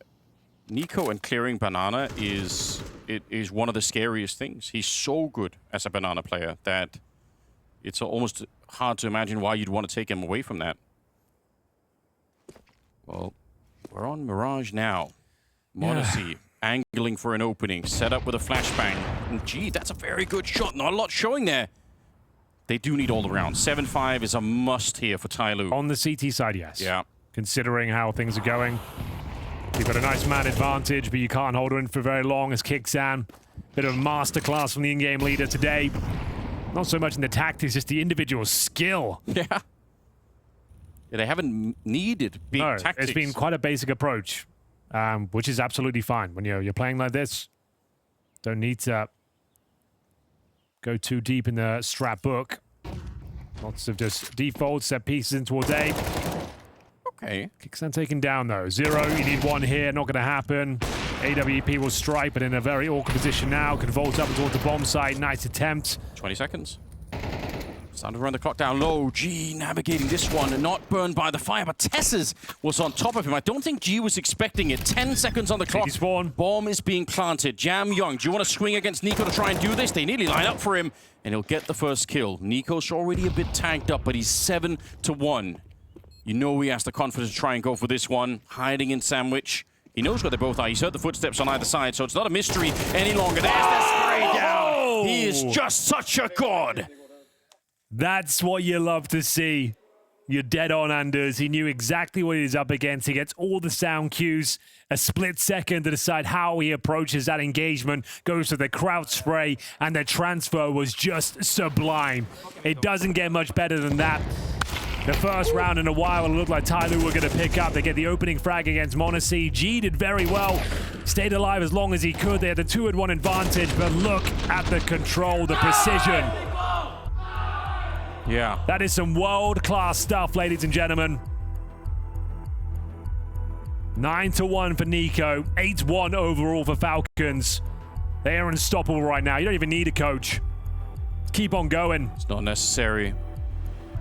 S1: Nico and clearing banana is one of the scariest things. He's so good as a banana player that it's almost hard to imagine why you'd want to take him away from that. Well, we're on Mirage now. Modesty. Angling for an opening, set up with a flashbang. And gee, that's a very good shot. Not a lot showing there. They do need all the rounds. 7-5 is a must here for TYLOO.
S2: On the CT side, yes.
S1: Yeah.
S2: Considering how things are going. You've got a nice man advantage, but you can't hold her in for very long as Kixan. Bit of a masterclass from the in-game leader today. Not so much in the tactics, just the individual skill.
S1: Yeah. They haven't needed big tactics.
S2: It's been quite a basic approach. Which is absolutely fine when you're playing like this. Don't need to go too deep in the strat book. Lots of just defaults, set pieces in towards A.
S1: Okay.
S2: Kixan taken down though. 0, you need 1 here, not going to happen. AWP will stripe, but in a very awkward position now. Can vault up towards the bomb site. Nice attempt.
S1: 20 seconds. It's time to run the clock down low. G navigating this one and not burned by the fire, but Tess's was on top of him. I don't think G was expecting it. 10 seconds on the clock.
S2: Spawn.
S1: Bomb is being planted. Jam Young, do you want to swing against Nico to try and do this? They nearly line up for him, and he'll get the first kill. Nico's already a bit tagged up, but he's 7-1. You know he has the confidence to try and go for this one. Hiding in sandwich. He knows where they both are. He's heard the footsteps on either side, so it's not a mystery any longer. There's the spray down. He is just such a god.
S2: That's what you love to see. You're dead on, Anders. He knew exactly what he was up against. He gets all the sound cues, a split second to decide how he approaches that engagement, goes to the crowd spray, and the transfer was just sublime. It doesn't get much better than that. The first round in a while, it looked like TYLOO were going to pick up. They get the opening frag against m0NESY. G did very well, stayed alive as long as he could. They had the 2-1 advantage, but look at the control, the precision.
S1: Yeah.
S2: That is some world-class stuff, ladies and gentlemen. 9-1 for Nico, 8-1 overall for Falcons. They are unstoppable right now. You don't even need a coach. Keep on going.
S1: It's not necessary.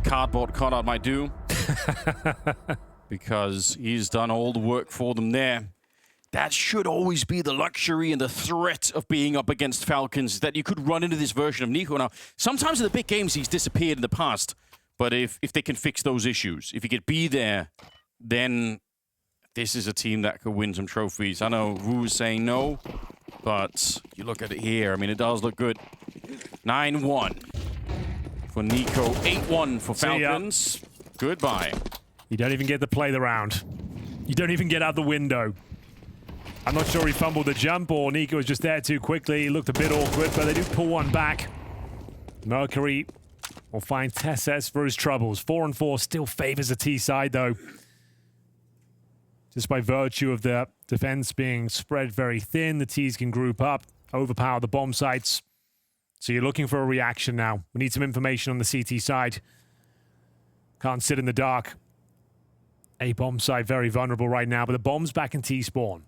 S1: Cardboard cutout might do. Because he's done all the work for them there. That should always be the luxury and the threat of being up against Falcons, that you could run into this version of Nico. Now, sometimes in the big games, he's disappeared in the past. But if they can fix those issues, if he could be there, then this is a team that could win some trophies. I know Wu's saying no, but you look at it here. I mean, it does look good. 9-1 for Nico, 8-1 for Falcons. Goodbye.
S2: You don't even get to play the round. You don't even get out the window. I'm not sure he fumbled the jump or Nico was just there too quickly. He looked a bit awkward, but they do pull one back. Mercury will find TSS for his troubles. 4-4 still favors the T side, though. Just by virtue of the defense being spread very thin, the T's can group up, overpower the bomb sites. So you're looking for a reaction now. We need some information on the CT side. Can't sit in the dark. A bomb site very vulnerable right now, but the bomb's back in T-spawn.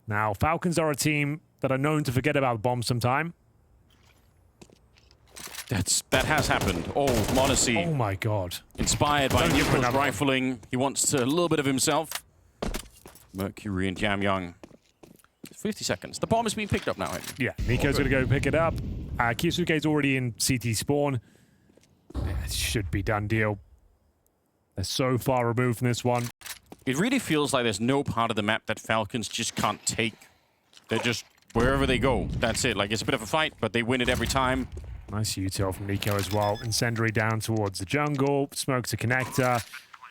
S2: Now, Falcons are a team that are known to forget about bombs sometime.
S1: That has happened. Oh, m0NESY.
S2: Oh my god.
S1: Inspired by Nico's rifling. He wants a little bit of himself. Mercury and Jam Young. 50 seconds. The bomb is being picked up now.
S2: Yeah, Nico's going to go pick it up. Kisuke's already in CT spawn. It should be done deal. They're so far removed from this one.
S1: It really feels like there's no part of the map that Falcons just can't take. They're just, wherever they go, that's it. Like, it's a bit of a fight, but they win it every time.
S2: Nice util from Nico as well. Incendiary down towards the jungle. Smoke to connector.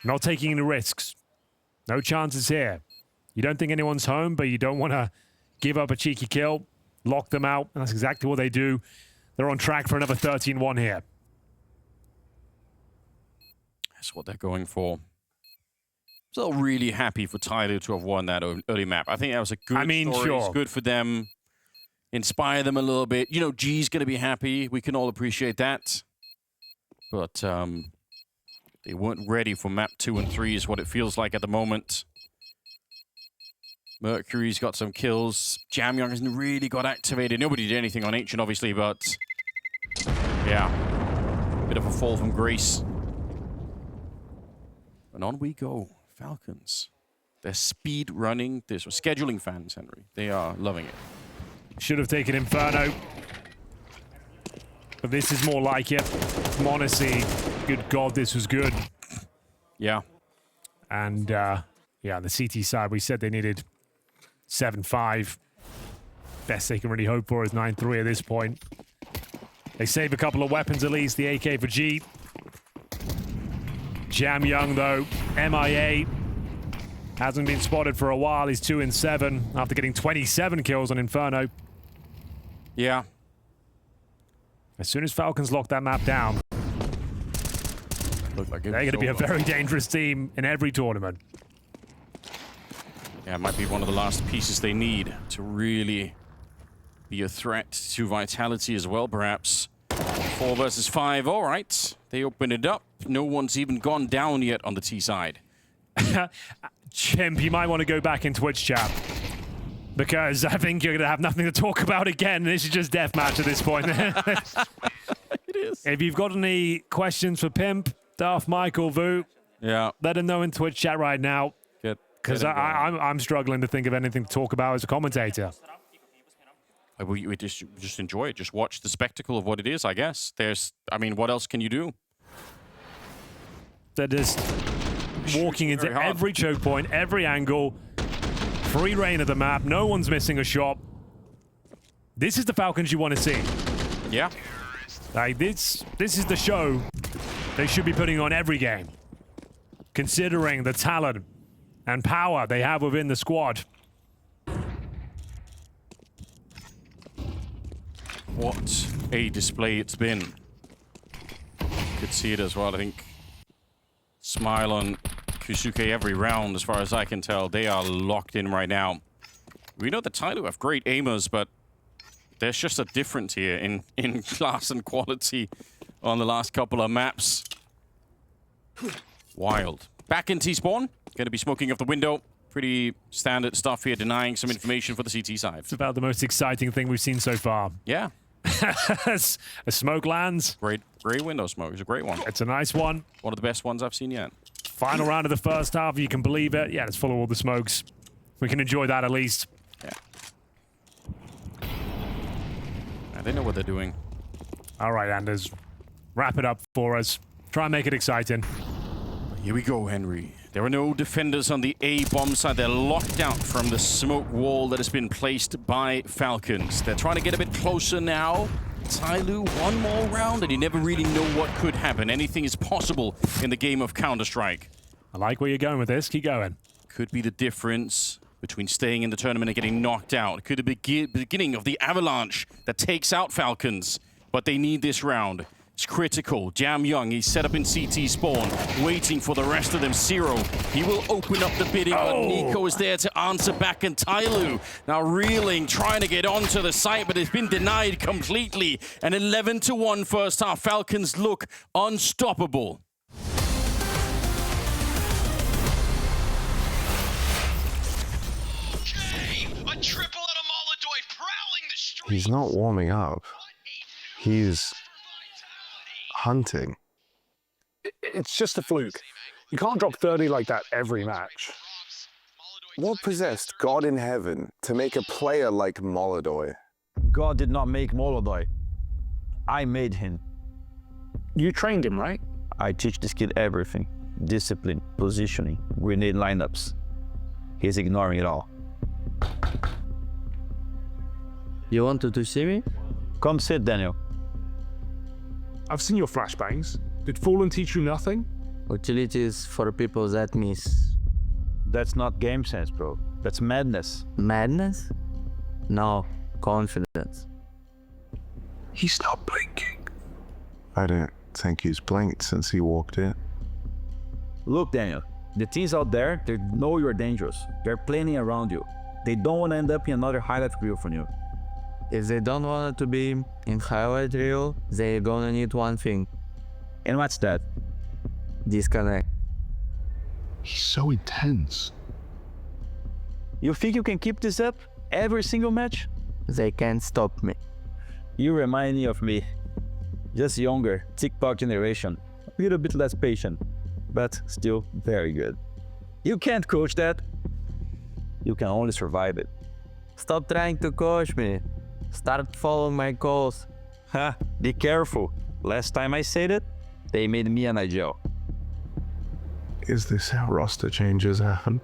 S2: Not taking any risks. No chances here. You don't think anyone's home, but you don't want to give up a cheeky kill. Lock them out, and that's exactly what they do. They're on track for another 13-1 here.
S1: That's what they're going for. Still really happy for TYLOO to have won that early map. I think that was a good story.
S2: Sure.
S1: It's good for them. Inspire them a little bit. You know, G's going to be happy. We can all appreciate that. But they weren't ready for map 2 and 3 is what it feels like at the moment. Mercury's got some kills. Jam Young hasn't really got activated. Nobody did anything on Ancient, obviously, but yeah. Bit of a fall from grace. And on we go. Falcons. They're speed running this. Scheduling fans, Henry. They are loving it.
S2: Should have taken Inferno. But this is more like it. m0NESY. Good God, this was good.
S1: Yeah.
S2: And yeah, the CT side, we said they needed 7-5. Best they can really hope for is 9-3 at this point. They save a couple of weapons at least. The AK for G. Jam Young, though, MIA. Hasn't been spotted for a while. He's 2-7 after getting 27 kills on Inferno.
S1: Yeah.
S2: As soon as Falcons lock that map down,
S1: like
S2: they're going to be a very dangerous team in every tournament.
S1: Yeah, it might be one of the last pieces they need to really be a threat to Vitality as well, perhaps. 4 versus 5. All right. They open it up. No one's even gone down yet on the T side.
S2: Chimp, you might want to go back in Twitch chat. because I think you're going to have nothing to talk about again. This is just deathmatch at this point.
S1: It is.
S2: If you've got any questions for Pimp, Darth, Michael, Vu, let them know in Twitch chat right now. Because I'm struggling to think of anything to talk about as a commentator.
S1: We just enjoy it. Just watch the spectacle of what it is, I guess. I mean, what else can you do?
S2: They're just walking into every choke point, every angle, free reign of the map. No one's missing a shot. This is the Falcons you want to see.
S1: Yeah.
S2: Like this is the show they should be putting on every game, considering the talent and power they have within the squad.
S1: What a display it's been. Could see it as well. I think smile on Kusuke every round, as far as I can tell. They are locked in right now. We know that TYLOO have great aimers, but there's just a difference here in class and quality on the last couple of maps. Wild. Back in T-spawn. Going to be smoking off the window. Pretty standard stuff here, denying some information for the CT side.
S2: It's about the most exciting thing we've seen so far.
S1: Yeah.
S2: A smoke lands.
S1: Great window smoke. It's a great one.
S2: It's a nice one.
S1: One of the best ones I've seen yet.
S2: Final round of the first half, you can believe it. Yeah, let's follow all the smokes. We can enjoy that at least.
S1: Yeah. They know what they're doing.
S2: All right, Anders. Wrap it up for us. Try and make it exciting.
S1: Here we go, Henry. There are no defenders on the A bomb side. They're locked out from the smoke wall that has been placed by Falcons. They're trying to get a bit closer now. TYLOO, one more round, and you never really know what could happen. Anything is possible in the game of Counter-Strike.
S2: I like where you're going with this. Keep going.
S1: Could be the difference between staying in the tournament and getting knocked out. Could be the beginning of the avalanche that takes out Falcons. But they need this round. It's critical. Jam Young, he's set up in CT spawn, waiting for the rest of them. Zero, he will open up the bidding, but Nico is there to answer back, and TYLOO now reeling, trying to get onto the site, but it's been denied completely. An 11-1 first half. Falcons look unstoppable.
S15: He's not warming up. He's hunting.
S10: It's just a fluke. You can't drop 30 like that every match.
S15: What possessed God in heaven to make a player like Molodoy?
S20: God did not make Molodoy. I made him.
S10: You trained him, right?
S20: I teach this kid everything. Discipline, positioning, grenade lineups. He's ignoring it all.
S14: You wanted to see me?
S20: Come sit, Daniel.
S10: I've seen your flashbangs. Did Fallen teach you nothing?
S14: Utilities for people that miss.
S20: That's not game sense, bro. That's madness.
S14: Madness? No, confidence.
S15: He's not blinking. I don't think he's blinked since he walked in.
S20: Look, Daniel, the teams out there, they know you're dangerous. They're planning around you. They don't want to end up in another highlight reel from you.
S14: If they don't want to be in highlight reel, they're gonna need one thing.
S20: And what's that?
S14: Disconnect.
S15: He's so intense.
S20: You think you can keep this up every single match?
S14: They can't stop me.
S20: You remind me of me. Just younger, TikTok generation. A little bit less patient, but still very good. You can't coach that. You can only survive it.
S14: Stop trying to coach me. Start following my calls.
S20: Ha, be careful. Last time I said it, they made me an IGL.
S15: Is this how roster changes happen?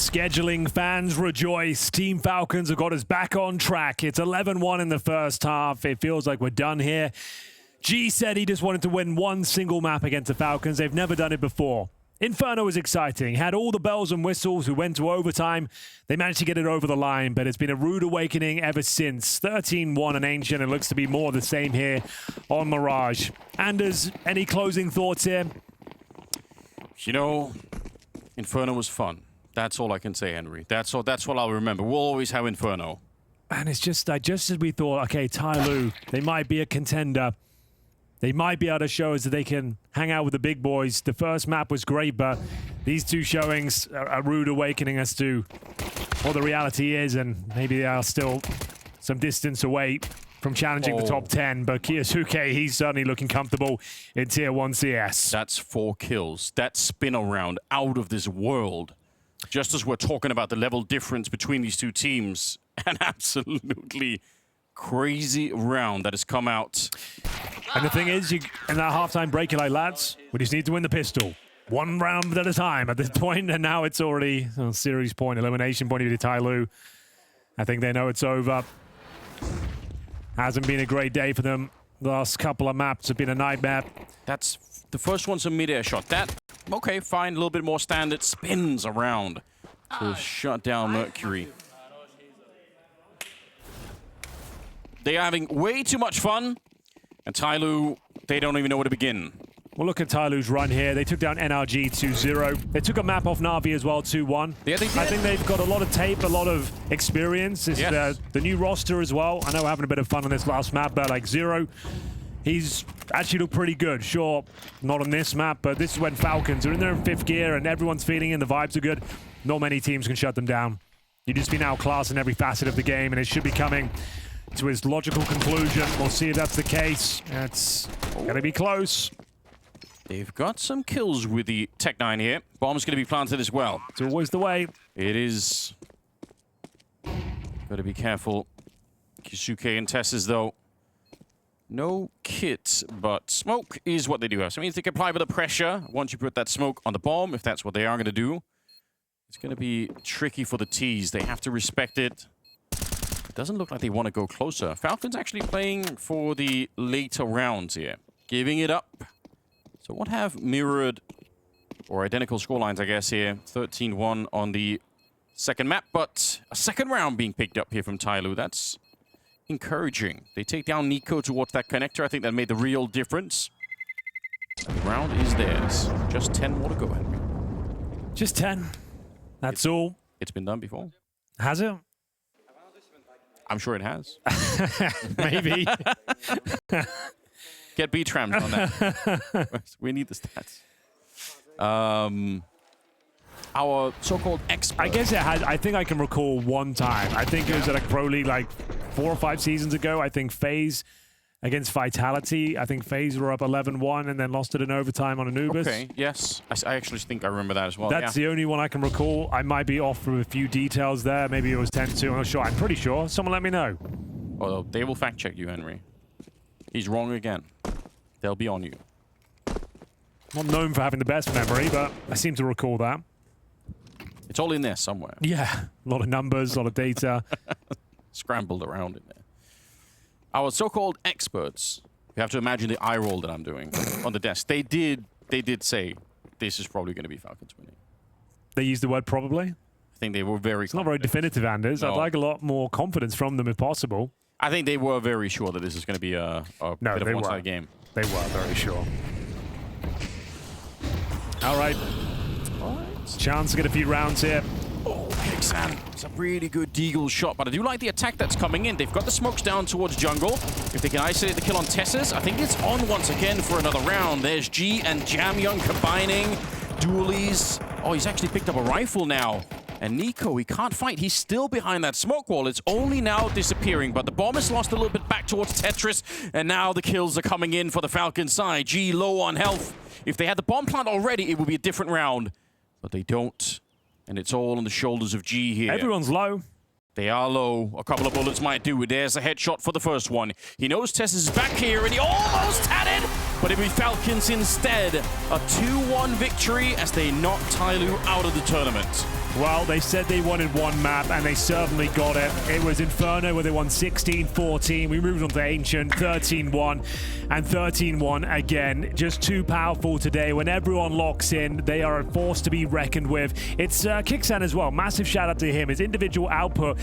S2: Scheduling fans rejoice. Team Falcons have got us back on track. It's 11-1 in the first half. It feels like we're done here. G said he just wanted to win one single map against the Falcons. They've never done it before. Inferno was exciting. Had all the bells and whistles. We went to overtime. They managed to get it over the line, but it's been a rude awakening ever since. 13-1 and Ancient. It looks to be more of the same here on Mirage. Anders, any closing thoughts here?
S1: You know, Inferno was fun. That's all I can say, Henry. That's what I'll remember. We'll always have Inferno.
S2: And it's just as we thought, okay, TYLOO, they might be a contender. They might be able to show us that they can hang out with the big boys. The first map was great, but these two showings are a rude awakening as to what the reality is, and maybe they are still some distance away from challenging the top 10. But Kyosuke, he's certainly looking comfortable in Tier 1 CS.
S1: That's 4 kills. That spinner round out of this world. Just as we're talking about the level difference between these two teams, an absolutely crazy round that has come out.
S2: And the thing is, in that halftime break, you're like, lads, we just need to win the pistol. One round at a time at this point, and now it's already a series point, elimination point of TYLOO. I think they know it's over. Hasn't been a great day for them. The last couple of maps have been a nightmare.
S1: That's the first one's a mid-air shot. That, okay, fine, a little bit more standard. Spins around to shut down Mercury. They are having way too much fun, and TYLOO, they don't even know where to begin.
S2: Well, look at TYLOO's run here. They took down NRG 2-0. They took a map off Na'Vi as well, 2-1.
S1: Yeah, they did.
S2: I think they've got a lot of tape, a lot of experience. It's the new roster as well. I know we're having a bit of fun on this last map, but like Zero, he's actually looked pretty good. Sure, not on this map, but this is when Falcons are in there in 5th gear and everyone's feeling in, the vibes are good. Not many teams can shut them down. You've just been outclassed in every facet of the game, and it should be coming to his logical conclusion. We'll see if that's the case. It's gonna be close.
S1: They've got some kills with the Tech-9 here. Bomb's gonna be planted as well.
S2: It's always the way.
S1: It is. Gotta be careful. Kyosuke and Tess's though. No kit, but smoke is what they do have. So it means they can apply a bit of pressure once you put that smoke on the bomb, if that's what they are gonna do. It's gonna be tricky for the T's. They have to respect it. It doesn't look like they want to go closer. Falcons actually playing for the later rounds here. Giving it up. So what have mirrored or identical scorelines, I guess, here. 13-1 on the second map, but a second round being picked up here from TYLOO. That's encouraging. They take down Nico towards that connector. I think that made the real difference. The round is theirs. Just 10 more to go, Henry.
S2: Just 10. That's all.
S1: It's been done before.
S2: Has it?
S1: I'm sure it has.
S2: Maybe.
S1: Get B-Trams on that. We need the stats. Our so-called expert.
S2: I guess it has. I think I can recall one time. I think it was at a Pro League like 4 or 5 seasons ago. I think FaZe against Vitality. I think FaZe were up 11-1 and then lost it in overtime on Anubis.
S1: Okay, yes. I actually think I remember that as well.
S2: That's the only one I can recall. I might be off from a few details there. Maybe it was 10-2. I'm not sure. I'm pretty sure. Someone let me know.
S1: Well, they will fact-check you, Henry. He's wrong again. They'll be on you.
S2: Not known for having the best memory, but I seem to recall that.
S1: It's all in there somewhere.
S2: Yeah. A lot of numbers, a lot of data.
S1: Scrambled around in there. Our so-called experts, you have to imagine the eye roll that I'm doing on the desk. They did say this is probably going to be Falcons winning.
S2: They used the word probably?
S1: I think they were very
S2: It's not very definitive, Anders.
S1: No.
S2: I'd like a lot more confidence from them if possible.
S1: I think they were very sure that this is going to be a bit of a one-sided game.
S2: They were very sure. All right. Chance to get a few rounds here.
S1: Oh, Hexan. It's a really good Deagle shot, but I do like the attack that's coming in. They've got the smokes down towards jungle. If they can isolate the kill on Tessus, I think it's on once again for another round. There's G and Jamyoung combining. Dualies. Oh, he's actually picked up a rifle now. And Nico, he can't fight. He's still behind that smoke wall. It's only now disappearing, but the bomb is lost a little bit back towards Tetris, and now the kills are coming in for the Falcon side. G low on health. If they had the bomb plant already, it would be a different round, but they don't. And it's all on the shoulders of G here.
S2: Everyone's low.
S1: They are low. A couple of bullets might do it. There's a headshot for the first one. He knows Tess is back here, and he almost had it, but it'll be Falcons instead. A 2-1 victory as they knock TYLOO out of the tournament.
S2: Well, they said they wanted one map, and they certainly got it. It was Inferno, where they won 16-14. We moved on to Ancient, 13-1, and 13-1 again. Just too powerful today. When everyone locks in, they are a force to be reckoned with. It's Kixan as well. Massive shout out to him. His individual output